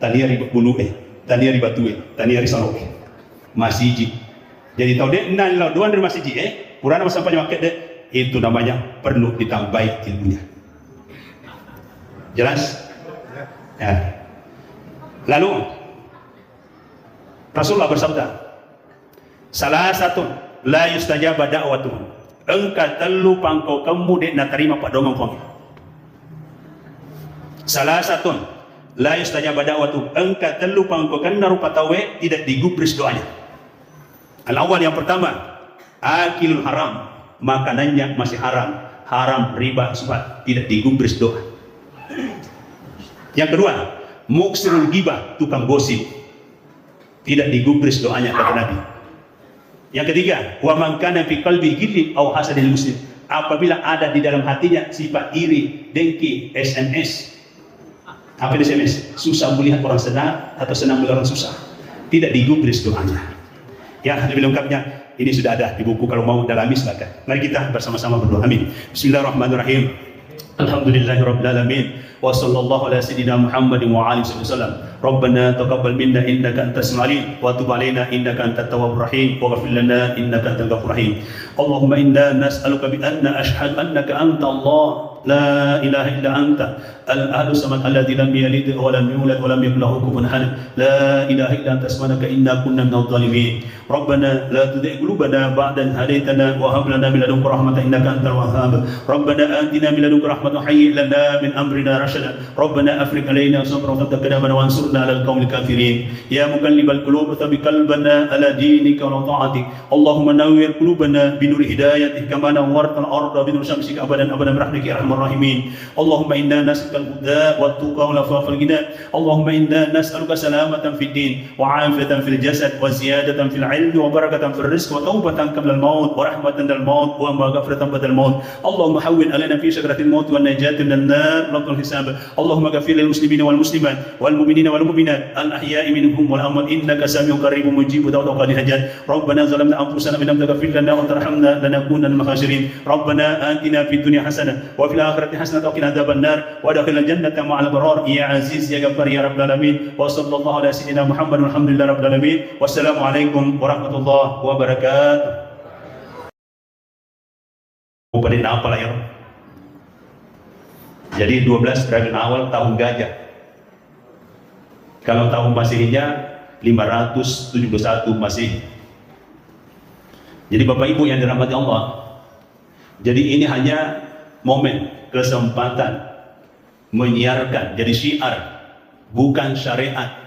tania ribut bulu tania ribatue, tania risan roe, masiji. Jadi tahu dia nang doang terima siji kurang apa sampai maket deh. Itu namanya perlu ditambahi ilmunya. Jelas? Ya. Lalu Rasulullah bersabda, salah satu la yustajaba da'watuhum. Engkau telu pangkau kamu dek nak terima pak dongeng kau. Salah satu la yustajaba da'watuhum. Engkau telu pangkau kan narupa tawe tidak digubris doanya. Al-awwal yang pertama, akilul haram. Makanannya masih haram riba subat, tidak digubris doa. Yang kedua, muksirul gibah, tukang gosip, tidak digubris doanya kata Nabi. Yang ketiga, wa man kana fi qalbi ghillin aw hasadil muslim, apabila ada di dalam hatinya sifat iri, dengki, SMS. Apa itu SMS? Susah melihat orang senang atau senang melihat orang susah, tidak digubris doanya. Ya, lebih lengkapnya ini sudah ada di buku, kalau mau dalami silakan. Mari kita bersama-sama berdoa. Amin. Bismillahirrahmanirrahim. Alhamdulillahirabbil alamin. Wa sallallahu ala sayyidina Muhammadin wa alihi wasallam. Rabbana taqabbal minna innaka antas samiul wa tub alaina innaka antat tawwabur rahim wa ghfir lana innaka antal ghafurur rahim. Allahumma inna nas'aluka bi anna ashhadu annaka anta Allah la ilaha illa anta al-ahad samad alladzi lam yalid wa lam yulad wa lam yakul lahu kufuwan ahad. La ilaha illa anta subhanaka inna kunna minadh dhalimin. Rabbana la tuzigh qulubana ba'da idh hadaytana wa hab lana min ladunka rahmatan innaka antal wahhab. Rabbana atina min ladunka rahmatan hayyi lana min amrina rashada. Rabbana afrigh alaina sabran wa thabbit qadamana wansurna 'alal qaumil kafirin. Ya muqallibal qulub thabbit qalbana 'ala dinika wa ta'atik. Allahumma nawwir qulubana bi nuri hidayatik kama nawwartal arda bi nuri syamsika abadan abadan birahmatika ya arhamar rahimin. Allahumma inna nas'aluka al-huda wat tuqa wal afafa wal ghina. Allahumma inna nas'aluka salamatan fid din wa 'afiyatan fil jasad wa ziyadatan fil 'ilmi wa barakatan fil rizq wa taubatan qabla al-maut wa rahmatan dal maut wa maghfiratan ba'da al-maut. Allahumma hawwin 'alaina fi sakratil maut wan najati minan nar wa qil hisab. Allahumma ghfir lil muslimina wal muslimat wal mu'minina wal mu'minat al ahya'i minhum wal amwat innaka sami'un qaribun mujibud da'wat qadil hajat. Rabbana zalamna anfusana wa lam taghfir lana wa tarhamna lanakunanna minal khasirin. Rabbana atina fid dunya hasanah wa fil akhirati hasanah wa qina adzaban nar wa adkhilna jannata ma'al abrar ya aziz ya ghaffar ya rabbal alamin. Wa sallallahu ala sayyidina Muhammad walhamdulillahi rabbil alamin. Wassalamu alaikum warahmatullahi wabarakatuh. Pada apa lah ya? Jadi 12 Rabiul Awal tahun gajah. Kalau tahun Masihnya 571 Masih. Jadi Bapak Ibu yang dirahmati Allah, jadi ini hanya momen, kesempatan menyiarkan, jadi syiar, bukan syariat.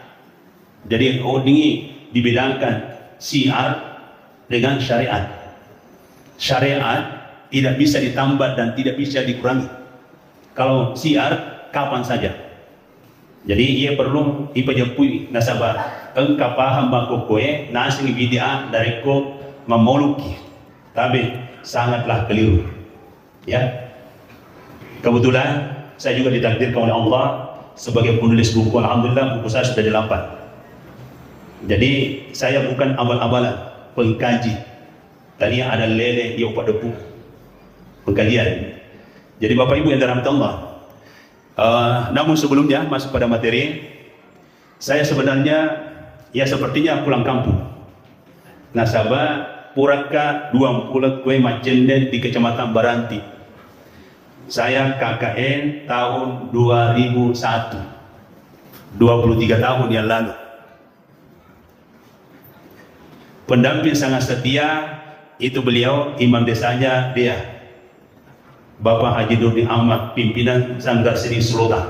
Jadi ini dibedakan syiar dengan syariat. Syariat tidak bisa ditambah dan tidak bisa dikurangi. Kalau siar kapan saja. Jadi ia perlu ipajapui nasabah engkau paham bakokoe nasi bidia dari ko memoluki. Tapi sangatlah keliru. Ya. Kebetulan saya juga ditakdirkan oleh Allah sebagai penulis buku. Alhamdulillah buku saya sudah di-8. Jadi saya bukan abal-abalan pengkaji. Tadi ada lele yang pada buku pengkajian. Jadi Bapak Ibu yang dirahmati Allah, namun sebelumnya masuk pada materi, saya sebenarnya ya sepertinya pulang kampung. Nasabah Puraka 20 kue Macenden di Kecamatan Baranti. Saya KKN tahun 2001, 23 tahun yang lalu. Pendamping sangat setia itu beliau, imam desanya dia, Bapak Haji Nurdin Ahmad, pimpinan Sanggar Seni Sultan.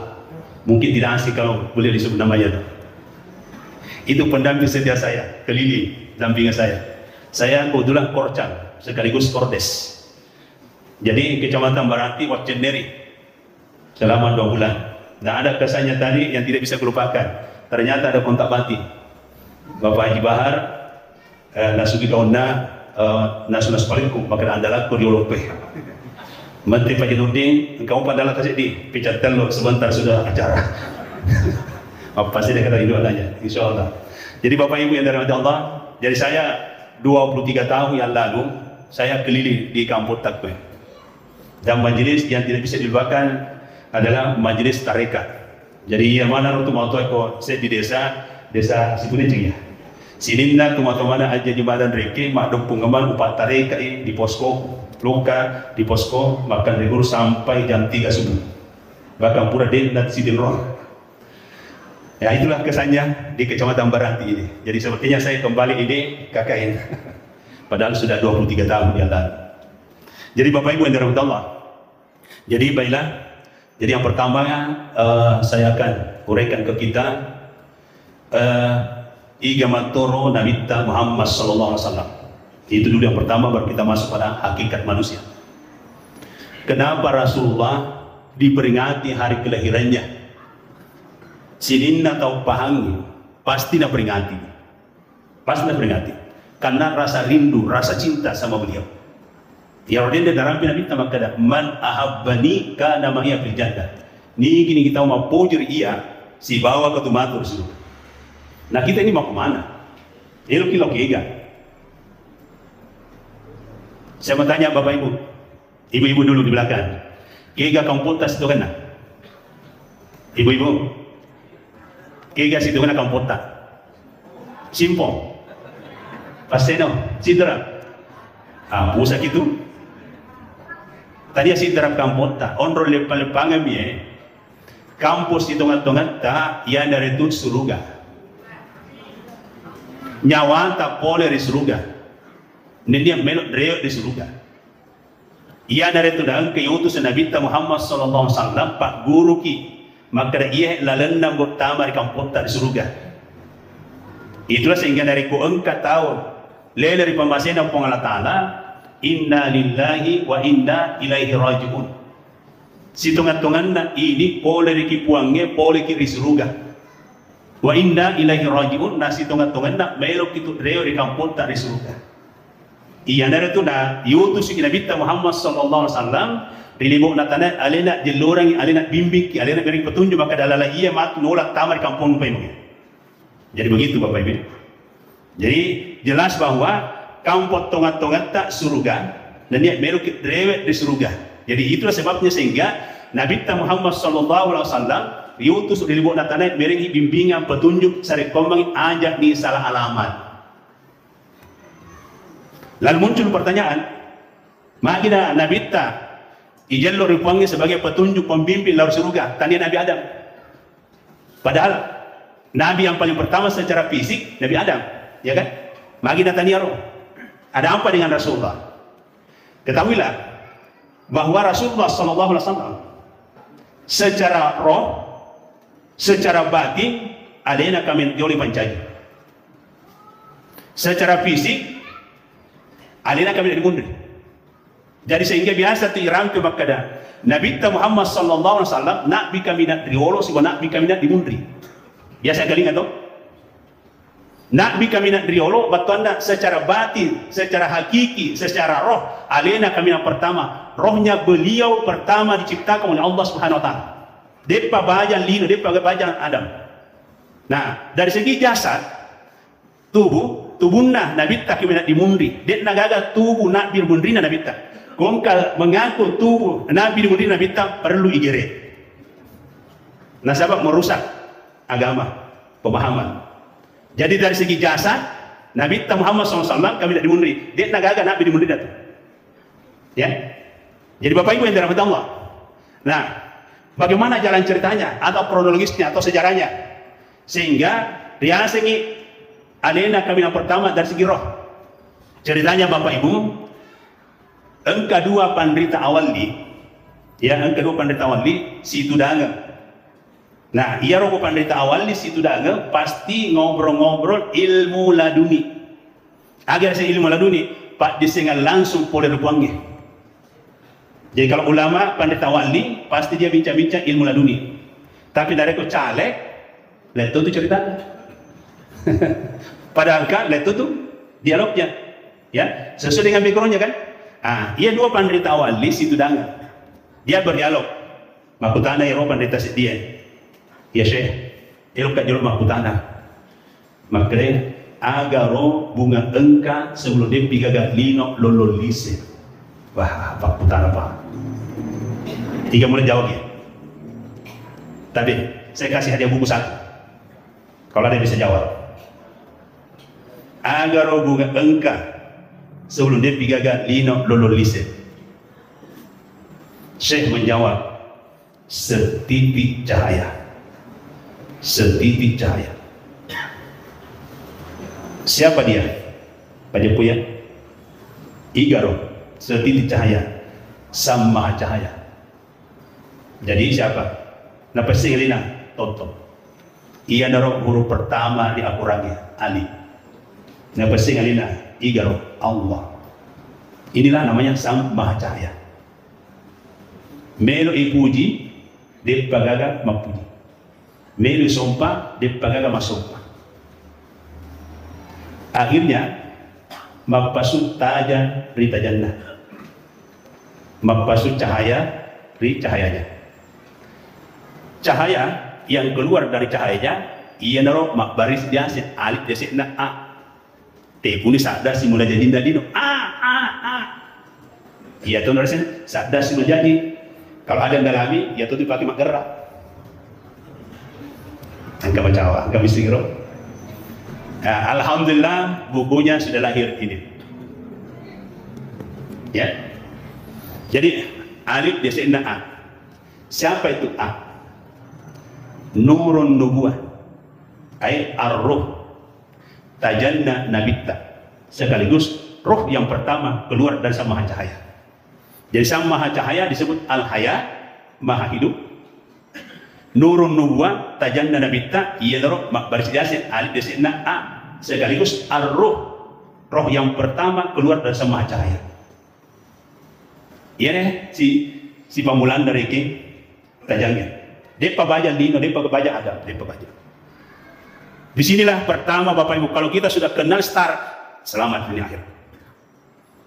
Mungkin tidak asing kalau boleh disebut namanya. Itu pendamping setia saya, keliling dampingan saya. Saya kebetulan korcang sekaligus kordes. Jadi Kecamatan Baranti Wacenderi selama 2 bulan. Nah, ada kesannya tadi yang tidak bisa dilupakan. Ternyata ada kontak batin. Bapak Haji Bahar, nasuki kauna, nasu paling makan andalan kuriolope. Menteri Pak Nurdin, engkau padahal kasih di picat telur sebentar sudah acara. Pasti dia kata itu adanya, insya Allah. Jadi Bapak Ibu yang dirahmati Allah, jadi saya 23 tahun yang lalu saya keliling di kampung Takwe. Dan majelis yang tidak bisa dilupakan adalah majelis tarekat. Jadi yang mana untuk mau tahu saya di desa Sipunecing ya. Sininna teman-teman aja di badan reke makdum pengemban upat tarekat di posko luka di posko makan libur sampai jam 3 subuh. Bahkan pura den dan sidin roh. Ya itulah kesannya di Kecamatan Baranti ini. Jadi sepertinya saya kembali ini KKN. Padahal sudah 23 tahun yang lalu. Jadi Bapak Ibu yang dirahmati Allah. Jadi baiklah. Jadi yang pertama saya akan uraikan ke kita Igamatoro Nabita Muhammad sallallahu alaihi wasallam. Itu dulu yang pertama, baru kita masuk pada hakikat manusia. Kenapa Rasulullah diperingati hari kelahirannya? Sininna atau pahangi pasti nak peringati. Pasti nak peringati. Karena rasa rindu, rasa cinta sama beliau. Ya Raden dalam Nabi maka man ahabbani kana ma'iya fil jannah. Ni gini kita mau pujur iya si bawa ke tumatur suruh. Nah kita ini mau kemana? Ilok kega. Saya mau tanya Bapak Ibu, ibu-ibu dulu di belakang. Kega kamputas itu kan? Ibu-ibu, kega situ kan kamputas. Simpong, paseno, sidra. Pusat itu. Tadi sidra kamputas. Onro lepangan biye. Kampus itu ngat-ngat tak ya dari itu surga. Nyawa tak boleh di surga. Ini dia melok dreo di surga. Ia dari itu dan keutusan Nabi Muhammad sallallahu alaihi wasallam Pak Guru ki maka ia lalenda utama di kampota di surga. Itulah sehingga dari ku engkau tahu lele dari pembahasan Allah Taala inna lillahi wa inna ilaihi rajiun. Situngan-tungan ini boleh dikipuangnya boleh kiri surga. Wa inna ilaihi rajiun nasi tungan-tungan melok itu dreo di kampota di surga. Iya dari itu na yutus Nabi Muhammad sallallahu alaihi wasallam dilibuk natana alena jelurangi alena bimbing alena beri petunjuk maka dalala iya mat nolak tamar kampung pai mungkin. Jadi begitu Bapak Ibu. Jadi jelas bahwa kampung tongat-tongat tak surga dan dia melok drewet di surga. Jadi itulah sebabnya sehingga Nabi Muhammad sallallahu alaihi wasallam diutus dilibuk natana beri bimbingan petunjuk sare kombang ajak di salah alamat. Lalu muncul pertanyaan, makina Nabi ta ijalur ripuangi sebagai petunjuk pembimbing lalu surga tanya Nabi Adam. Padahal Nabi yang paling pertama secara fisik Nabi Adam, ya kan? Makina tanya roh. Ada apa dengan Rasulullah? Ketahuilah bahwa Rasulullah sallallahu alaihi wasallam secara roh, secara batin alena kami dioleh pancaji. Secara fisik alena kami dari mundur. Jadi sehingga biasa tu iram ke makada. Nabi Muhammad sallallahu alaihi wasallam nak bi kami nak riolo si nak bi kami nak dimundri. Biasa kali atau? Nak bi kami nak riolo batanda secara batin, secara hakiki, secara roh. Alena kami yang pertama, rohnya beliau pertama diciptakan oleh Allah Subhanahu wa taala. Depa bajan lino, depa bajan Adam. Nah, dari segi jasad tubuhna Nabi tak kami nak dimundri. Dia nagaga tubuh nak dimundri na Nabi tak. Kongkal mengaku tubuh Nabi dimundri Nabi tak perlu igere. Nah, sebab merusak agama, pemahaman. Jadi dari segi jasad, Nabi Muhammad SAW kami tidak dimundri. Dia nagaga Nabi dimundri itu. Ya. Jadi Bapak Ibu yang dirahmati Allah. Nah, bagaimana jalan ceritanya atau kronologisnya atau sejarahnya? Sehingga dia sengi alena kami yang pertama dari segi roh. Ceritanya Bapak Ibu, engka dua penderita awali, ya engka dua penderita awali si Tudanga. Nah, ia roh penderita awali si Tudanga pasti ngobrol-ngobrol ilmu laduni. Agar saya ilmu laduni, Pak disengal langsung pola ruangnya. Jadi kalau ulama pendeta wali pasti dia bincang-bincang ilmu laduni. Tapi dari kau caleg, leto tu ceritanya. Padahal kan leto tu dialognya, ya sesuai dengan backgroundnya kan. Ia dua pendeta wali situ danga. Dia berdialog. Makutana iro pendeta dia. Ya Syekh, ilo kat jalur makutana. Makanya agaro bunga engka sebelum dia pigaga lino lololise. Wah, Pak Putana Pak. Tiga mulai jawab ya. Tapi saya kasih hadiah buku satu. Kalau ada bisa jawab. Agar bunga engka sebelum dia pigaga lino lololise. Syekh menjawab, setitik cahaya. Setitik cahaya. Siapa dia? Pak Jepuya? Igaro. Setitik cahaya. Sama cahaya. Jadi siapa? Napa singlina? Toto. Ia naruh huruf pertama di akurannya, Ali. Napa singlina? Igaro, Allah. Inilah namanya Sang Maha Cahaya. Melo ipuji, dia pagaga mapuji. Melo sompa, dia pagaga masompa. Akhirnya, mapasut taja rita jannah. Mapasut cahaya ri cahayanya. Cahaya yang keluar dari cahayanya, ia naruh baris dia alif dia na a. Tekuni sadar simula jadi dino a. Ia tuh nulisnya sadar simula jadi. Kalau ada yang dalami, ia tuh dipakai mak gerak. Angka bacawa, angka misiro. Alhamdulillah bukunya sudah lahir ini. Ya. Jadi alif dia a. Siapa itu a? Nurun nubuah. Ay ar-ruh. Tajanna nabitta. Sekaligus roh yang pertama keluar dari Sang Maha Cahaya. Jadi Sang Maha Cahaya disebut Al-Haya, Maha Hidup. Nurun nubuah, tajanna nabitta, ia roh baris jasin alif dia a. Sekaligus ar-ruh, roh yang pertama keluar dari Sang Maha Cahaya. Iya deh, si pamulan dari King tajangnya. Dia baca lino, dia baca ada, dia baca. Disinilah pertama Bapak Ibu, kalau kita sudah kenal star, selamat dunia akhir.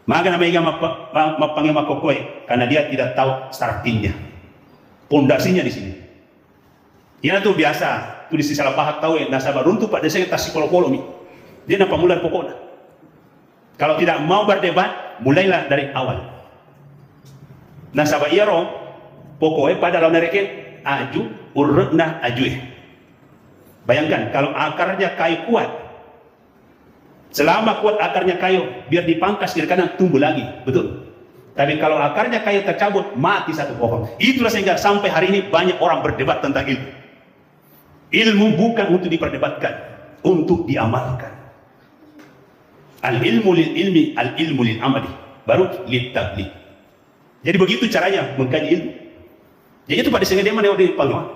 Maka namanya mapanggil makokoi, karena dia tidak tahu startingnya, pondasinya di sini. Ia tuh biasa, tuh di sisi salah paham tahu ya, nasabah runtuh Pak Desa kita psikolog mi. Dia nampak mulai pokoknya. Kalau tidak mau berdebat, mulailah dari awal. Nasabah iya roh, pokoknya pada lawan mereka aju urutna ajue. Bayangkan kalau akarnya kayu kuat, selama kuat akarnya kayu, biar dipangkas kiri kanan tumbuh lagi, betul. Tapi kalau akarnya kayu tercabut, mati satu pohon. Itulah sehingga sampai hari ini banyak orang berdebat tentang ilmu. Ilmu bukan untuk diperdebatkan, untuk diamalkan. Al ilmu lil ilmi, al ilmu lil amali, baru lit tabligh. Jadi begitu caranya mengkaji ilmu. Jadi itu pada sehingga dia mana di Panggiwangi.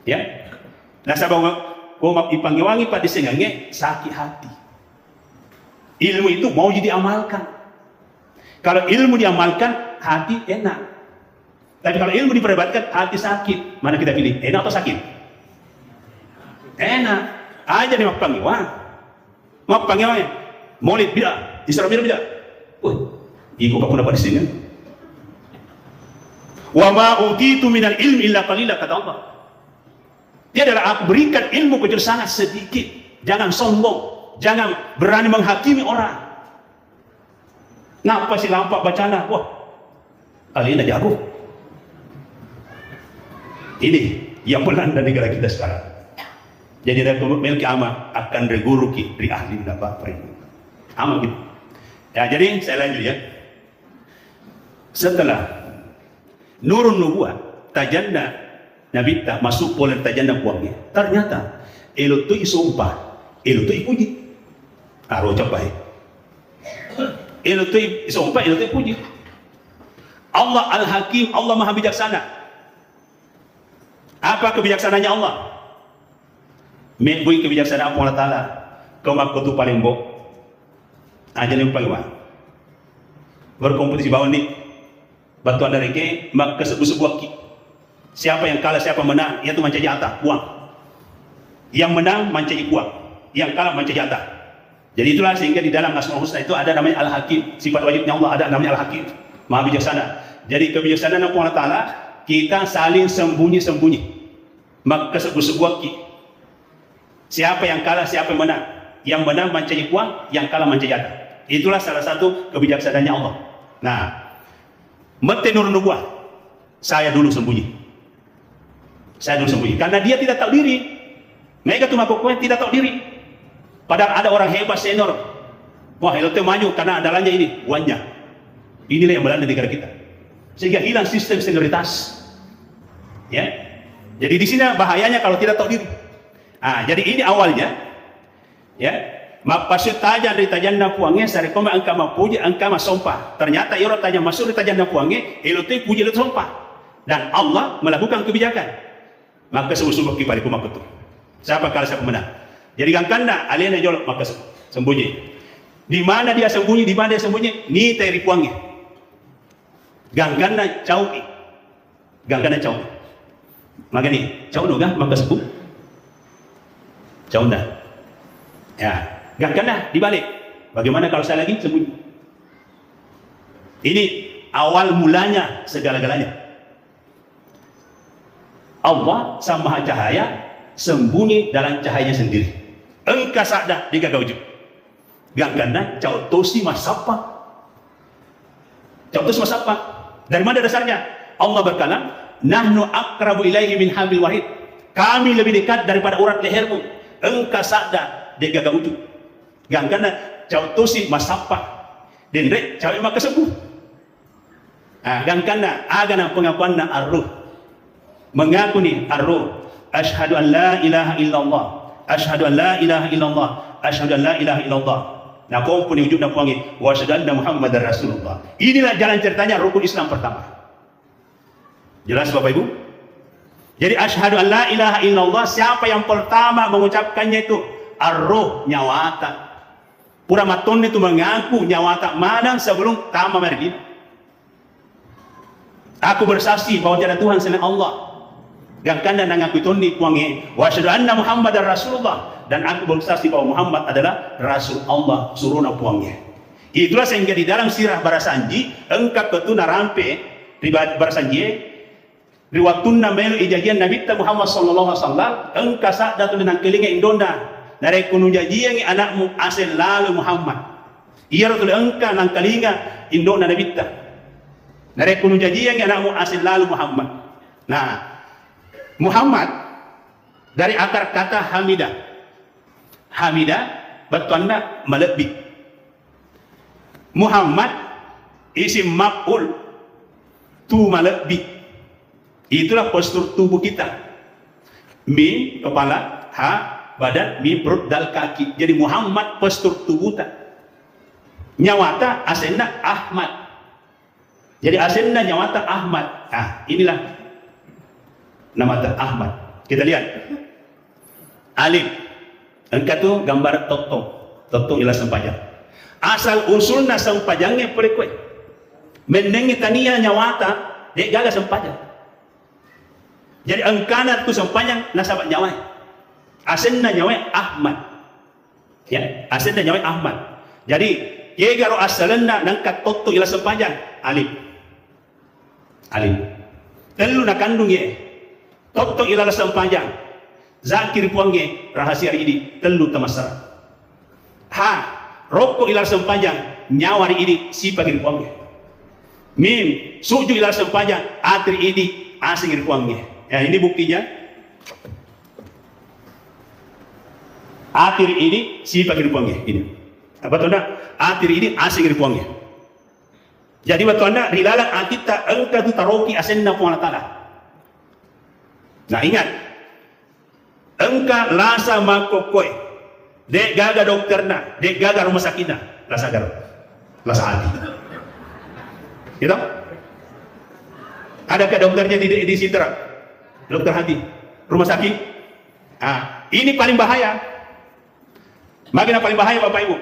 Ya. Nah sabang gua di Panggiwangi pada sehingga sakit hati. Ilmu itu mau jadi amalkan. Kalau ilmu diamalkan, hati enak. Tapi kalau ilmu diperdebatkan, hati sakit. Mana kita pilih? Enak atau sakit? Enak. Aja nih mak panggil. Wah. Mak panggil wah. Maulid bidah. Isra bidah bidah. Ibu kau pun dapat di sini. Wa ma utitu minal ilmi illa qalila, kata Allah. Dia adalah aku berikan ilmu kecuali sangat sedikit. Jangan sombong, jangan berani menghakimi orang. Ngapa sih lampak bacana? Wah, kalian dah jago. Ini yang melanda negara kita sekarang. Jadi dari memiliki ama akan reguruki dari ahli dapat perintah. Ama gitu. Ya, jadi saya lanjut ya. Setelah nurun nubuah, tajanna Nabi tak masuk pola tajanna buangnya. Ternyata elo tu isumpah, elo tu ipuji. Aro capai. Elo tu isumpah, elo tu ipuji. Allah Al-Hakim, Allah Maha Bijaksana. Apa kebijaksanaannya Allah? Membui kebijaksanaan Allah Ta'ala. Kau mak tu paling bok. Aja yang paling wah. Berkompetisi bawah ni. Bantuan dari ke mak sebuah ki. Siapa yang kalah, siapa menang, itu mencari jatah, uang. Yang menang mencari uang, yang kalah mencari jatah. Jadi itulah sehingga di dalam Asmaul Husna itu ada namanya Al-Hakim. Sifat wajibnya Allah ada namanya Al-Hakim, Maha Bijaksana. Jadi kebijaksanaan Allah Ta'ala, kita saling sembunyi-sembunyi. Maka sebuah ki. Siapa yang kalah, siapa yang menang. Yang menang mencari uang, yang kalah mencari jatah. Itulah salah satu kebijaksanaannya Allah. Nah, mete nur nubuah, saya dulu sembunyi. Saya dulu sembunyi. Karena dia tidak tahu diri. Mereka cuma pokoknya tidak tahu diri. Padahal ada orang hebat senior. Wah, itu maju karena andalannya ini, uangnya. Inilah yang melanda negara kita. Sehingga hilang sistem senioritas. Ya. Jadi di sini bahayanya kalau tidak tahu diri. Ah, jadi ini awalnya. Ya. Mapasut tajan dari tajanna puangnya sari koma angka mapuji angka masompah. Ternyata ia orang tajan masuk dari tajanna puangnya, elote puji elote sompah. Dan Allah melakukan kebijakan. Maka sebuah kipari kumak betul. Siapa kalah siapa menang. Jadi gangkanda alien jolok maka sembunyi. Di mana dia sembunyi, di mana dia sembunyi, ni teri puangnya. Gangkanda cauki. Gangkanda cauki. Maka ni cau noga maka sebut. Cau dah. Ya. Gangkana dibalik. Bagaimana kalau saya lagi sembunyi? Ini awal mulanya segala-galanya. Allah Sang Maha Cahaya sembunyi dalam cahayanya sendiri. Engkau sadar di gagawujud. Gangkana cautosi masapa. Cautosi masapa. Dari mana dasarnya? Allah berkalam, nahnu akrabu ilaihi min hablil wahid. Kami lebih dekat daripada urat lehermu. Engkau sadar di gagawujud. Gangkana cautosi masapa dan rek cawe maka sembuh. Gangkana agana pengakuanna ar-ruh. Mengaku ni ar-ruh. Asyhadu an la ilaha illallah. Asyhadu an la ilaha illallah. Asyhadu an la ilaha illallah. Nah, kau pun wujud nak panggil wa asyhadu anna Muhammadar Rasulullah. Inilah jalan ceritanya rukun Islam pertama. Jelas Bapak Ibu? Jadi asyhadu an la ilaha illallah, siapa yang pertama mengucapkannya itu ar-ruh, nyawata. Pura maton itu mengaku nyawa tak madang sebelum tama mergi. Aku bersaksi bahwa tiada Tuhan selain Allah. Gangkanda nangaku tondi kuangi wa asyhadu anna Muhammadar Rasulullah, dan aku bersaksi bahwa Muhammad adalah Rasul Allah suruna puangnya. Itulah sehingga di dalam sirah Barasanji engkau ketuna rampe di Barasanji di waktu melu ijajian Nabi Muhammad sallallahu alaihi wasallam engkau sadar dengan kelinga indonda. Dari kuno janji anakmu asal lalu Muhammad. Ia ratul engkau nang kalinga indok na nabita. Dari kuno janji anakmu asal lalu Muhammad. Nah, Muhammad dari akar kata hamidah. Hamidah bertanda melebih. Muhammad isim maf'ul tu melebih. Itulah postur tubuh kita. Mim kepala, ha badan, mim perut, dal kaki. Jadi Muhammad postur tubuh tak. Nyawata asenna Ahmad. Jadi asenna nyawata Ahmad. Inilah nama Ahmad. Kita lihat. Alif. Engkau tu gambar totong. Totong ialah sempajang. Asal usulna sempajangnya perikwe. Mendengi tania nyawata, dek gaga sempajang. Jadi engkana tu sempajang nasabat nyawai. Asenna nyawai Ahmad. Ya, asenna nyawai Ahmad. Jadi kegaro asalenna nangkat toto ila sempajang alif. Alif. Telu na kandung ye. Toto ila sempajang. Zakir puangge rahasia ini telu tamasara. Ha, rokok ila sempajang nyawari ini si pagir puangge. Mim, suju ila sempajang atri ini asing puangge. Ya, ini buktinya. Atir ini si pagir puangge ini. Apa tuh nak? Atir ini asing puangge. Jadi waktu anda rilalang atita engkau tu taroki asenna puang tala. Nah ingat, engkau lasa makokoi, dek gaga dokterna, dek gaga rumah sakitna, lasa garo, lasa hati. Gitu? Adakah dokternya di Sitra? Dokter hati, rumah sakit? Ah, ini paling bahaya. Makin paling bahaya Bapak Ibu.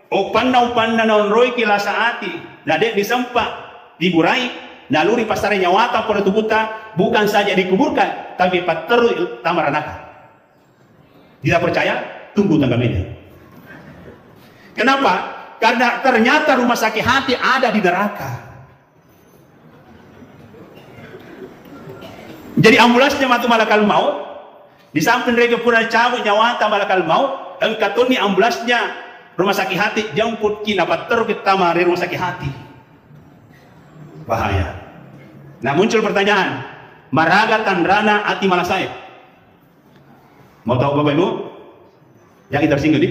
Upanna non roy kilasa hati, nah dek disempak, diburai, naluri pasare nyawata pada tubuhta bukan saja dikuburkan, tapi pateru tamaranaka. Tidak percaya? Tunggu tanggal media. Kenapa? Karena ternyata rumah sakit hati ada di neraka. Jadi ambulansnya matu malakal maut, di samping mereka pura cabut nyawata malakal maut, engkatoni ambulansnya rumah sakit hati jemput kina pateru kita mari rumah sakit hati. Bahaya. Nah muncul pertanyaan, maraga tandrana ati malasai. Mau tahu Bapak Ibu? Yang kita tersinggung di?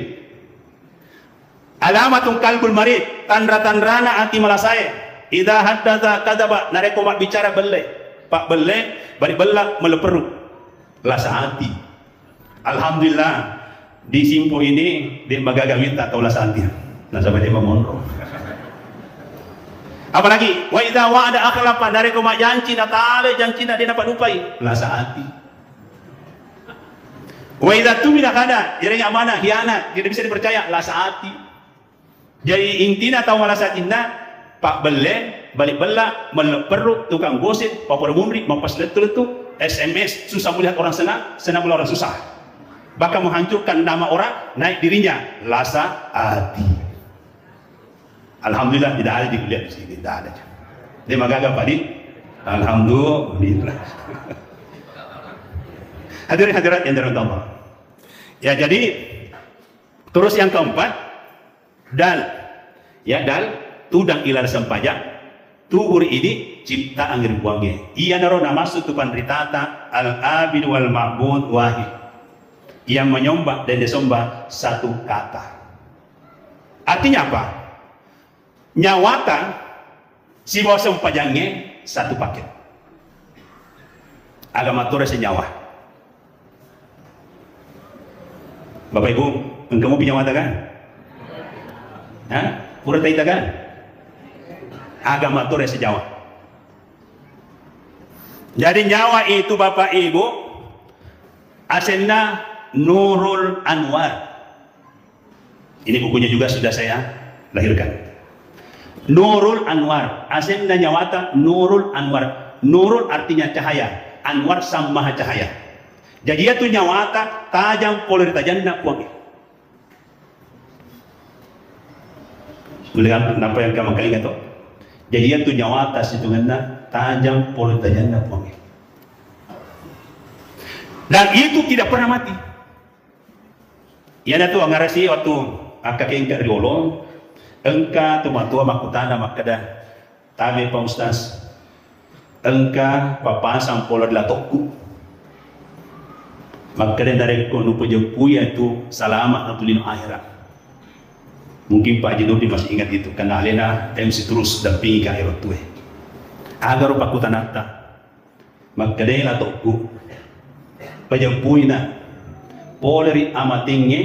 Alamatung kalbul marid, tandrana ati malasai. Idza haddatsa kadzaba, nareko mak bicara belle. Pak belle, bari bella meleperu. Lasa hati. Alhamdulillah di Simpo ini di magaga minta tahu lasa hati. Nah sampai dia monro. Apalagi wa idza wa'ada akhlafa, nareko mak janji natale janji na dia dapat lupai. Lasa hati. Wa idza tumina kada, jadi amanah khianat, tidak bisa dipercaya, lasa hati. Jadi intina tahu malasa tinda Pak Belen balik bela meleperuk tukang gosip papua mumri mampas letu SMS susah melihat orang senang melihat orang susah, bahkan menghancurkan nama orang naik dirinya, lasa hati. Alhamdulillah tidak ada dilihat di sini, tidak ada. Dia magaga Pak Di, alhamdulillah. Hadirin hadirat yang dirahmati Allah. Ya jadi terus yang keempat dal, ya dal tudang ilar sempajak tubur ini cipta angin buangnya. Ia naro nama tupan ritata al abid wal ma'bud wahid, yang menyembah dan disembah satu kata. Artinya apa? Nyawata si bawa sempajangnya satu paket. Agama Torah senyawa. Bapak Ibu, engkau punya mata kan? Hah? Pura taita kan? Agama Torah sejawa. Jadi nyawa itu Bapak Ibu asenna Nurul Anwar. Ini bukunya juga sudah saya lahirkan. Nurul Anwar, asenna nyawata Nurul Anwar. Nurul artinya cahaya, Anwar sama cahaya. Jadi itu nyawata tajam poler tajamna kuang. Melihat apa yang kamu kali kata? Jadi itu nyawata situngana tajam poler tajamna kuang. Dan itu tidak pernah mati. Ia tu angarasi waktu akak engka riolong, engka tumatua makutana makada tabe pa ustaz, engka papasang poler latokku. Maka dari kono pejempuya itu selamat natulino akhirat. Mungkin Pak Jinudi masih ingat itu karena alena MC terus dampingi ke akhirat tuh. Agar rupa kutanata. Maka dari latokku pejempuina poleri amatinge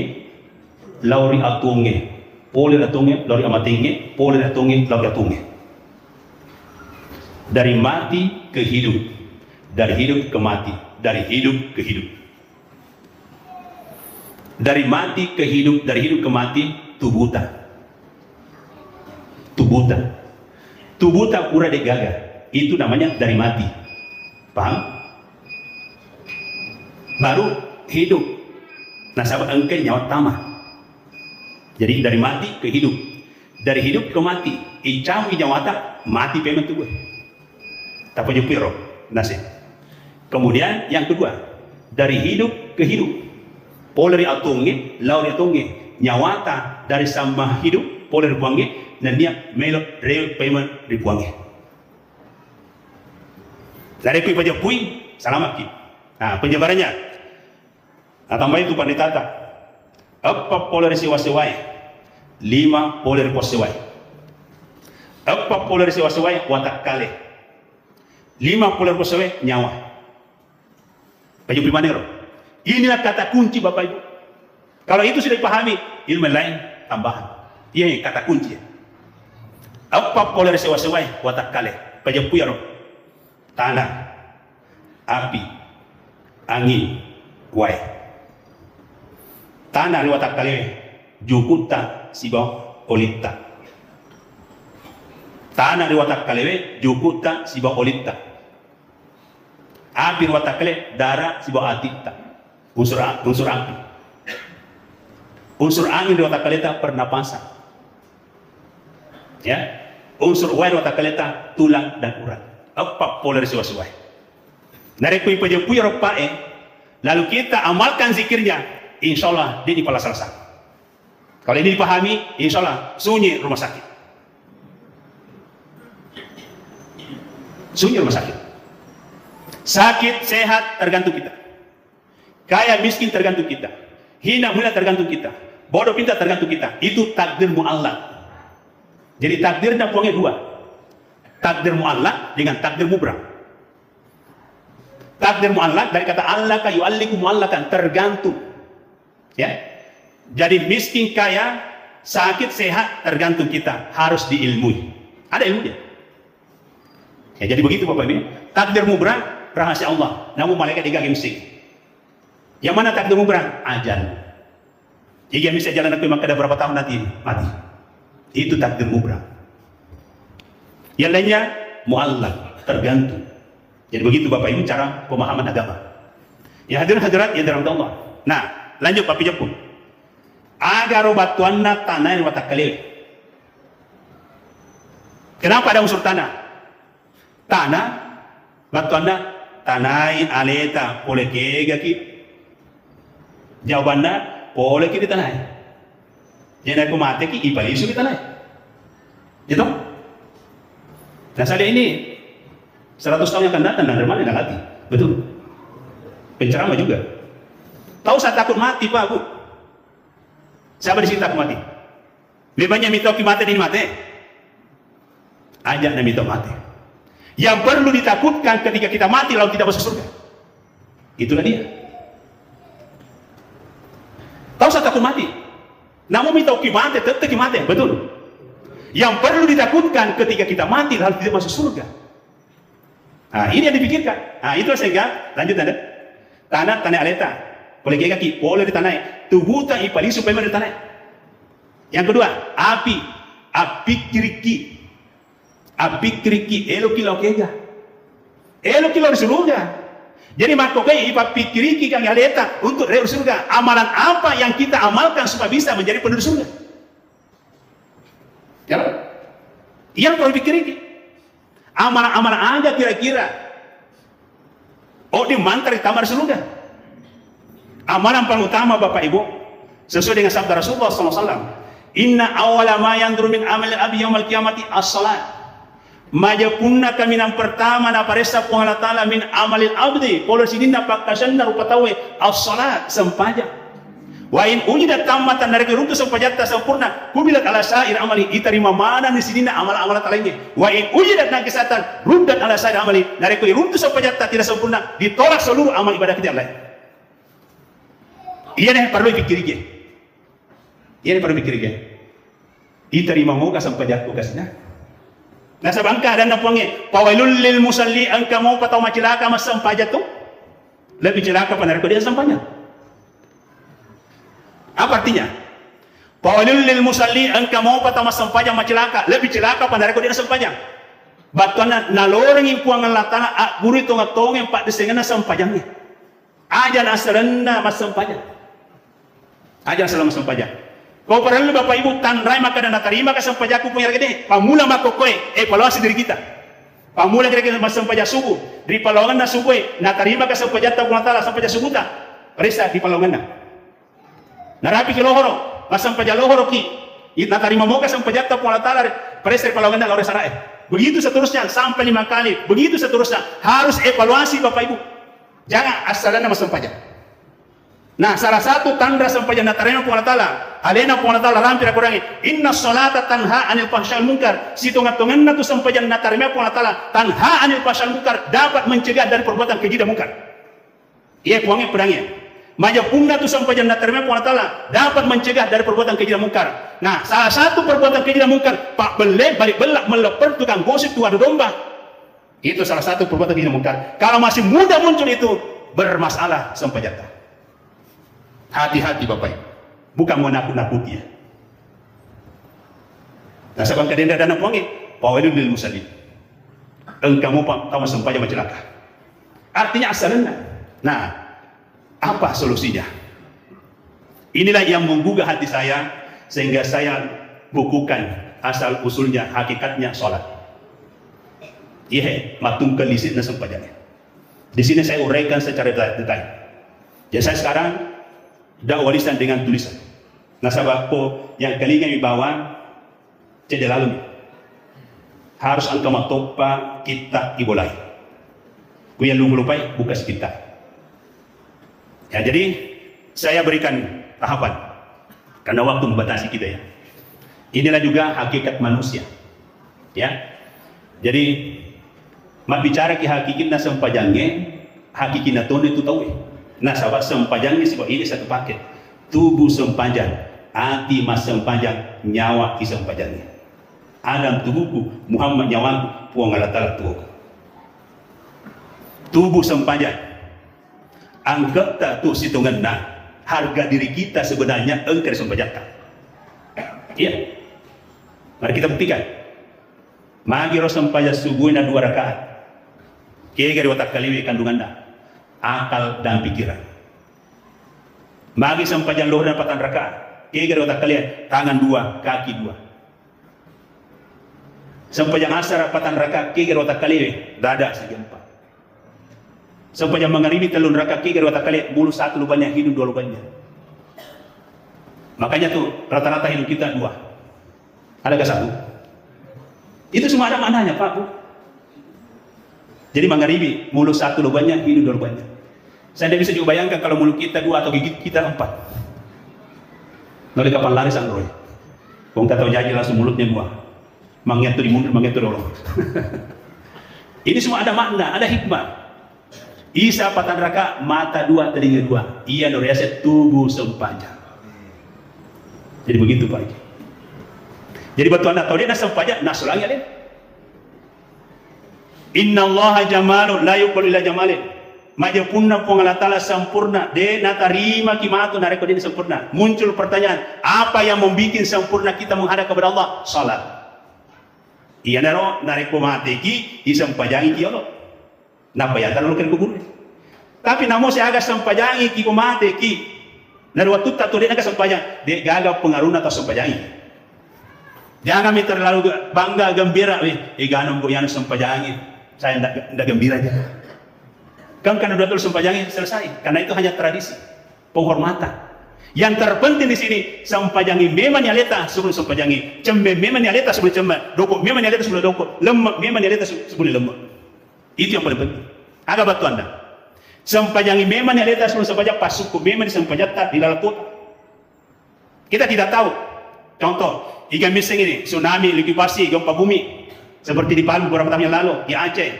lauri atunge. Poleri atunge lauri amatinge, poleri atunge lauri atunge. Dari mati ke hidup, dari hidup ke mati, dari hidup ke hidup. Dari mati ke hidup, dari hidup ke mati, tubuta. Tubuta. tubuh tak pura de gaga. Itu namanya dari mati. Paham? Baru hidup. Nah, sahabat engke nyawa tamah. Jadi dari mati ke hidup. Dari hidup ke mati. Icam nyawa tak mati pemen tubuh. Tapi jupiro nasib. Kemudian yang kedua, dari hidup ke hidup. Poleri atonge, lauri atonge. Nyawa tak dari sama hidup, poleri buange, dan dia melok real payment dibuange. Dari kui pajapui, selamat ki. Nah, penjabarannya. Nah, tambah itu pandita tak. Apa poleri siwa-siwai? 5 poleri posiwai. Apa poleri siwa-siwai? Watak kale. 5 poleri posiwai nyawa. Pajapui manero. Inilah kata kunci Bapak Ibu. Kalau itu sudah dipahami, ilmu lain tambahan. Iya, kata kunci. Apa poleri siwa-siwai? Watak kale. Pajapui aro. Tanah, api, angin, kuai. Tanah riwatak kali jukuta sibau olita. Tanah riwatak kali jukuta sibau olita. Api riwatak kali darah sibau atita. Unsur api. Unsur angin riwatak kali pernapasan. Ya, unsur kuai riwatak kali tulang dan urat. Apa poler siwa-siwai. Narikui pajapui ropae, lalu kita amalkan zikirnya, insya Allah dia dipala selesai. Kalau ini dipahami, insya Allah sunyi rumah sakit. Sunyi rumah sakit. Sakit, sehat tergantung kita. Kaya, miskin tergantung kita. Hina, mulia tergantung kita. Bodoh, pintar tergantung kita. Itu takdir mu'allak. Jadi takdirnya puangnya 2. Takdir mu'allak dengan takdir mubrang. Takdir mu'allak dari kata allaka yu'alliku mu'allakan, tergantung. Ya. Jadi miskin, kaya, sakit, sehat tergantung kita, harus diilmui. Ada ilmunya. Ya, jadi begitu Bapak ini. Takdir mubrang rahasia Allah. Namun malaikat digagih mesti. Yang mana takdir mubrang? Ajal. Jika bisa jalan aku maka ada berapa tahun nanti mati. Itu takdir mubrang. Yang lainnya mu'allak, tergantung. Jadi begitu Bapak Ibu cara pemahaman agama. Ya hadirin hadirat yang dirahmati Allah. Nah, lanjut Pak Pijapun. Agar batuanna tanah watak kalil. Kenapa ada unsur tanah? Tanah, batuanna tanai aleta boleh kegaki. Jawabannya boleh kita tanah. Jadi aku mati ki ipalisu kita tanah. Itu. Nah, saya ini 100 tahun yang akan datang dan dermana dan hati. Betul. Penceramah juga. Tahu saya takut mati Pak Bu. Siapa di sini takut mati? Lebih banyak minta mati ini mati. Ajak minta mati. Yang perlu ditakutkan ketika kita mati lalu tidak masuk surga. Itulah dia. Tahu saya takut mati. Namun minta mati tetap mati. Betul. Yang perlu ditakutkan ketika kita mati lalu tidak masuk surga. Nah, ini yang dipikirkan. Nah, itu sehingga lanjut Anda. Tanah aleta. Boleh kaki, boleh di tanah. Tubuh tak ipali supaya di tanah. Yang kedua, api. Api kiriki. Api kiriki eloki lokega. Eloki lo surga. Jadi makokai api kiriki kang aleta untuk reu surga. Amalan apa yang kita amalkan supaya bisa menjadi penduduk surga? Ya, yang perlu dipikirkan. Amalan-amalan aja kira-kira. Oh, di mantar di kamar surga. Amalan paling utama Bapak Ibu, sesuai dengan sabda Rasulullah SAW. Inna awala ma yanzuru min amali abi yaumal qiyamati as-salat. Majapunna kami yang pertama na paresta po Allah Ta'ala min amalil abdi. Polo sinina pagkasan na rupatawe as-salat sempajak. Wa in ujidat tamatan dari runtuh sampajatta sempurna kubilat ala sa'ir amali diterima mana di sini amal-amal lainnya. Wa in ujidat nakisatan ruddat ala sa'ir amali dari runtuh sampajatta tidak sempurna ditolak seluruh amal ibadah kita yang lain. Iya nih perlu dipikirkan. Iya nih perlu dipikirkan. Diterima mau sampajatku kasihnya. Nasa bangka dan napuangnya pawailul lil musalli angka mau patau macilaka mas sampajat tuh lebih celaka pada dia sampanya. Apa artinya? Pawailul lil musalli angka mau patama sampajang macilaka, lebih celaka pada dia sampajang. Batuan naloreng impuang Allah Ta'ala guri tonga-tonga yang pak desengana sampajangnya. Aja nasrenda mas sampajang. Aja selama sampajang. Kau perlu Bapak Ibu tandrai maka dan terima ke sampajaku punya gede. Pamula mako koe evaluasi diri kita. Pamula kira-kira mas sampajak subuh. Dari palongan na subuh na terima ke sampajak ta Allah Ta'ala sampajak subuh ta. Resa di palongan na. Narapi ke lohoro, mas sampajak lohoro ki. Na terima moga sampajak ta Allah Ta'ala resa di palongan na lore sarae. Begitu seterusnya sampai 5 kali, begitu seterusnya harus evaluasi Bapak Ibu. Jangan asalnya mas sampajak. Nah, salah satu tanda sampajak na terima Allah Ta'ala, alena Allah Ta'ala rampir kurangi. Inna sholata tanha anil fahsyal munkar. Si tongan-tongan na tu sampajak na terima Allah Ta'ala tanha anil fahsyal munkar dapat mencegah dari perbuatan keji dan munkar. Iya kuangnya pedangnya. Majapunda tu sampajak na terima Allah Ta'ala dapat mencegah dari perbuatan keji dan munkar. Nah, salah satu perbuatan keji dan munkar, Pak Belek balik belak meleper tukang gosip tu adu domba. Itu salah satu perbuatan keji dan munkar. Kalau masih mudah muncul itu bermasalah sampajak. Hati-hati Bapak Ibu. Bukan mau nakut-nakuti ya. Nah, sabang kadenda dana puangi, pawailu lil musallin. Engkau mau tahu sampajak macelaka. Artinya asalnya. Nah, apa solusinya? Inilah yang menggugah hati saya sehingga saya bukukan asal usulnya, hakikatnya sholat. Iya, matungkan lisit na sampajak. Di sini saya uraikan secara detail. Jadi saya sekarang dakwalisan dengan tulisan. Nasabah po yang kalinya dibawa cedek lalu harus angka matopa kita ibolai. Kuya lupa buka sekitar. Ya, jadi saya berikan tahapan karena waktu membatasi kita ya. Inilah juga hakikat manusia. Ya. Jadi mak bicara ki hakikatna sampajangnya, hakikatna tone itu tahu. Nah, sahabat sampajangnya sebab ini satu paket. Tubuh sampajang, hati mas sampajang, nyawa ki sampajangnya. Adam tubuhku, Muhammad nyawaku, puang Allah Ta'ala tubuhku. Tubuh sampajang. Anggap tak tuh situngan nah harga diri kita sebenarnya engkau sampajak. Iya. Mari kita buktikan. Magi ro sampajak subuh na 2 rakaat. Kega watak kaliwi kandungan dah. Akal dan pikiran. Magi sampajak lohor na 4 rakaat. Kega watak kalian tangan 2, kaki 2. Sampajak asar 4 rakaat. Kega watak kaliwi dada segi 4. Sampai jam mengharibi telun rakaat kiri watak kali bulu 1 lubangnya, hidung 2 lubangnya. Makanya tuh rata-rata hidung kita 2. Adakah 1? Itu semua ada maknanya Pak Bu. Jadi mengharibi mulut 1 lubangnya, hidung 2 lubangnya. Saya tidak bisa juga bayangkan kalau mulut kita 2 atau gigi kita 4. Lalu kapan lari sang roy? Kau nggak tahu jadi langsung mulutnya 2. Mangyat tuh di mundur, mangyat tuh dorong. Ini semua ada makna, ada hikmah. Isa 4 rakaat, mata 2, telinga 2. Ia nuriaset tubuh sampajak. Jadi begitu Pak. Jadi batu anda tahu dia nak sampajak, nak sulangnya dia. Inna Allah jamalun la yuqbalu illa jamalin. Majapuna pun Allah Ta'ala sempurna. Dia nak terima kimatu nareko dia sempurna. Muncul pertanyaan, apa yang membuat sempurna kita menghadap kepada Allah? Salat. Ia nareko mati ki, isampajangi ki Allah. Napa ya kalau kan kubur. Tapi namo saya agak sampajangi ki komate ki. Na waktu tak tulen agak sampajang, dia gagal pengaruh atau sampajangi. Jangan mi terlalu bangga gembira ganom go yan sampajangi. Saya ndak gembira aja. Kan karena udah tulis sampajangi selesai. Karena itu hanya tradisi, penghormatan. Yang terpenting di sini sampajangi memang nyaleta sebelum sampajangi. Cembe memang nyaleta sebelum cembe. Doko memang nyaleta sebelum doko. Lemak memang nyaleta sebelum lemak. Itu yang paling penting. Agak batu anda. Sampajangi memang yang lihat sebelum sampajak pas suku memang di sampajak tak di dalam kota. Kita tidak tahu. Contoh, ikan miseng ini, tsunami, likuifaksi, gempa bumi, seperti di Palu beberapa tahun yang lalu, di Aceh.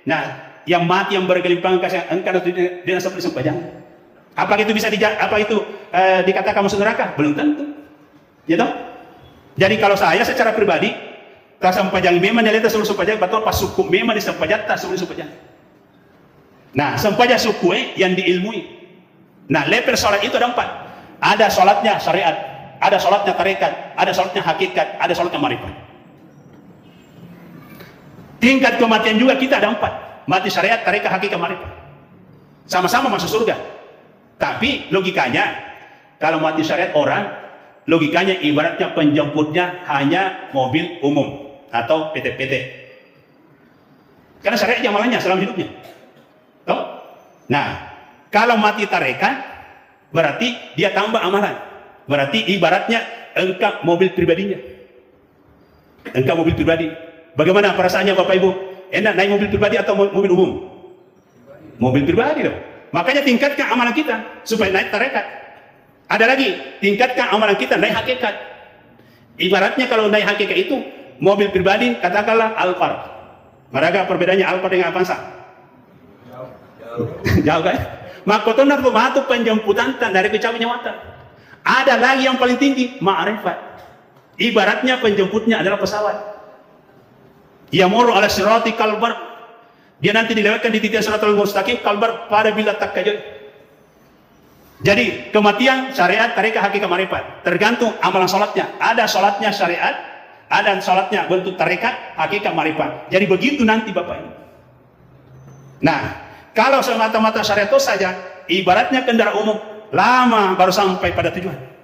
Nah, yang mati yang bergelimpangan kasih engkau dengan seperti sampajang. Apa itu bisa dikatakan masuk neraka? Belum tentu. Ya toh? Jadi kalau saya secara pribadi sampajang memang dia lihat sebelum sampajang, betul pas suku memang di sampajak tak sebelum sampajang. Nah, sampajak suku yang diilmui. Nah, level sholat itu ada 4. Ada sholatnya syariat, ada sholatnya tarekat, ada sholatnya hakikat, ada sholatnya marifat. Tingkat kematian juga kita ada 4. Mati syariat, tarekat, hakikat, marifat. Sama-sama masuk surga. Tapi logikanya, kalau mati syariat orang, logikanya ibaratnya penjemputnya hanya mobil umum atau PT-PT. Karena syariat amalannya selama hidupnya. Tahu? Nah, kalau mati tarekat, berarti dia tambah amalan. Berarti ibaratnya engkau mobil pribadinya. Engkau mobil pribadi. Bagaimana perasaannya Bapak Ibu? Enak naik mobil pribadi atau mobil umum? Mobil pribadi dong. Makanya tingkatkan amalan kita supaya naik tarekat. Ada lagi, tingkatkan amalan kita naik hakikat. Ibaratnya kalau naik hakikat itu mobil pribadi, katakanlah Alphard. Maka perbedaannya Alphard dengan Avanza? Jauh kan? Maka tonar pematu penjemputan dari kecapi nyawatan. Ada lagi yang paling tinggi, ma'rifat. Ibaratnya penjemputnya adalah pesawat. Yamurru ala sirati kalbar. Dia nanti dilewatkan di titik siratal mustaqim kalbar pada bila takkajud. Jadi kematian syariat, tarekat, hakikat, marifat tergantung amalan sholatnya. Ada sholatnya syariat, ada sholatnya bentuk tarekat, hakikat, marifat. Jadi begitu nanti Bapak Ibu. Nah, kalau semata-mata syariat itu saja, ibaratnya kendaraan umum, lama baru sampai pada tujuan.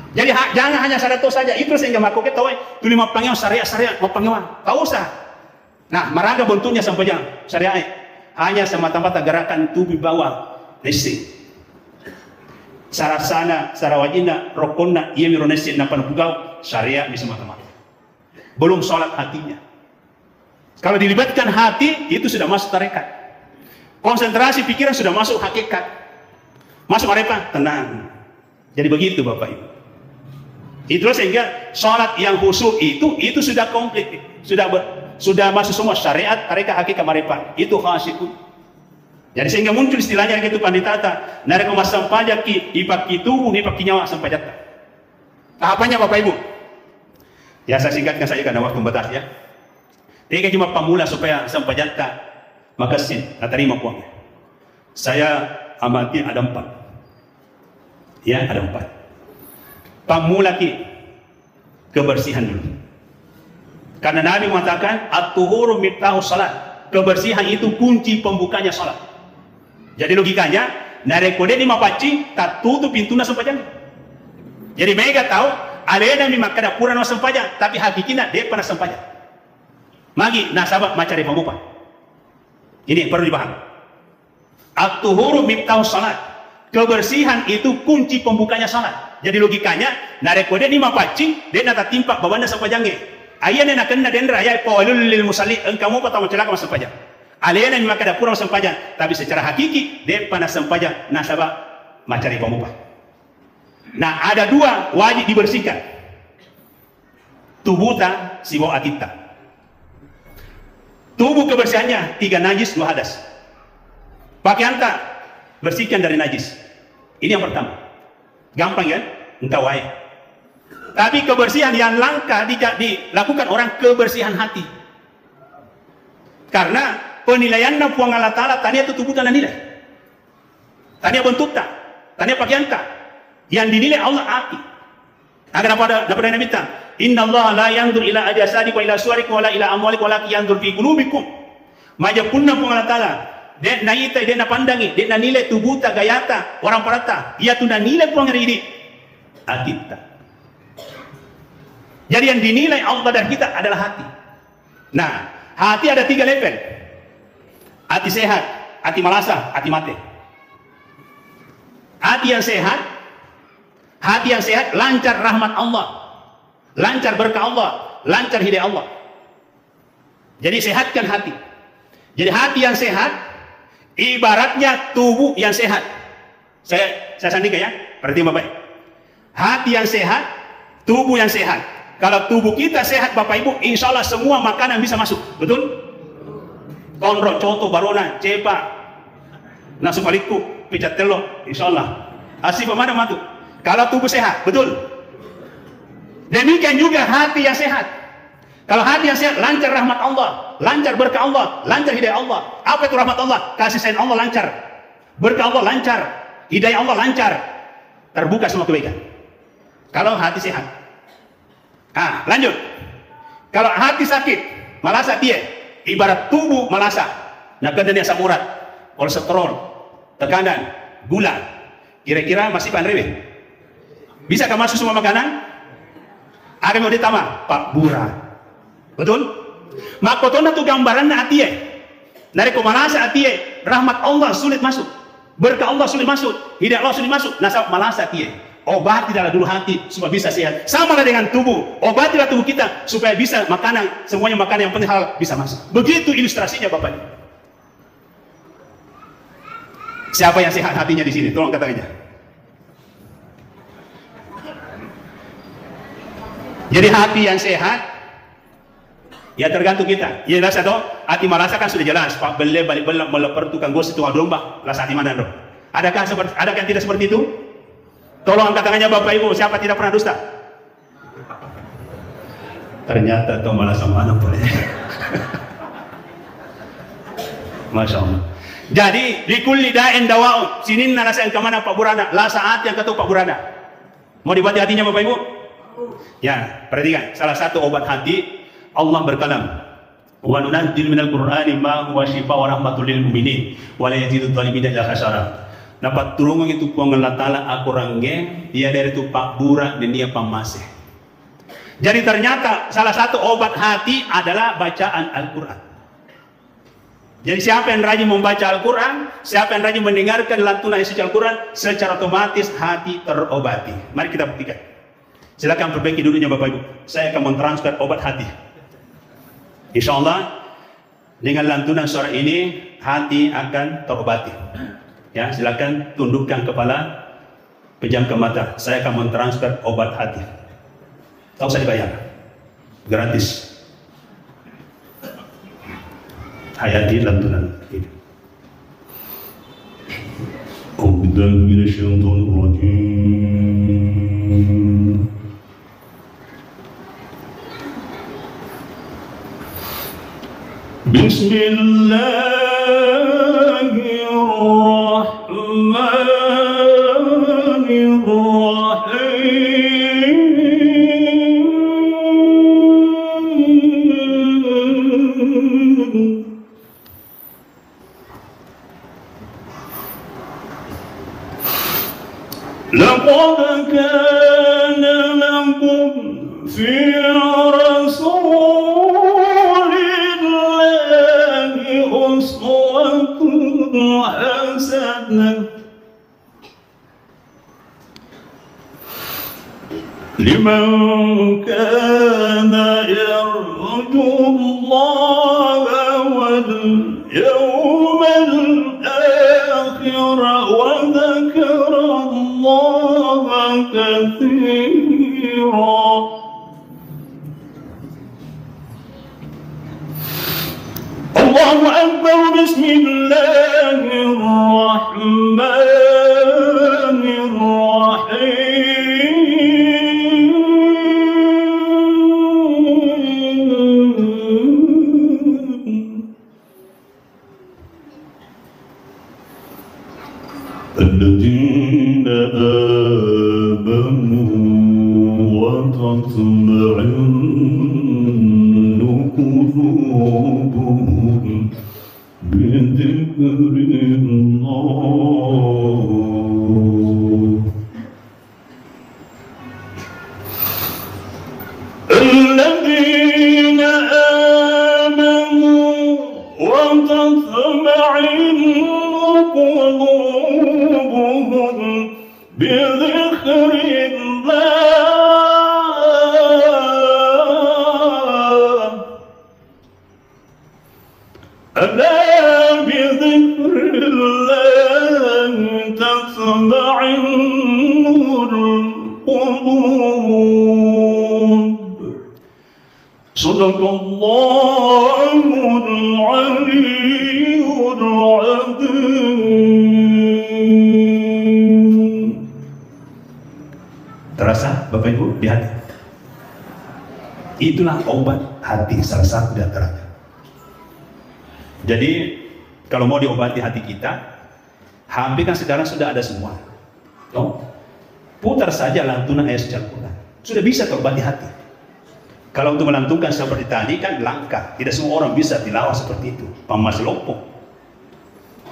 Jadi jangan hanya syariat itu saja, itu sehingga makhluk kita tahu, tu lima panggil syariat mau panggil, tak usah. Nah, meraga bentuknya sampai jam syariat, hanya semata-mata gerakan tubuh bawah, nisi. Sarasana, sarawajina, rokona, ia mironesi, napan pugau, syariat bisa mata-mata. Belum sholat hatinya. Kalau dilibatkan hati, itu sudah masuk tarekat. Konsentrasi pikiran sudah masuk hakikat. Masuk marifat, tenang. Jadi begitu Bapak Ibu. Itulah sehingga sholat yang khusyuk itu sudah komplit, sudah masuk semua syariat, tarekat, hakikat, marifat. Itu khasyikun. Jadi sehingga muncul istilahnya gitu panditata, nareko masam pajak ki ipaki tubuh ipaki nyawa sampai jatuh. Tahapannya Bapak Ibu. Ya saya singkatkan saja karena waktu membatasi ya. Ini cuma pamula supaya sampai jatuh. Makasih, terima puangnya. Saya amati ada 4. Ya, ada 4. Pamula ki kebersihan dulu. Karena Nabi mengatakan at-tuhuru miftahu salat. Kebersihan itu kunci pembukanya salat. Jadi logikanya, narekode di mapaci tak tutup pintunya sempajan. Jadi mereka tahu alena mi makada pura no sempajan, tapi hakikina dia pernah sempajan. Magi nasabah macari pemupa. Ini perlu dipahami. At-tuhuru miftahu salat. Kebersihan itu kunci pembukanya salat. Jadi logikanya, narekode di mapaci dia nata timpak babanda sempajange. Ayana nak kena dendra ya qaulul lil musalli engkau mau patah mencelaka masa sempajan. Alena maka ada kurang sempajan, tapi secara hakiki dia panas sempajan nasabah macari pemupa. Nah, ada 2 wajib dibersihkan. Tubuh ta siwa atita. Tubuh kebersihannya 3 najis 2 hadas. Pakaian ta bersihkan dari najis. Ini yang pertama. Gampang ya? Entah wae. Tapi kebersihan yang langka dilakukan orang kebersihan hati. Karena penilaiannya puang Allah Ta'ala tanya itu tubuh tanah nilai. Tanya bentuk tak. Tanya pakaian tak. Yang dinilai Allah hati. Agar apa ada Nabi bilang, Inna Allah la yandur ila ajasadi wa ila suarikum wa la ila amwalikum wa la yandur fi qulubikum. Majapunna puang Allah Ta'ala. Dia naita, dia napandangi, dia nilai tubuh tak gayata, orang parata. Ia tu nilai puang hari ini. Hati tak. Jadi yang dinilai Allah dari kita adalah hati. Nah, hati ada 3 level. Hati sehat, hati malasa, hati mati. Hati yang sehat lancar rahmat Allah, lancar berkah Allah, lancar hidayah Allah. Jadi sehatkan hati. Jadi hati yang sehat ibaratnya tubuh yang sehat. Saya sandingkan ya, perhatikan Bapak. Hati yang sehat, tubuh yang sehat. Kalau tubuh kita sehat Bapak Ibu, insya Allah semua makanan bisa masuk. Betul? Konro, coto, barona, cepa, nasi paliku, picat telur, insya Allah. Asih pemana matu. Kalau tubuh sehat, betul? Demikian juga hati yang sehat. Kalau hati yang sehat, lancar rahmat Allah, lancar berkah Allah, lancar hidayah Allah. Apa itu rahmat Allah? Kasih sayang Allah lancar, berkah Allah lancar, hidayah Allah lancar, terbuka semua kebaikan. Kalau hati sehat. Lanjut. Kalau hati sakit, malasa dia, ibarat tubuh malasa. Nah, kemudian asam urat, kolesterol, tekanan, gula. Kira-kira masih panrewe? Bisa kan masuk semua makanan? Ada mau ditambah? Pak Bura. Betul? Makotona tu gambaran hati ya. Dari kemalasa hati ya, rahmat Allah sulit masuk. Berkah Allah sulit masuk. Hidayah Allah sulit masuk. Nah, malasa hati ya. Obatilah dulu hati supaya bisa sehat. Sama lah dengan tubuh. Obatilah tubuh kita supaya bisa makanan, semuanya makanan yang penting halal bisa masuk. Begitu ilustrasinya Bapak. Siapa yang sehat hatinya di sini? Tolong katakan aja. Jadi hati yang sehat, ya tergantung kita. Ya rasa toh, hati merasa kan sudah jelas. Pak beli balik belak melepar tukang gosip tukang domba. Rasa hati mana dong? Adakah yang tidak seperti itu? Tolong angkat tangannya Bapak Ibu. Siapa tidak pernah dusta? Ternyata toh malah sama anak boleh. Masya Allah. Jadi di kulli da'in dawa'un. Sinin rasa yang kemana Pak Burana? La saat yang ketuk Pak Burana. Mau dibati hatinya Bapak Ibu? Ya, perhatikan. Salah satu obat hati, Allah berkalam. Wa nunazzilu minal Qur'ani ma huwa shifa wa rahmatul lil mu'minin wa la yazidu dhalimina illa khasara. Dapat turungan itu Allah Ta'ala aku rangge, dia dari itu Pak Bura dan dia pamasih. Jadi ternyata salah satu obat hati adalah bacaan Al-Quran. Jadi siapa yang rajin membaca Al-Quran, siapa yang rajin mendengarkan lantunan isi Al-Quran, secara otomatis hati terobati. Mari kita buktikan. Silakan perbaiki dulunya Bapak Ibu. Saya akan mentransfer obat hati. Insya Allah dengan lantunan suara ini hati akan terobati. Ya, silakan tundukkan kepala, pejamkan mata. Saya akan mentransfer obat hati. Tak usah dibayar, gratis. Hayati lantunan ini. Bismillahirrahmanirrahim. لقد كان لكم في رسول الله أسوة حسنة لمن كان يرجو الله واليوم الآخر وذكر الله كثيرا. الله أكبر. بسم الله الرحمن الرحيم. الذين آمنوا وتطمئن قلوبهم بذكر الله. الذين آمنوا وتطمئن قلوبهم بذكر الله. ألا بذكر الله تطمئن القلوب. صدق الله العلي العظيم. Terasa Bapak Ibu di hati? Itulah obat hati, salah satu di antaranya. Jadi kalau mau diobati hati kita, hampir kan sekarang sudah ada semua. Putar saja lantunan ayat suci Al-Quran, sudah bisa terobati hati. Kalau untuk melantunkan seperti tadi kan langka, tidak semua orang bisa tilawah seperti itu, masih lopok.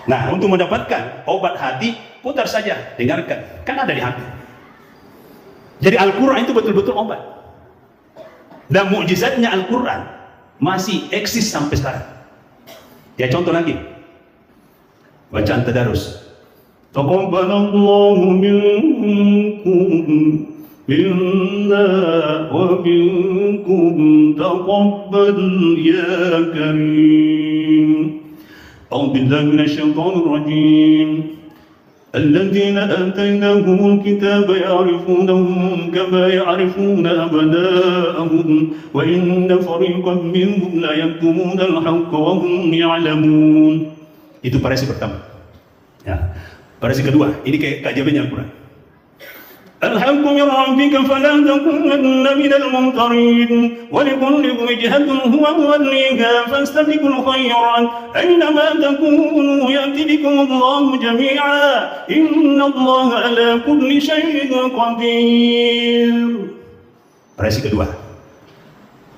Nah, untuk mendapatkan obat hati, putar saja, dengarkan, kan ada di hati. Jadi Al-Quran itu betul-betul obat. Dan mukjizatnya Al-Quran masih eksis sampai sekarang. Ya contoh lagi, bacaan tadarus. Taqabbalallahu minkum minna wa minkum taqabbal ya karim. A'udzu billahi minasyaitonir rajim. الذين آتيناهم الكتاب يعرفونه كما يعرفون أبناءهم وإن فريقا منهم لا يكتمون الحق وهم يعلمون. Itu parasi pertama. Ya. Parasi kedua, ini kayak kajiannya Al-Quran. الحق من ربك فلا تكونن من الممترين ولكل وجهة هو موليها فاستبقوا الخيرات أينما تكونوا يأتي بكم الله جميعا إن الله على كل شيء قدير. Variasi kedua.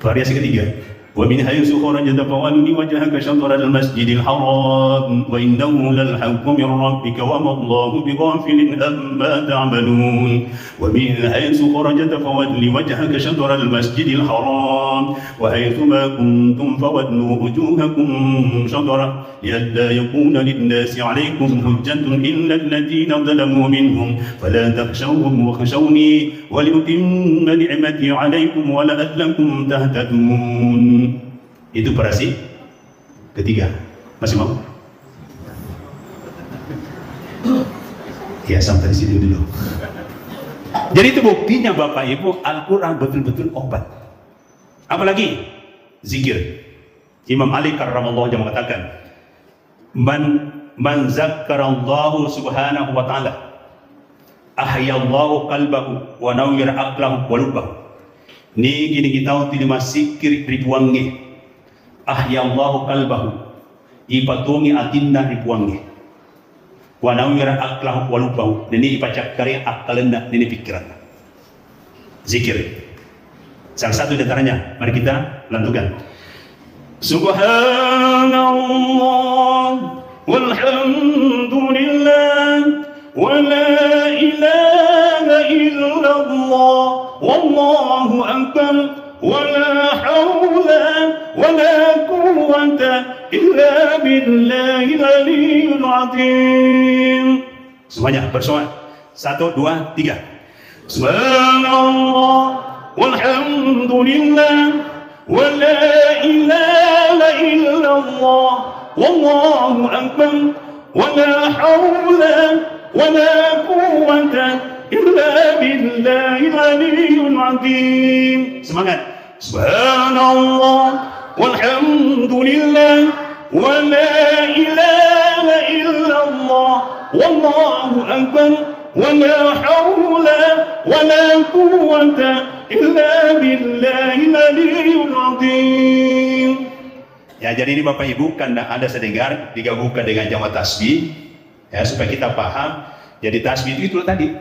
Variasi ketiga. ومن حيث خرجت فول وجهك شطر المسجد الحرام وإنه للحق من ربك وما الله بغافل عما تعملون. ومن حيث خرجت فول وجهك شطر المسجد الحرام وحيث ما كنتم فولوا وجوهكم شطره لئلا يكون للناس عليكم حجة إلا الذين ظلموا منهم فلا تخشوهم واخشوني ولأتم نعمتي عليكم ولعلكم تهتدون. Itu parasi ketiga. Masih mau? Ya sampai di sini dulu. Jadi itu buktinya Bapak Ibu, Al-Quran betul-betul obat. Apalagi zikir. Imam Ali karramallahu wajhahu mengatakan, man zakkarallahu subhanahu wa ta'ala ahyallahu qalbahu wa nawwira aqlahu wa lubbahu. Ni gini kita uti lima sikir ribuangi. Ahyallahu qalbahu, ipatungi atinna ribuangi. Wa nawwira aqlahu wa lubbahu. Ini ipacakkari akalenda, ini pikiran. Zikir. Salah satu di antaranya, mari kita lantunkan. Subhanallah walhamdulillah wa la ilaha illallah wallahu akbar wa la hawla wa la quwwata illa billahil aliyyil azim. Semuanya bersama. 1, 2, 3. Subhanallah walhamdulillah wa la ilaha illallah wallahu akbar wa la hawla wa la quwwata illa billahil aliyyil azim. Semangat. Subhanallah walhamdulillah wa la ilaha illallah wallahu akbar wa la hawla wa la quwwata illa billahil aliyyil azim. Ya, jadi ini Bapak Ibu kan ada sedengar digabungkan dengan jamaah tasbih ya supaya kita paham. Jadi tasbih itu tadi.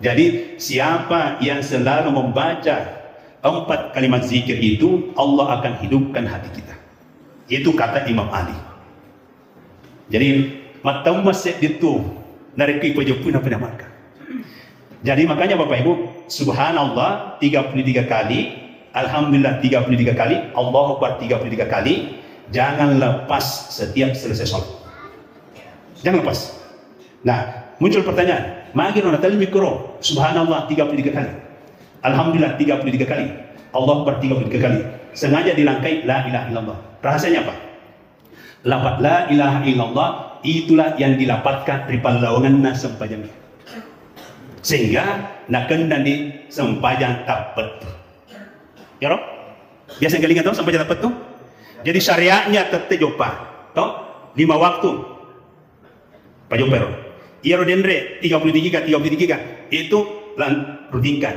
Jadi siapa yang selalu membaca 4 kalimat zikir itu, Allah akan hidupkan hati kita. Itu kata Imam Ali. Jadi matang masjid itu nariki pejepun apa namanya. Jadi makanya Bapak Ibu, subhanallah 33 kali, alhamdulillah 33 kali, Allahu Akbar 33 kali. Jangan lepas setiap selesai sholat. Jangan lepas. Nah, muncul pertanyaan, magi nona tali mikro, subhanallah 33 kali, alhamdulillah 33 kali, Allahu Akbar 33 kali. Sengaja dilangkai la ilaha illallah. Rahasianya apa? Lafaz la ilaha illallah itulah yang dilapatkan di lawangan sempajang. Sehingga nak kena di sempajang tapat. Ya roh? Biasa kelingan tahu sempajang tapat tu? Jadi syariatnya tetap jopa. Tahu? 5 waktu. Pak Jopero. Iya rodendre 33 itu rutinkan.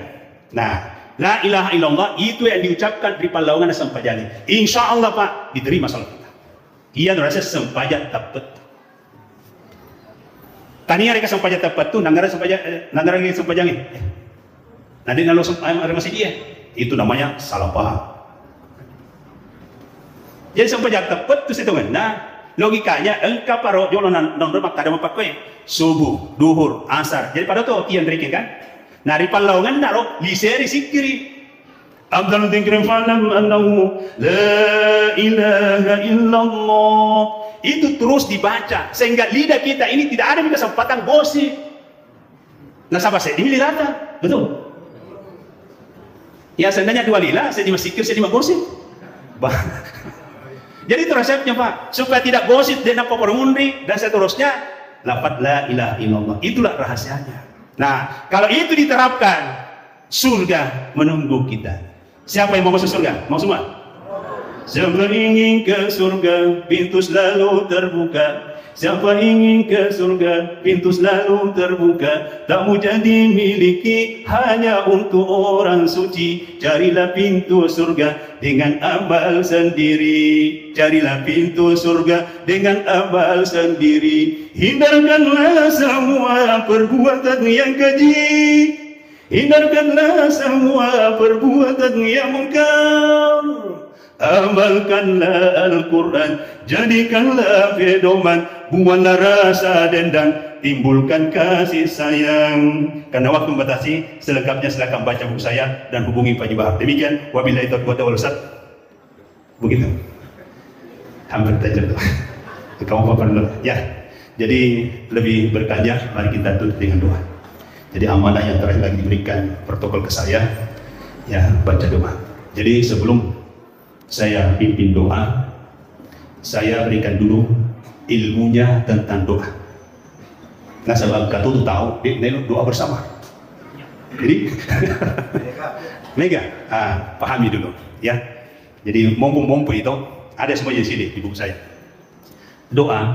Nah, la ilaha illallah itu yang diucapkan di lawangan sempajang. Insya Allah Pak diterima salat kita. Iya rasa sempajang tapat. Tania mereka sempajang tepat tu, nanggaran sempajang ini. Nanti nalo ada masih dia. Itu namanya salah paham. Jadi sampai jatuh petus itu kan. Nah, logikanya engkau paro jono non rumah kada mapakoy subuh, duhur, asar. Jadi pada tuh iyan dirikin kan. Nari palaugan naro liseri sikiri. Abdul dzikri falam annahu la ilaha illallah. Itu terus dibaca sehingga lidah kita ini tidak ada kesempatan gosip. Nah, sahabat saya dimilih rata, betul. Ya seandainya dua lila, saya dimasikir, saya dimagosip. Jadi itu resepnya Pak, supaya tidak gosip dan apa permundi dan seterusnya. Lafaz la ilaha illallah, itulah rahasianya. Nah, kalau itu diterapkan, surga menunggu kita. Siapa yang mau masuk surga? Mau semua? Siapa ingin ke surga, pintu selalu terbuka. Siapa ingin ke surga, pintu selalu terbuka. Tak mau jadi miliki hanya untuk orang suci. Carilah pintu surga dengan amal sendiri. Carilah pintu surga dengan amal sendiri. Hindarkanlah semua perbuatan yang keji. Hindarkanlah semua perbuatan yang mungkar. Amalkanlah Al-Quran, jadikanlah pedoman, buanglah rasa dendam, timbulkan kasih sayang. Karena waktu membatasi, selengkapnya silakan baca buku saya dan hubungi Pak Jibahar. Demikian, wabillahi taufiq wal hidayah. Begitu. Hampir terjatuh. Kamu apa dulu? Ya. Jadi lebih berkanya, mari kita tutup dengan doa. Jadi amanah yang terakhir lagi diberikan protokol ke saya, ya baca doa. Jadi sebelum saya pimpin doa, saya berikan dulu ilmunya tentang doa. Nah, sebab kata itu tahu, dia doa bersama. Jadi, mega, pahami dulu, ya. Jadi mompo itu ada semuanya di sini di buku saya. Doa,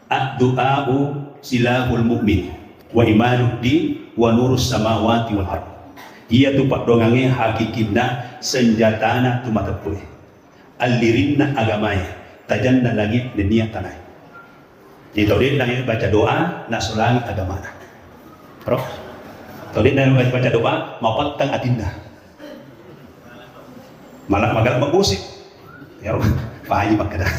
ad-du'a'u silahul mu'min, wa imanu di wa nurus samawati wal ardh. Ia tu pak dongange hakikina senjatana tu matapue alirinna agamanya tajanna lagi dunia tanah. Jadi tadi nang baca doa nasulangi agamana. Bro, tadi nang baca doa mapat tang adinda. Malah magal magusik. Ya, pahaji makada.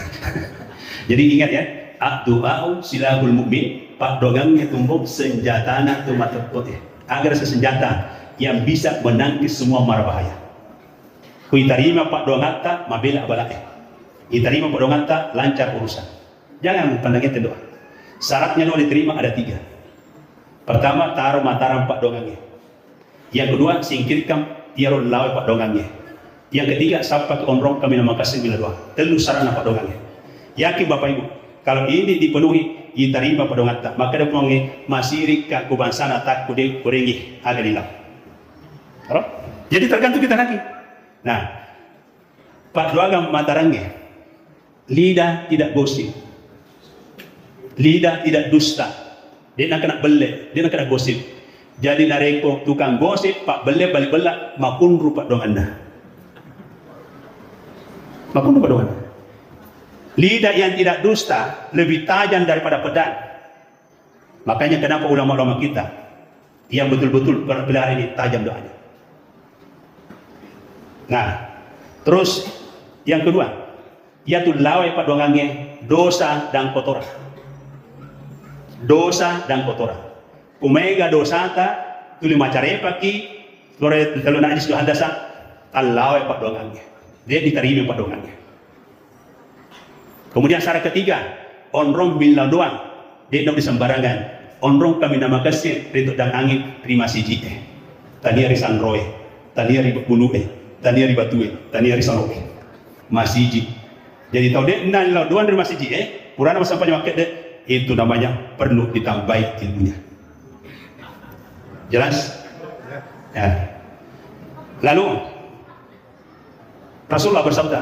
Jadi ingat ya, ad-du'a'u silahul mu'min, pak dongange tumbuk senjatana tu matapue. Agar sesenjata yang bisa menangkis semua mara bahaya. Kui tarima pak doangata mabela balai. Iterima pak doangata lancar urusan. Jangan pandangin doa. Syaratnya lo diterima ada 3. Pertama, taruh mataram pak doangnya. Yang kedua, singkirkan tiarul lawe pak doangnya. Yang ketiga, sapa ke onrong kami nama kasih bila doa. Telu sarana pak doangnya. Yakin Bapak Ibu, kalau ini dipenuhi diterima pak doangata, maka dia punya masih ka kubansana tak kude kurengi ada di laut. Jadi tergantung kita lagi. Nah, Pak Doaga Matarangge, lidah tidak gosip, lidah tidak dusta, dia nak kena bele, dia nak kena gosip. Jadi nareko tukang gosip, Pak bele balik belak, makun rupa dong anda. Makun rupa dong anda. Lidah yang tidak dusta lebih tajam daripada pedang. Makanya kenapa ulama-ulama kita yang betul-betul pelihara ini tajam doanya. Nah, terus yang kedua, yaitu lawai pak dongange dosa dan kotoran. Dosa dan kotoran. Kumega dosa ta tuli macare paki lore kalau nak disebut hadasa lawai pak dongange. Dia diterima pak dongange. Kemudian syarat ketiga, onrong bila doang, dia tidak disembarangan. Onrong kami nama kasih rintuk dan angin terima siji tania risan roe, tania ribut bulu tania ribatue, tania risan roe. Masiji. Jadi tahu dia nang doang dari masiji purana sampai maket deh, itu namanya perlu ditambahi ilmunya. Jelas? Ya. Lalu Rasulullah bersabda,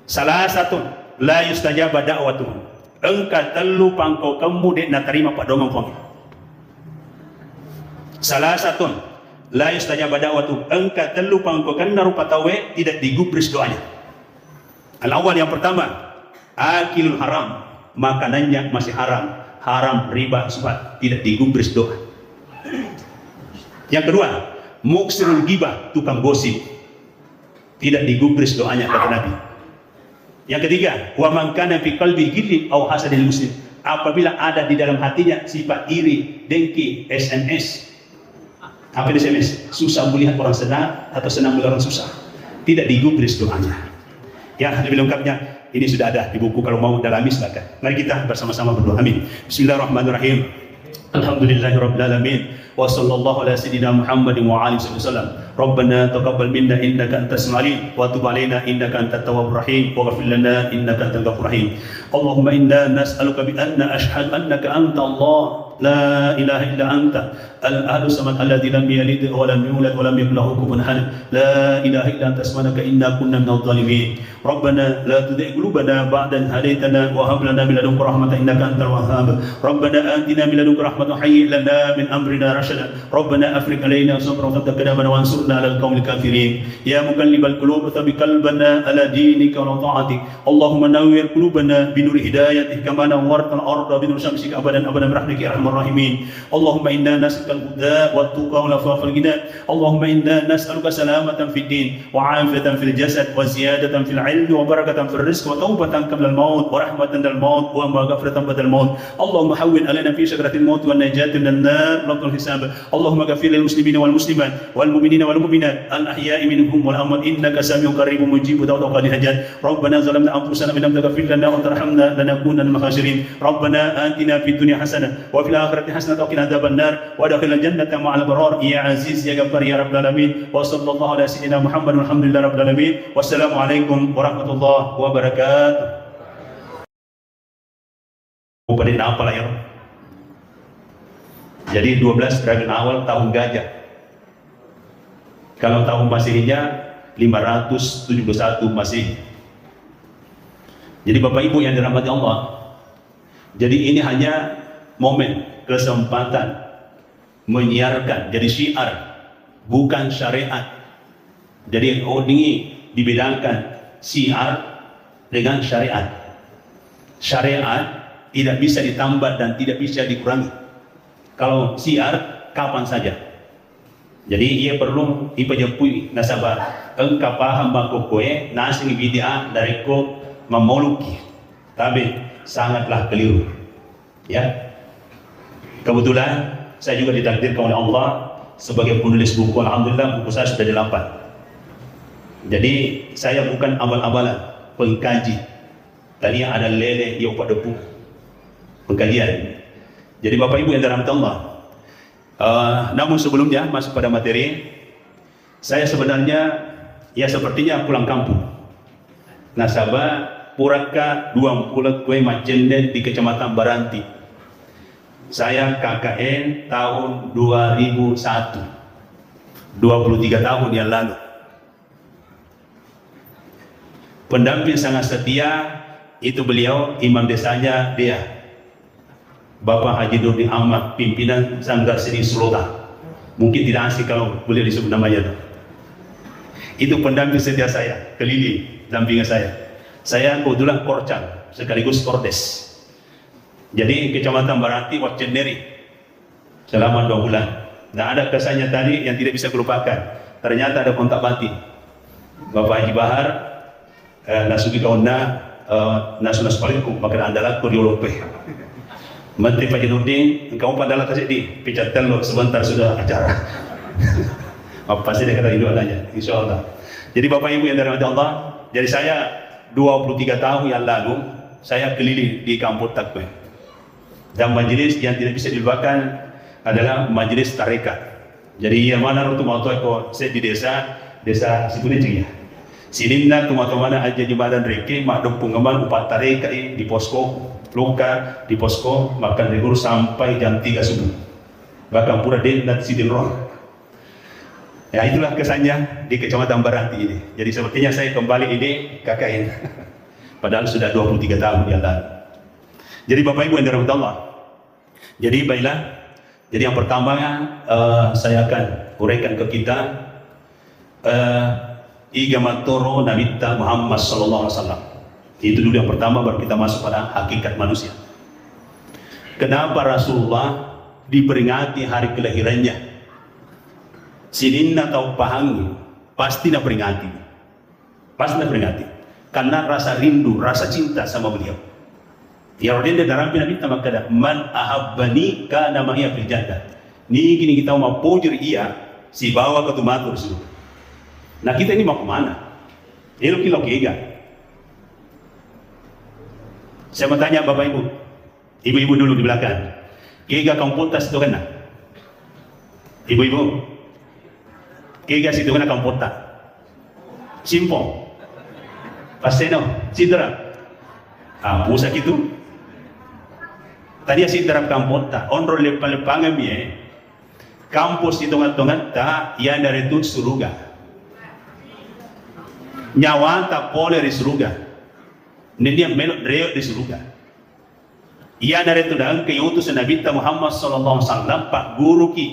salah satu la yustajaba da'watuhum, engkau telu pangkau kamu dek nak terima pak dongeng fong. Salah satu la yustajaba da'watuhum, engkau telu pangkau kan narupa tawe tidak digubris doanya. Al-awwal yang pertama, akilul haram, makanannya masih haram, haram riba subat, tidak digubris doa. Yang kedua, muksirul ghibah, tukang gosip, tidak digubris doanya kata Nabi. Yang ketiga, wa man kana fi qalbi ghillin aw hasadil muslim, apabila ada di dalam hatinya sifat iri, dengki, SMS. Apa itu SMS? Susah melihat orang senang atau senang melihat orang susah, tidak digubris doanya. Ya, lebih lengkapnya ini sudah ada di buku, kalau mau dalami silakan. Mari kita bersama-sama berdoa. Amin. Bismillahirrahmanirrahim. Alhamdulillahirabbil alamin. Wa sallallahu ala sayyidina Muhammadin wa alihi wasallam. Rabbana taqabbal minna innaka antas samiul wa tub alaina innaka antat tawwabur rahim wa ghfir lana innaka antal ghafurur rahim. Allahumma inna nas'aluka bi anna ashhadu annaka anta Allah la ilaha illa anta al-ahadu samad alladzi lam yalid wa lam yulad wa lam yakul lahu kufuwan ahad. La ilaha illa anta subhanaka inna kunna minadh dhalimin. Rabbana la tuzigh qulubana ba'da idh hadaytana wa hab lana min ladunka rahmatan innaka antal wahhab. Rabbana atina min ladunka rahmatan hayyi lana min amrina rashada. Rabbana afriq alaina sabran wa thabbit qadamana wansurna 'alal qaumil kafirin. Ya muqallibal qulub tsabbit qalbana 'ala dinika wa ta'atik. Allahumma nawwir qulubana bi nuri hidayatik kama nawwartal arda bi nuri syamsika abadan abadan bi rahmatika ya arhamar rahimin. Allahumma inna nas'aluka al-huda wat tuqa wal afafa wal ghina. Allahumma inna nas'aluka salamatan fid din wa 'afiyatan fil jasad wa ziyadatan fil 'ilmi wa barakatan fil rizq wa taubatan qabla al-maut wa rahmatan dal maut wa maghfiratan ba'da al-maut. Allahumma hawwin 'alaina fi sakratil maut wan najati minan nar wa hisab. Allahumma ghfir lil muslimina wal muslimat wal mu'minina wal mu'minat al ahya'i minhum wal amwat innaka sami'un qaribun mujibud da'wat qadil hajat. Rabbana zalamna anfusana wa lam taghfir lana wa tarhamna lanakunanna minal khasirin. Rabbana atina fid dunya hasanah wa fil akhirati hasanah wa qina adzabannar wa adkhilna jannata ma'al abrar ya aziz ya ghaffar ya rabbal alamin. Wa sallallahu ala sayyidina Muhammad walhamdulillahi rabbil alamin. Wassalamu alaikum warahmatullahi wabarakatuh. Pada apa lah ya? Jadi 12 Rabiul Awal tahun gajah. Kalau tahun Masihnya 571 Masih. Jadi Bapak Ibu yang dirahmati Allah, jadi ini hanya momen, kesempatan menyiarkan, jadi syiar, bukan syariat. Jadi ini dibedakan syiar dengan syariat. Syariat tidak bisa ditambah dan tidak bisa dikurangi. Kalau syiar kapan saja. Jadi ia perlu ipajapui nasabah engkau paham bako koe nasing bid'ah dari ko memoluki, tapi sangatlah keliru. Ya, kebetulan saya juga ditakdirkan oleh Allah sebagai penulis buku. Alhamdulillah buku saya sudah dilapat. Jadi saya bukan abal-abalan pengkaji. Tadi ada lele yang pada buku pengkajian. Jadi Bapak Ibu yang dirahmati Allah, namun sebelumnya masuk pada materi, saya sebenarnya ya sepertinya pulang kampung. Nasabah Puraka 20 kue Macenden di Kecamatan Baranti. Saya KKN tahun 2001, 23 tahun yang lalu. Pendamping sangat setia itu beliau, imam desanya dia, Bapak Haji Nurdin Ahmad, pimpinan Sanggar Seni Sulawesi. Mungkin tidak asing kalau boleh disebut namanya. Itu pendamping setia saya, keliling dampingan saya. Saya kebetulan korcam sekaligus kordes. Jadi Kecamatan Baranti Waceneri selama 2 bulan. Nah, ada kesannya tadi yang tidak bisa dilupakan. Ternyata ada kontak batin. Bapak Haji Bahar, nasuki kauna, nasunas paliku, maka andalah kuriolope. Menteri Pak Nurdin, engkau padalah kasih di picatan lo sebentar sudah acara. Apa sih dia kata itu adanya, insya Allah. Jadi Bapak Ibu yang dirahmati Allah, jadi saya 23 tahun yang lalu saya keliling di kampung Takwe. Dan majelis yang tidak bisa dilupakan adalah majelis tarekat. Jadi yang mana untuk waktu aku saya di desa Sibunicing ya. Sininna teman-teman aja di badan reke mak pengemban upat tarekat di posko luka di posko makan libur sampai jam 3 subuh. Bahkan pura den dan sidin roh. Ya itulah kesannya di Kecamatan Baranti ini. Jadi sepertinya saya kembali ini KKN. Padahal sudah 23 tahun yang lalu. Jadi Bapak Ibu yang dirahmati Allah. Jadi baiklah. Jadi yang pertama saya akan uraikan ke kita Igamatoro Nabita Muhammad sallallahu alaihi wasallam. Itu dulu yang pertama, baru kita masuk pada hakikat manusia. Kenapa Rasulullah diperingati hari kelahirannya sininna tahu pahangi, pasti na peringati. Pasti na peringati. Karena rasa rindu, rasa cinta sama beliau. Ya Raden dalam Nabi kita makada man ahabbani kana ma'iya fil jannah. Ni gini kita mau pujur iya si bawa ke tumatur suruh. Nah kita ini mau kemana? Elok kilo kega. Saya mau tanya Bapak Ibu, ibu-ibu dulu di belakang. Kega kampotas itu kan? Ibu-ibu, kega situ kan kampota. Simpong. Paseno, sidra. Ah, pusak itu. Tadi sidra kampota. Onro lepa-lepangan ya. Kampus hitungan-hitungan tak yang dari itu surga. Nyawa tak boleh di surga. Ini dia melok reok di surga. Ia dari itu dan keutusan Nabi Muhammad sallallahu alaihi wasallam Pak Guru ki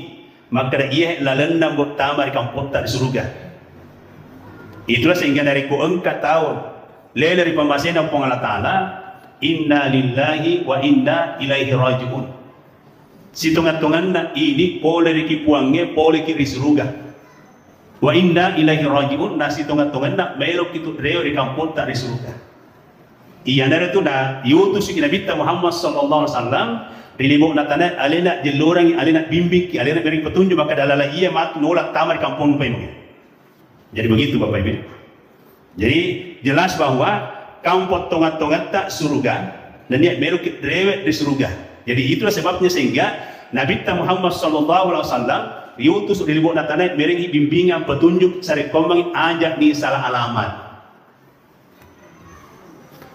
maka ia lalendam utama di kampota di surga. Itulah sehingga dari ku engkau tahu lele dari pembahasan Allah Taala inna lillahi wa inna ilaihi rajiun. Situngan-tungan na ini boleh dikipuangnya boleh kiri surga. Wa inna ilaihi rajiun na situngan-tungan na melok itu reo di kampota di surga. Iya dari itu dah yutus Nabi Muhammad sallallahu alaihi wasallam dilibuk natana alena jelurang alena bimbing alena beri petunjuk maka dalala iya mat nolak tamar kampung pai mungkin. Jadi begitu Bapak Ibu. Jadi jelas bahwa kampung tongat-tongat tak surga dan dia meluk rewet di surga. Jadi itulah sebabnya sehingga Nabi Muhammad sallallahu alaihi wasallam yutus dilibuk natana beri bimbingan petunjuk sari kombang ajak ni salah alamat.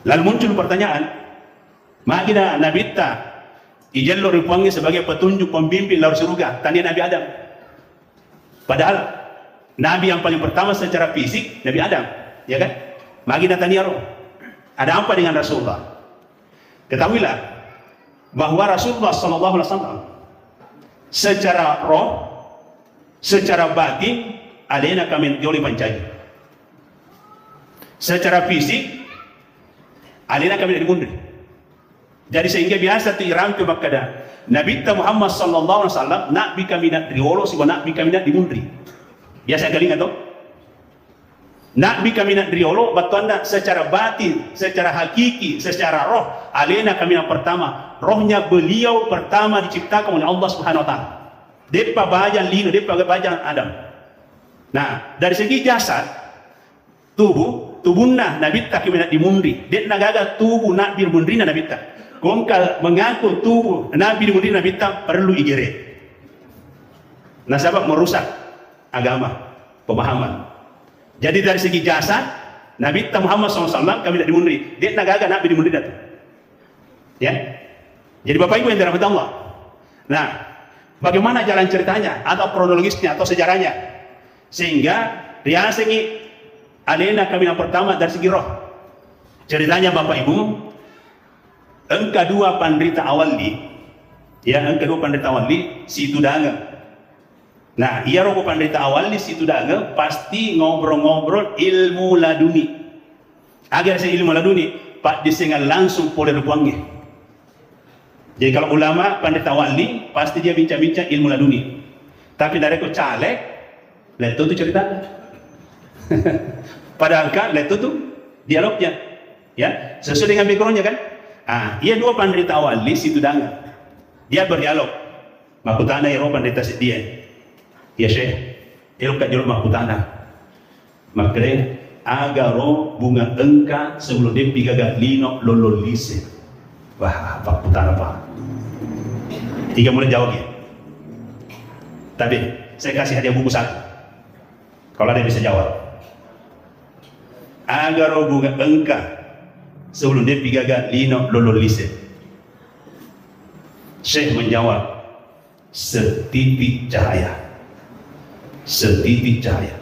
Lalu muncul pertanyaan, makina Nabi ta ijalur ripuangi sebagai petunjuk pembimbing lalu surga tanya Nabi Adam. Padahal Nabi yang paling pertama secara fisik Nabi Adam, ya kan? Makina tanya roh. Ada apa dengan Rasulullah? Ketahuilah bahwa Rasulullah sallallahu alaihi wasallam secara roh, secara batin alena kami dioleh pancagi. Secara fisik alina kami dari mundur. Jadi sehingga biasa tu irangke makada Nabi Muhammad sallallahu alaihi wasallam nak bi kami nak diolo siwa nak bi kami nak dimundri. Biasa kali ngato. Nak bi kami nak diolo batanda secara batin, secara hakiki, secara roh alina kami yang pertama. Rohnya beliau pertama diciptakan oleh Allah Subhanahu wa taala. Depa bajan lino, depa bajan Adam. Nah, dari segi jasad tubuhna Nabi tak kena dimundi. Dia nagaga tubuh Nabi dimundi Nabi tak. Kongkal mengaku tubuh Nabi dimundi Nabi tak perlu igere. Nah sebab merusak agama, pemahaman. Jadi dari segi jasad Nabi Muhammad SAW kami tidak dimundi. Dia nagaga Nabi dimundi itu. Ya. Jadi Bapak Ibu yang dirahmati Allah. Nah, bagaimana jalan ceritanya atau kronologisnya atau sejarahnya sehingga dia sengi alena kami yang pertama dari segi roh. Ceritanya Bapak Ibu, engka dua penderita awali, ya engka dua penderita awali si Tudanga. Nah, iya roh penderita awali si Tudanga pasti ngobrol-ngobrol ilmu laduni. Agar saya ilmu laduni, Pak disengal langsung poleh ruangnya. Jadi kalau ulama pendeta wali pasti dia bincang-bincang ilmu laduni. Tapi dari kau caleg, lihat itu ceritanya. Padahal kan lihat itu dialognya, ya sesuai dengan backgroundnya kan. Ia dua pendeta wali situ danga. Dia berdialog. Makutana iro pendeta dia. Ya Syekh, iro kat juruk makutana. Makre agaro bunga engka sebelum dia pigaga lino lololise. Wah, makutana apa? Tiga mulai jawab ya. Tapi saya kasih hadiah buku satu. Kalau ada bisa jawab. Agar bunga engka sebelum dia pigaga lino lololise. Syekh menjawab, setitik cahaya. Setitik cahaya.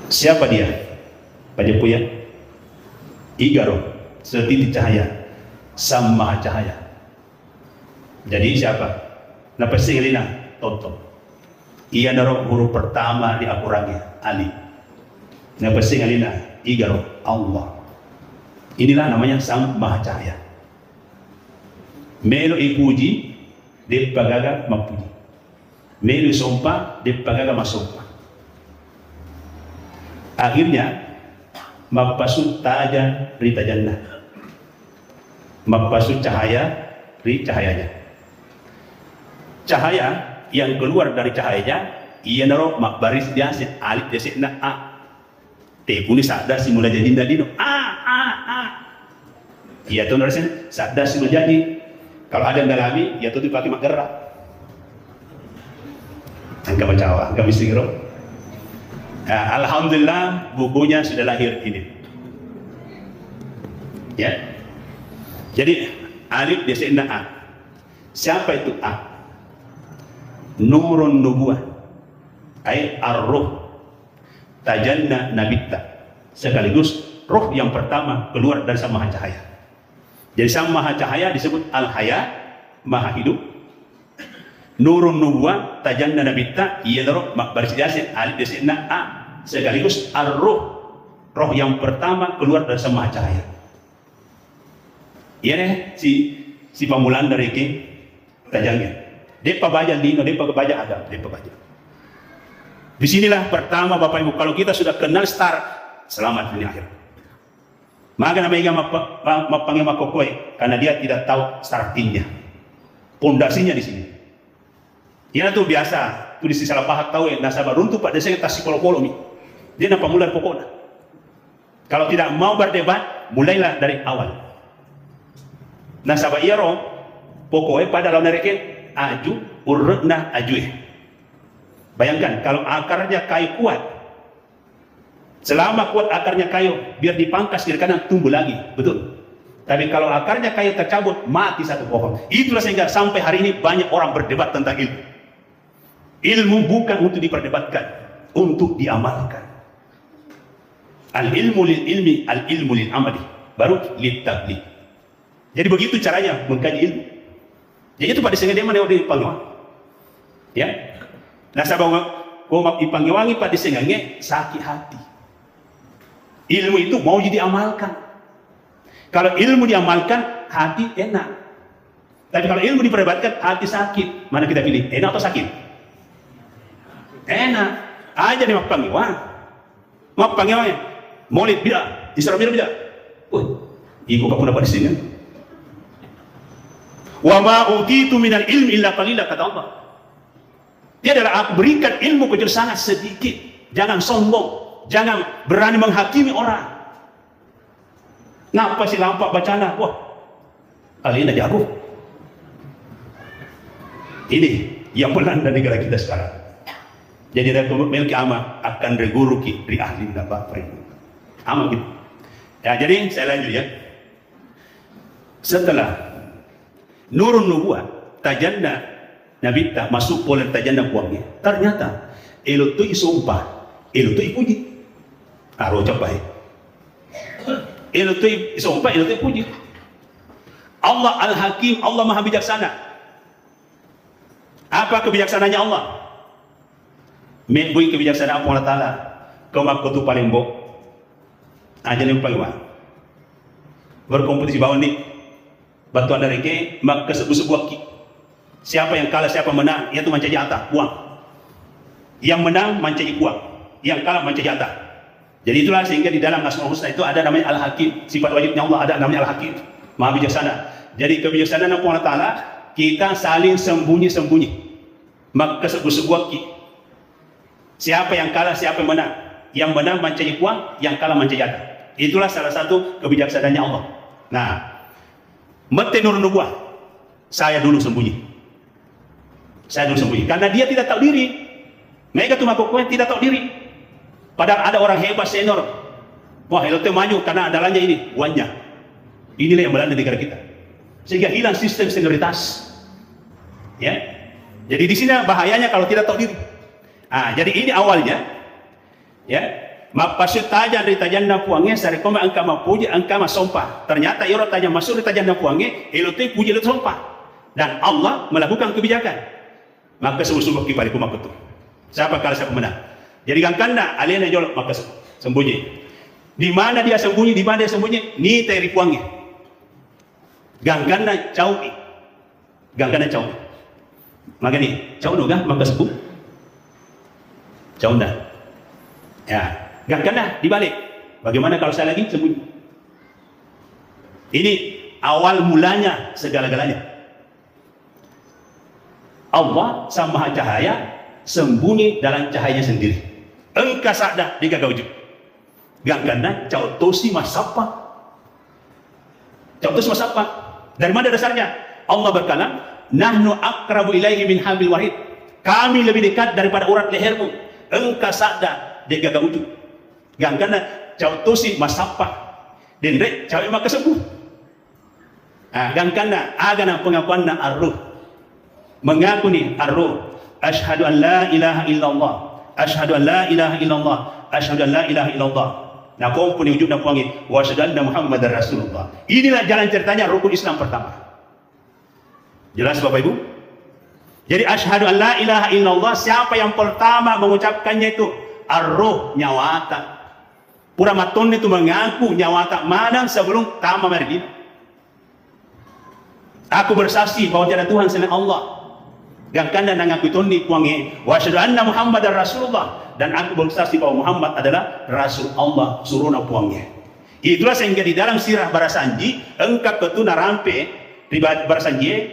Siapa dia? Pak Jepuya. Igaro, setitik cahaya. Sama cahaya. Jadi siapa? Napa singlina? Toto. Ia naruh huruf pertama di akurannya, Ali. Napa singlina? Igaro, Allah. Inilah namanya Sang Maha Cahaya. Melo ipuji, dia pagaga mapuji. Melu sumpah, dia pagaga masumpah. Akhirnya, mapasut taja rita jannah. Mapasut cahaya, ri cahayanya. Cahaya yang keluar dari cahayanya, ia naro makbaris dia se alif dia se na a. Tekuni sadar simula jadi dino ia tuh nulisnya sadar simula jadi. Kalau ada yang dalami, ia tuh dipakai mak gerak. Angka bacawa, angka misiro. Nah, alhamdulillah bukunya sudah lahir ini. Ya. Jadi alif dia se na a. Siapa itu a? Nurun nubuah. Ay ar-ruh tajanna nabitta, sekaligus roh yang pertama keluar dari Sang Maha Cahaya. Jadi Sang Maha Cahaya disebut al-haya, maha hidup. Nurun nubuwah tajanna nabitta, ia roh baris yasin alif yasin a, sekaligus ar-ruh, roh yang pertama keluar dari Sang Maha Cahaya. Iya deh si pamulan dari ke tajangnya. Depa baca dino, depa baca Adam, depa baca. Disinilah pertama Bapak Ibu, kalau kita sudah kenal start, selamat dunia akhirat. Maka namanya mapanggil makokoi, karena dia tidak tahu startingnya, pondasinya di sini. Ini tuh biasa, tuh di salah pahat tahu ya, nasabah runtuh pada saya tas psikolo mi. Dia nampak mulai pokoknya. Kalau tidak mau berdebat, mulailah dari awal. Nasabah iya roh, pokoknya pada lawan mereka aju, urutna ajue. Bayangkan kalau akarnya kayu kuat, selama kuat akarnya kayu, biar dipangkas kiri kanan tumbuh lagi, betul. Tapi kalau akarnya kayu tercabut, mati satu pohon. Itulah sehingga sampai hari ini banyak orang berdebat tentang ilmu. Ilmu bukan untuk diperdebatkan, untuk diamalkan. Al ilmu lil ilmi, al ilmu lil amali, baru lil tabligh. Jadi begitu caranya mengkaji ilmu. Jadi itu pada sehingga dia mana dipanggil, ya. Nah, sabang kau ipanggiwangi pada sengange sakit hati. Ilmu itu mau jadi amalkan. Kalau ilmu diamalkan, hati enak. Tapi kalau ilmu diperdebatkan, hati sakit. Mana kita pilih? Enak atau sakit? Enak. Aja nih mak panggiwang. Mak panggiwang. Maulid bidah, Isra Mi'raj bidah. Ibu kau pun dapat di sini. Wa ma utitu minal ilmi illa qalila, kata Allah. Dia adalah aku berikan ilmu kecuali sangat sedikit. Jangan sombong, jangan berani menghakimi orang. Ngapa sih lampak bacana? Wah, kalian aja jago. Ini yang melanda negara kita sekarang. Jadi dari memiliki ama akan reguru ki dari ahli dan bapak ini. Ama gitu. Ya, jadi saya lanjut ya. Setelah nurun nubuah tajanna Nabi tak masuk pola tajana buangnya. Ternyata elo tu isumpah, elo tu ipuji. Aro capai. Elo tu isumpah, elo tu ipuji. Allah Al-Hakim, Allah Maha Bijaksana. Apa kebijaksanaannya Allah? Membui kebijaksanaan Allah Taala. Kau mak tu paling bok. Aja yang paling wah. Berkompetisi bawah ni. Batuan dari ke mak kesebuah ki. Siapa yang kalah, siapa menang, itu mencari jatah, uang. Yang menang mencari uang, yang kalah mencari jatah. Jadi itulah sehingga di dalam Asmaul Husna itu ada namanya Al-Hakim. Sifat wajibnya Allah ada namanya Al-Hakim, Maha Bijaksana. Jadi kebijaksanaan Allah Ta'ala, kita saling sembunyi-sembunyi. Maka sebuah ki. Siapa yang kalah, siapa yang menang. Yang menang mencari uang, yang kalah mencari jatah. Itulah salah satu kebijaksanaannya Allah. Nah, mete nur nubuah, saya dulu sembunyi. Saya dulu sembunyi karena dia tidak tahu diri. Mereka tuh makhluknya tidak tahu diri. Padahal ada orang hebat senior. Wah, itu maju karena andalannya ini, uangnya. Inilah yang melanda negara kita. Sehingga hilang sistem senioritas. Ya. Jadi di sini bahayanya kalau tidak tahu diri. Jadi ini awalnya. Ya. Mapasut tajan dari tajanna puangnya sari koma angka mapuji angka masompah. Ternyata iro tajan masuk dari tajanna puangnya, elote puji elote sompah. Dan Allah melakukan kebijakan. Maka sebuah kipari kumak betul. Siapa kalah siapa menang. Jadi gangkanda alien jolok maka sembunyi. Di mana dia sembunyi, di mana dia sembunyi, ni teri puangnya. Gangkanda cauki. Gangkanda cauki. Maka ni, cakap nugah maka sebut. Cakap dah. Ya, gangkan dah dibalik. Bagaimana kalau saya lagi sembunyi? Ini awal mulanya segala-galanya. Allah Sang Maha Cahaya sembunyi dalam cahayanya sendiri. Engkau sadar di gagau wujud. Gangkan dah cakap tosi masapa. Cakap tosi masapa. Dari mana dasarnya? Allah berkata, nahnu akrabu ilaihi min hablil warid. Kami lebih dekat daripada urat lehermu. Engkau sadar dia gagal wujud. Gangkana cau tosi masapa. Dan rek cau maka sembuh. Gangkana agana pengakuan na ar-ruh. Mengaku ni ar-ruh. Asyhadu an la ilaha illallah. Asyhadu an la ilaha illallah. Asyhadu an la ilaha illallah. Nah, kau punya wujud nak panggil wa asyhadu anna Muhammadar Rasulullah. Inilah jalan ceritanya rukun Islam pertama. Jelas Bapak Ibu? Jadi asyhadu an la ilaha illallah, siapa yang pertama mengucapkannya itu ar-ruh, nyawata. Pura maton itu mengaku nyawata madang sebelum tama mari. Aku bersaksi bahwa tiada Tuhan selain Allah. Yang kanda nangaku toni kuangi wa asyhadu anna Muhammadar Rasulullah, dan aku bersaksi bahwa Muhammad adalah Rasul Allah suruna puangnya. Itulah sehingga di dalam sirah Barasanji engkau ketuna rampe ribat Barasanji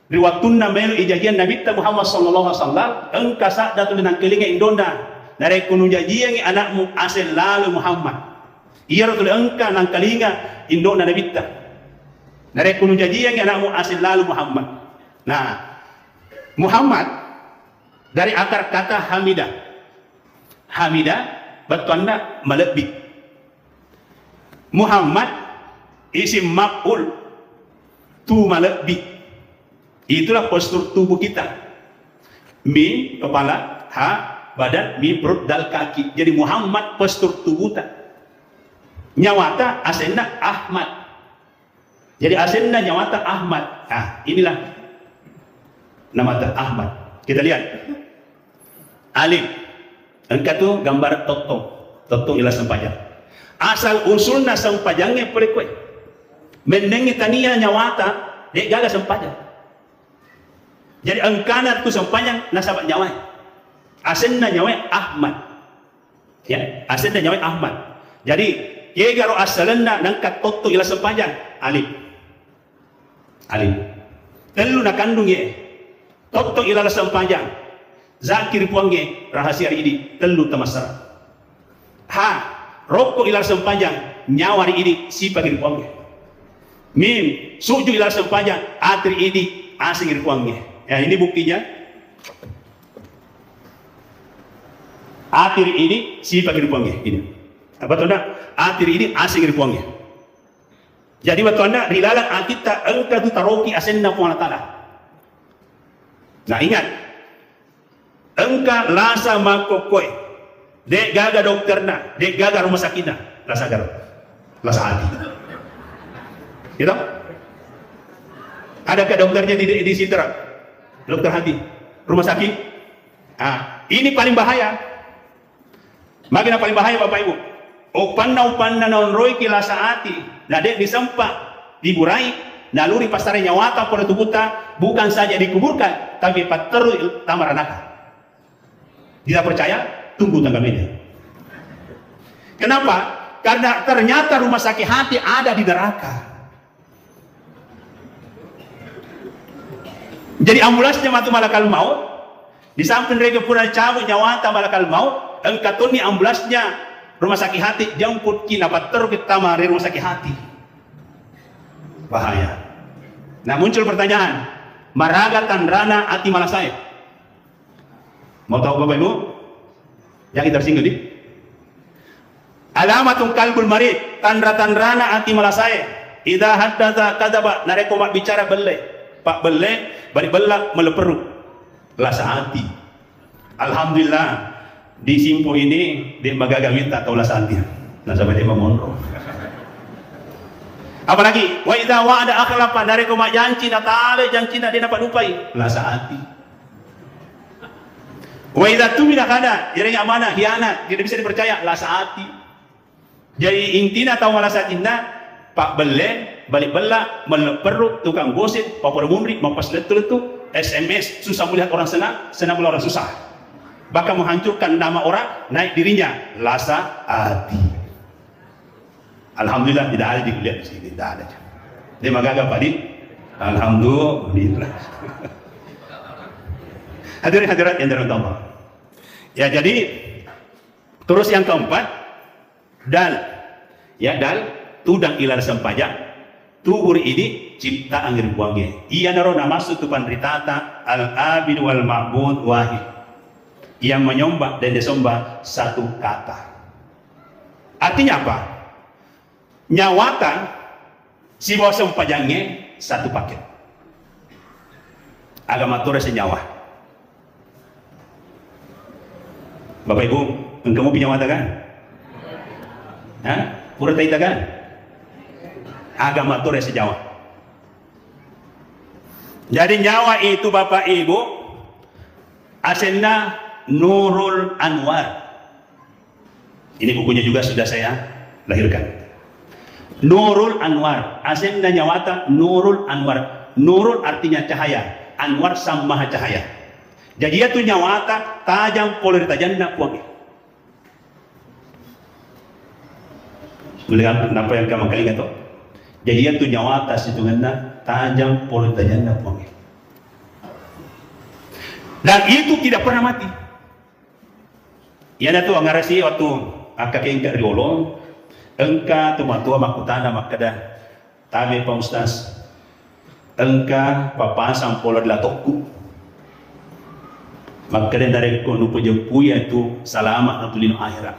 di waktu melu ijajian Nabi Muhammad sallallahu alaihi wasallam engkau sadar tu nang kelinga indonda nare kunu jajian anakmu asal lalu Muhammad ia ratul engkau nang kelinga indonda Nabi nare kunu jajian anakmu asal lalu Muhammad. Nah, Muhammad dari akar kata hamidah. Hamidah bertanda melebih. Muhammad isim maf'ul tu melebih. Itulah postur tubuh kita. Min kepala, ha badan, min perut, dal kaki. Jadi Muhammad postur tubuh kita. Nyawata asenna Ahmad. Jadi asenna nyawata Ahmad. Inilah nama Ahmad. Kita lihat. Alif. Engkau tu gambar totong. Totong ialah sempajang. Asal usulna sempajangnya perikwe. Mendengi tania nyawata, dia gagal sempajang. Jadi engkana tu sempajang nasabat nyawai. Asenna nyawai Ahmad. Ya, asenna nyawai Ahmad. Jadi, ye garo asalna nangkat totong ialah sempajang. Alif. Alif. Telu nak kandung ye. Totong ilalah sempajang. Zakir puangnya rahasia ini telu tamasara. Ha rokok ilalah sempajang nyawari ini si pagi puangnya. Mim suju ilalah sempajang atri ini asing puangnya. Ya ini buktinya. Atri ini si pagi puangnya ini. Apa tanda? Atri ini asing puangnya. Jadi waktu anda rilalang atita engkau tu taroki asenna puang Allah. Nah ingat, engkau lasa makokoi, dek gaga dokterna, dek gaga rumah sakitna, lasa garo, lasa hati. Gitu? Adakah dokternya di Sitra? Dokter hati, rumah sakit? Ini paling bahaya. Makin paling bahaya Bapak Ibu. Upanna non roy kilasa hati, nah dek disempak, diburai. Naluri pasare nyawata pada tubuhta bukan saja dikuburkan tapi pateru tamaranaka. Tidak percaya? Tunggu tanggal media. Kenapa? Karena ternyata rumah sakit hati ada di neraka. Jadi ambulansnya matu malakal maut. Di samping mereka pura cabut nyawata malakal maut, engkatoni ambulansnya rumah sakit hati jemput kina pateru kita mari rumah sakit hati. Bahaya. Nah muncul pertanyaan, maraga tandrana ati malasai. Mau tahu Bapak Ibu? Yang tersinggung di? Alamatun kalbul marid, tandrana ati malasai. Idza haddatsa kadzaba, nareko mak bicara belle. Pak belle, balik bella meleperu. Lasa hati. Alhamdulillah di Simpo ini di magaga minta tahu lasa hati. Nah sampai dia memonro. Apalagi wa idza wa'ada akhlafa dari koma janji natale janji dia dapat lupai lasa hati. Wa idza tumina kada jadi amanah hianat tidak bisa dipercaya lasa hati. Jadi intina tahu lasa inna pak belle balik bella meleperuk tukang gosip papor mundri mapas letu-letu SMS, susah melihat orang senang, senang melihat orang susah. Bahkan menghancurkan nama orang, naik dirinya, lasa hati. Alhamdulillah tidak ada dilihat di sini, tidak ada. Dia magagap Pak Di. Alhamdulillah. Hadirin hadirat yang dirahmati Allah. Ya, jadi terus yang keempat, dal. Ya, dal tudang ilar sempajak. Tubur ini cipta angin buangnya. Ia naro namasu tupan ritata al-abid wal ma'bud wahid. Yang menyembah dan disembah satu kata. Artinya apa? Nyawata si bawah sempajangnya satu paket. Agama Torah senyawa. Bapak Ibu, engkau punya nyawata kan? Hah? Pura taita kan? Agama Torah sejawa. Jadi nyawa itu Bapak Ibu asalnya Nurul Anwar. Ini bukunya juga sudah saya lahirkan. Nurul Anwar, asalnya nyawata Nurul Anwar. Nurul artinya cahaya, Anwar sang maha cahaya. Jadi itu nyawata tajam poler tajamnya kuang. Melihat apa yang kamu kali kata? Jadi itu nyawata situngana tajam poler tajamnya kuang. Dan itu tidak pernah mati. Ya ada tuh ngarasi waktu akak engka riolong, engka tumatua makutana makada tabe pa ustaz, engka papasang pola latokku, makada dari kono pujempuya itu selamat natulino akhirat.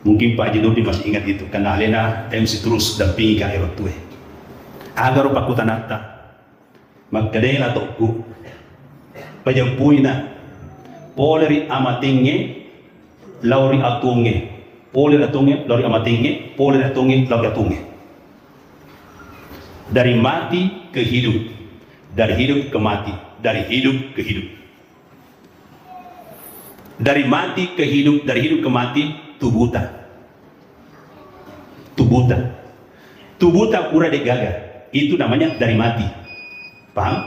Mungkin Pak Haji Nurdin masih ingat itu karena alena MC terus dampingi ka erot tuwe. Agar pakutanata, makada latokku, pujempuina poleri amatinge lauri atunge poleri atunge lauri amatinge poleri atunge lauri atunge, dari mati ke hidup, dari hidup ke mati, dari hidup ke hidup, dari mati ke hidup, dari hidup ke mati. Tubuta tubuta pura de gaga, itu namanya dari mati, paham?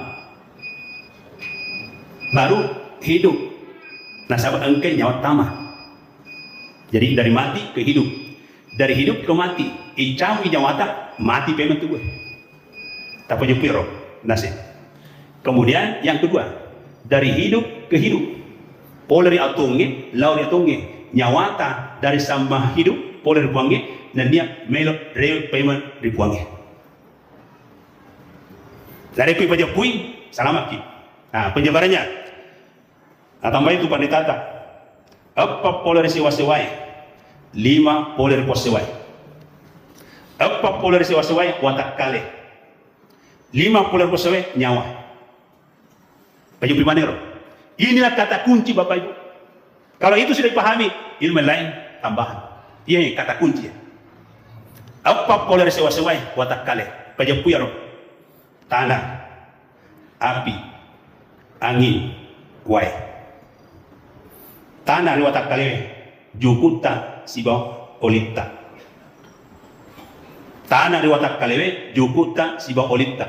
Baru hidup. Nah, sahabat engke nyawa tamah. Jadi dari mati ke hidup, dari hidup ke mati. Icamu nyawata mati pemen tubuh. Tapi jepiro nasib. Kemudian yang kedua, dari hidup ke hidup. Poleri atunge, lauri atunge, nyawata dari sambah hidup, poleri buange, dan dia melok real payment dibuange. Dari kui pajapui, selamat ki. Nah, penjabarannya. Nah, tambah itu panditata. Apa poler siwa-siwai? 5 poler posewai. Apa poler siwa-siwai? Watak kale. 5 poler posewai nyawa. Baju primanero. Inilah kata kunci Bapak Ibu. Kalau itu sudah dipahami, ilmu lain tambahan. Iya kata kunci. Apa poler siwa-siwai? Watak kale. Baju puyaro. Tanah, api, angin, wai. Tanah riwatak kalewe jukuta siba olita. Tanah riwatak kalewe jukuta siba olita.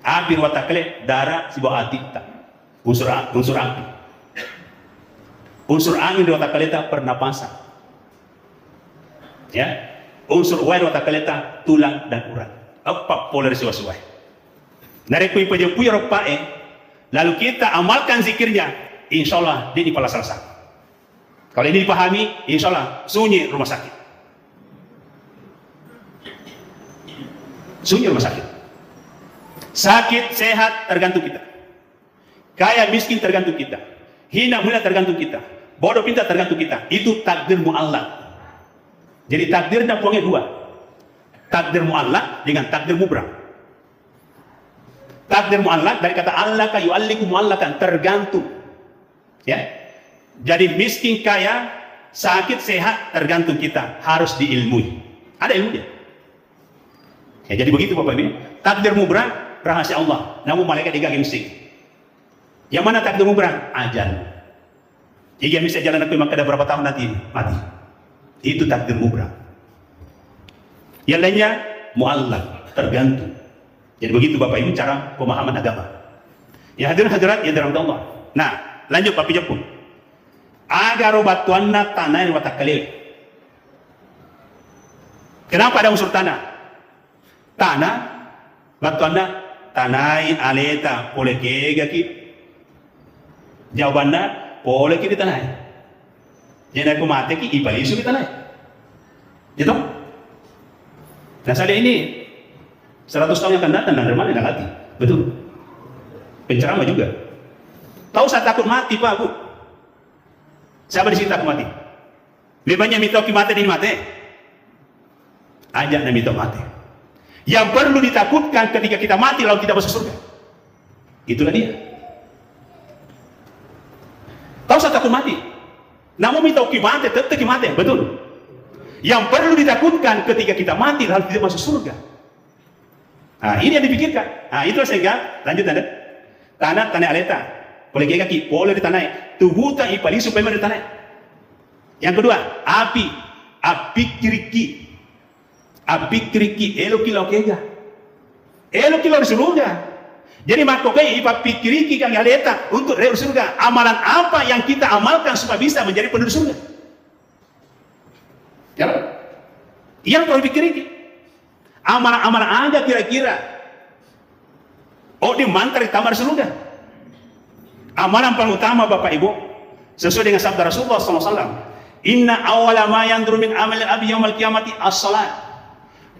Api riwatak kale darah siba atita. Unsur api. Unsur angin riwatak kaleta pernapasan. Ya. Unsur wai riwatak kaleta tulang dan urat. Apa poler siwa-siwai. Narekui pajempuy ropae, lalu kita amalkan zikirnya, insya Allah dia dipala selesai. Kalau ini dipahami, insya Allah sunyi rumah sakit. Sunyi rumah sakit. Sakit, sehat tergantung kita. Kaya, miskin tergantung kita. Hina, mulia tergantung kita. Bodoh, pintar tergantung kita. Itu takdir mu'allak. Jadi takdirnya puangnya 2. Takdir mu'allak dengan takdir mubram. Takdir mu'allak dari kata Allah ka yu'alliku mu'allakan, tergantung. Ya. Jadi miskin kaya, sakit sehat tergantung kita, harus diilmui. Ada ilmunya. Ya, jadi begitu Bapak Ibu. Takdir mubram rahasia Allah, namun malaikat digagem sing. Yang mana takdir mubram? Ajal. Jika bisa jalan aku maka ada berapa tahun nanti mati. Itu takdir mubram. Yang lainnya mu'allak, tergantung. Jadi begitu Bapak Ibu cara pemahaman agama. Ya hadirin hadirat yang dirahmati Allah. Nah, lanjut Pak Pijapun. Agar batuanna tanah yang watak kalil. Kenapa ada unsur tanah? Tanah, batuanna tanai aleta boleh kegaki. Jawabannya boleh kita tanah. Jadi aku mati ki ibalisu kita tanah. Gitu? Nah saya ini 100 tahun yang akan datang dan dari mana yang hati. Betul. Penceramah juga. Tahu saya takut mati Pak Bu. Siapa di sini takut mati? Lebih banyak minta mati di mati. Ajak dan minta mati. Yang perlu ditakutkan ketika kita mati lalu tidak masuk surga. Itulah dia. Tahu saya takut mati. Namun minta mati tetap mati. Betul. Yang perlu ditakutkan ketika kita mati lalu tidak masuk surga. Nah, ini yang dipikirkan. Nah, itu sehingga lanjut Anda. Tanah aleta. Boleh kaki, boleh di tanah. Tubuh tak ipali supaya di tanah. Yang kedua, api kiriki. Api kiriki eloki lokega. Eloki lo surga. Jadi makokai api kiriki kang aleta untuk reu surga. Amalan apa yang kita amalkan supaya bisa menjadi penduduk surga? Ya. Yang perlu dipikirkan. Amalan-amalan aja kira-kira. Oh, di mantar di kamar surga. Amalan paling utama Bapak Ibu sesuai dengan sabda Rasulullah SAW. Inna awala ma yanduru min amal abi yaumal qiyamati as-salat.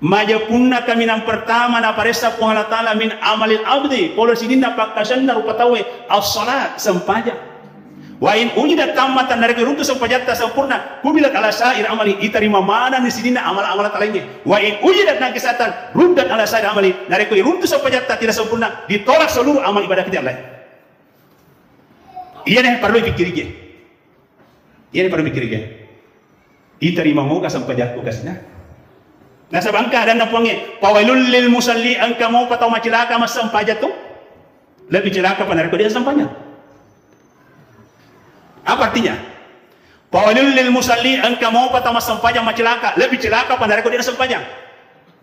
Majapunna kami yang pertama na paresa po Allah Ta'ala min amalil abdi. Kalau sini na pagkasan na rupatawe as-salat sempajak. Wa in ujidat tamatan dari runtuh sampajatta sempurna kubilat ala sa'ir amali diterima mana di sini amal-amal lainnya. Wa in ujidat nakisatan ruddat ala sa'ir amali dari runtuh sampajatta tidak sempurna ditolak seluruh amal ibadah kita lain. Iya yang perlu dipikirkan. Iya yang perlu dipikirkan. Diterima mau ka sampajatku kasnya. Nasa bangka dan napuangnya pawailul lil musalli angka mau patau macilaka mas sampajat tu lebih celaka pada dia sampajat. Apa artinya? Pawailul lil musalli angka mau patama sampajang macilaka lebih celaka pada dia sampajang.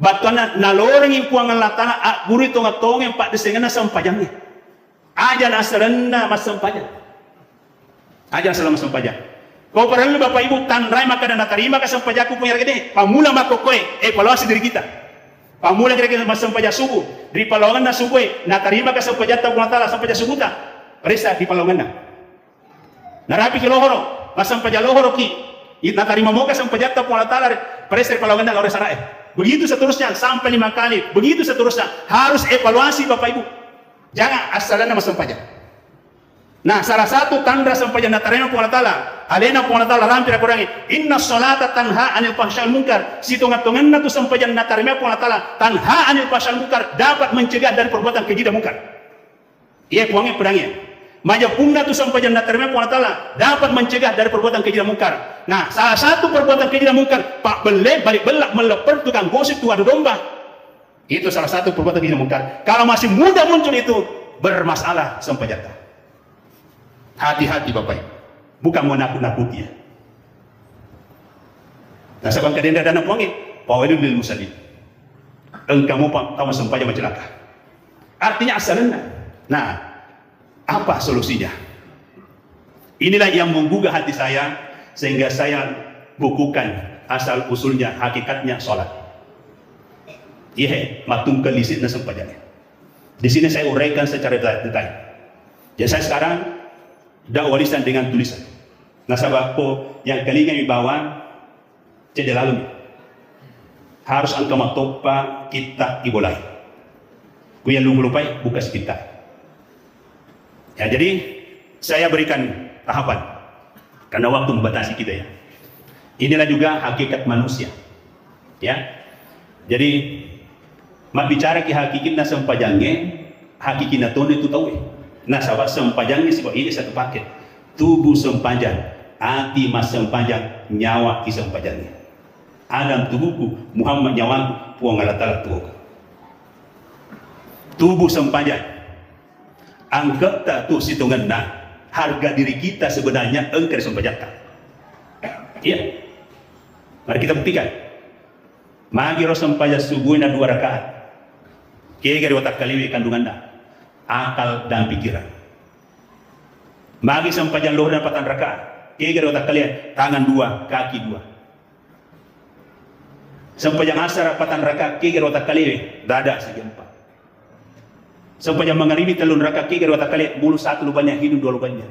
Batuan naloreng impuangan latana guri tonga-tong yang pak desengana sampajangnya. Aja nasrenda mas sampajang. Aja selama sampajang. Kau perlu Bapak Ibu tandrai maka dan terima ke sampajaku punya gede. Pamula makokoe evaluasi diri kita. Pamula kira-kira mas sampajang subuh. Dari palongan na subuh na terima ke sampajang ta bunatala sampajang subuh ta. Perisa di palongan na. Narapi ki lohoro, masam pajalohoro ki. Ita tarima moga sang pajatta pola talar, presir palongan dan orang sarae. Begitu seterusnya sampai 5 kali, begitu seterusnya harus evaluasi Bapak Ibu. Jangan asalnya masam pajak. Nah, salah satu tanda sampajak natarima pola talar, alena pola talar rampir kurangi. Inna sholata tanha anil fahsyal munkar. Si tongat-tongan tu sampajak natarima pola talar, tanha anil fahsyal munkar dapat mencegah dari perbuatan keji dan munkar. Iya puangnya pedangnya. Majapunda tu sampai jannah terima Allah Ta'ala dapat mencegah dari perbuatan keji dan mungkar. Nah, salah satu perbuatan keji dan mungkar, Pak Belek balik belak meleper tukang gosip tu adu domba. Itu salah satu perbuatan keji dan mungkar. Kalau masih mudah muncul itu bermasalah sampai jannah. Hati-hati Bapak Ibu. Bukan mau nakut-nakuti ya. Nah, sebab kadang ada anak wangi, pawailul lil musallin. Engkau mau tahu sampai celaka. Artinya asalnya. Nah, apa solusinya? Inilah yang menggugah hati saya sehingga saya bukukan asal usulnya, hakikatnya sholat. Iya, matung kelisit nasem pajaknya. Di sini saya uraikan secara detail. Jadi saya sekarang dakwalisan dengan tulisan. Nasabah po yang kalinya dibawa cedera lalu harus angka matopa kita ibolai. Kuya lupai bukas kita. Ya, jadi saya berikan tahapan karena waktu membatasi kita ya. Inilah juga hakikat manusia. Ya. Jadi mak bicara ki hakikatna sempajangnya, hakikatna ton itu tahu. Nah, sahabat sempajangnya sebab ini satu paket. Tubuh sempajang, hati mas sempajang, nyawa ki sempajangnya. Adam tubuhku, Muhammad nyawaku, puang Allah Ta'ala tubuhku. Tubuh sempajang. Anggap tak tuh hitungan harga diri kita sebenarnya engkar sempajata. Iya. Mari kita buktikan. Magi ro sempajat subuhna 2 rakaat. Kegari otak kaliwi kandungan dah. Akal dan pikiran. Magi sampajan lohur dan patan rakaat. Kegari otak kalian tangan 2, kaki 2. Sampajan asar patan rakaat kegari otak kaliwi dada segi 4. Sampajan magharibi telun rakaat kegari otak kalian mulut 1 lubangnya, hidung 2 lubangnya.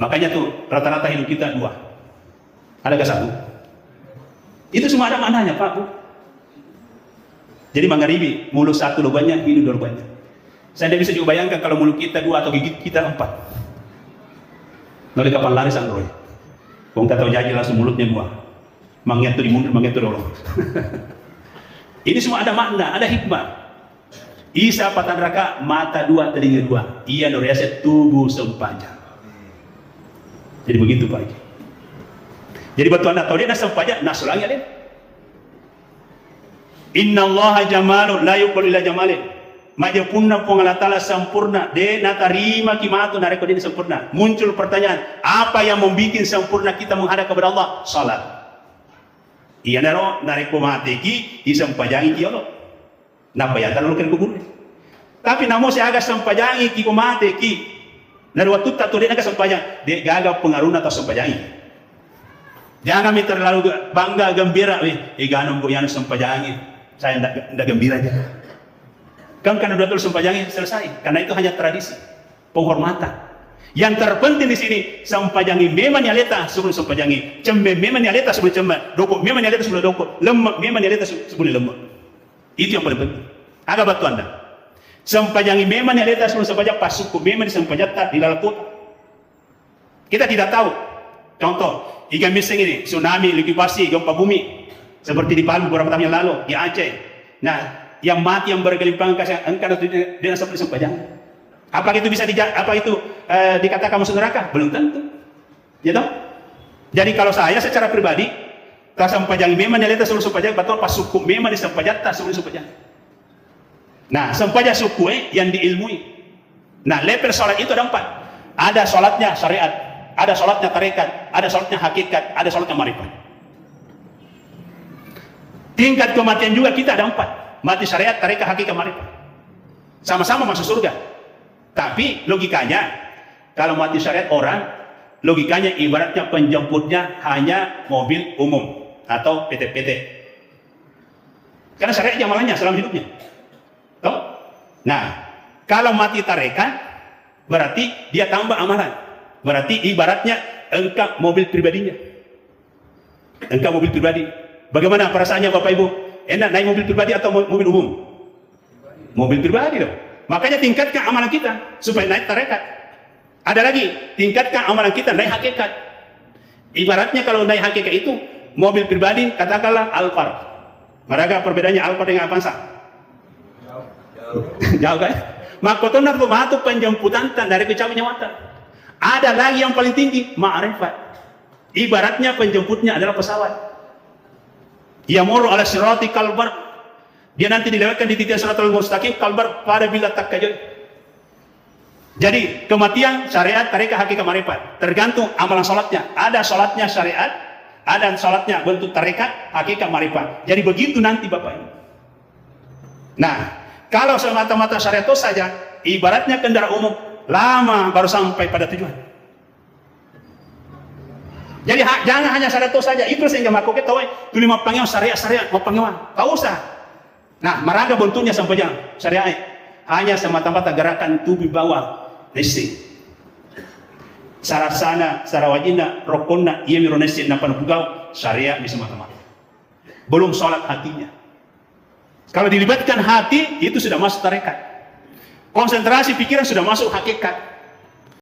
Makanya tuh rata-rata hidung kita 2. Adakah 1? Itu semua ada maknanya, Pak, Bu. Jadi magharibi mulut 1 lubangnya, hidung 2 lubangnya. Saya tidak bisa juga bayangkan kalau mulut kita 2 atau gigi kita 4. Lalu kapan lari sang roy? Wong tak tahu jadi langsung mulutnya 2. Mangetu di mundur, mangetu dulu. Ini semua ada makna, ada hikmah. Isa patan raka mata 2, telinga 2. Ia nuriaset tubuh sempaja. Jadi begitu Pak. Jadi batu anda tahu dia nak sempaja, nak sulangnya dia. Inna Allah jamalun la yuqbal illa jamalin. Majapunna pengalatala sempurna. De na tarima kimatu nareko dia sempurna. Muncul pertanyaan, apa yang membuat sempurna kita menghadap kepada Allah? Salat. Iya naro nareko mati ki isampajangi ki Allah. Napa ya tahu kan kubur. Tapi namo saya agak sempajangi ki mati ki. Naru waktu tak tuh dia agak sempajang. Dia gagal pengaruh atau sempajangi. Jangan kami terlalu bangga gembira. Ganam bu yang sempajangi. Saya tidak gembira aja. Kan karena udah tulis sempajangi selesai. Karena itu hanya tradisi, penghormatan. Yang terpenting di sini sempajangi memang nyaleta sebelum sempajangi, cembe memang nyaleta sebelum cembe, dokok memang nyaleta sebelum dokok, lemak memang nyaleta sebelum lemak. Itu yang paling penting. Agak batu anda. Sempajangi memang nyaleta sebelum sempajang, pas suku memang disempajata di dalam kota. Kita tidak tahu. Contoh, ikan miseng ini tsunami, likuifaksi, gempa bumi. Seperti di Palu beberapa tahun yang lalu, di Aceh. Nah, yang mati yang bergelimpang kasih engkau dengan seperti sempajang. Apa itu bisa dikatakan masuk neraka? Belum tentu. Ya toh? Jadi kalau saya secara pribadi, tak sempajang memang nyaleta sebelum sempajang, betul pas suku memang disempajata sebelum sempajang. Nah, sempajang suku yang diilmui. Nah, level sholat itu ada 4. Ada sholatnya syariat, ada sholatnya tarekat, ada sholatnya hakikat, ada sholatnya marifat. Tingkat kematian juga kita ada 4. Mati syariat, tarekat, hakikat, marifat. Sama-sama masuk surga. Tapi logikanya, kalau mati syariat orang, logikanya ibaratnya penjemputnya hanya mobil umum atau PT-PT. Karena syariat amalannya selama hidupnya. Toh? Nah, kalau mati tarekat, berarti dia tambah amalan. Berarti ibaratnya engkau mobil pribadinya. Engkau mobil pribadi. Bagaimana perasaannya Bapak Ibu? Enak naik mobil pribadi atau mobil umum? Mobil pribadi dong. Makanya tingkatkan amalan kita supaya naik tarekat. Ada lagi, tingkatkan amalan kita naik hakikat. Ibaratnya kalau naik hakikat itu mobil pribadi katakanlah Alphard. Maka perbedaannya Alphard dengan Avanza? Jauh kan? Maka itu penjemputan dari kecapai nyawatan. Ada lagi yang paling tinggi, ma'rifat. Ibaratnya penjemputnya adalah pesawat. Yamuru ala sirati kalbar. Dia nanti dilewatkan di titik siratal mustaqim kalbar pada bila takkajud. Jadi kematian syariat, tarekat, hakikat, marifat. Tergantung amalan sholatnya. Ada sholatnya syariat, ada sholatnya bentuk tarekat, hakikat, marifat. Jadi begitu nanti Bapak Ibu. Nah, kalau semata-mata syariat itu saja, ibaratnya kendaraan umum, lama baru sampai pada tujuan. Jadi jangan hanya syariat itu saja, itu sehingga maka kita tahu tu 5 panggilan syariat mau panggilan, tak usah. Nah, meraga bentuknya sampai jangan syariat hanya semata-mata gerakan tubuh bawah, nesti. Sarasana, sarawajina, rokona, ia mironesi napan bugau syariat di semata-mata. Belum sholat hatinya. Kalau dilibatkan hati, itu sudah masuk tarekat. Konsentrasi pikiran sudah masuk hakikat.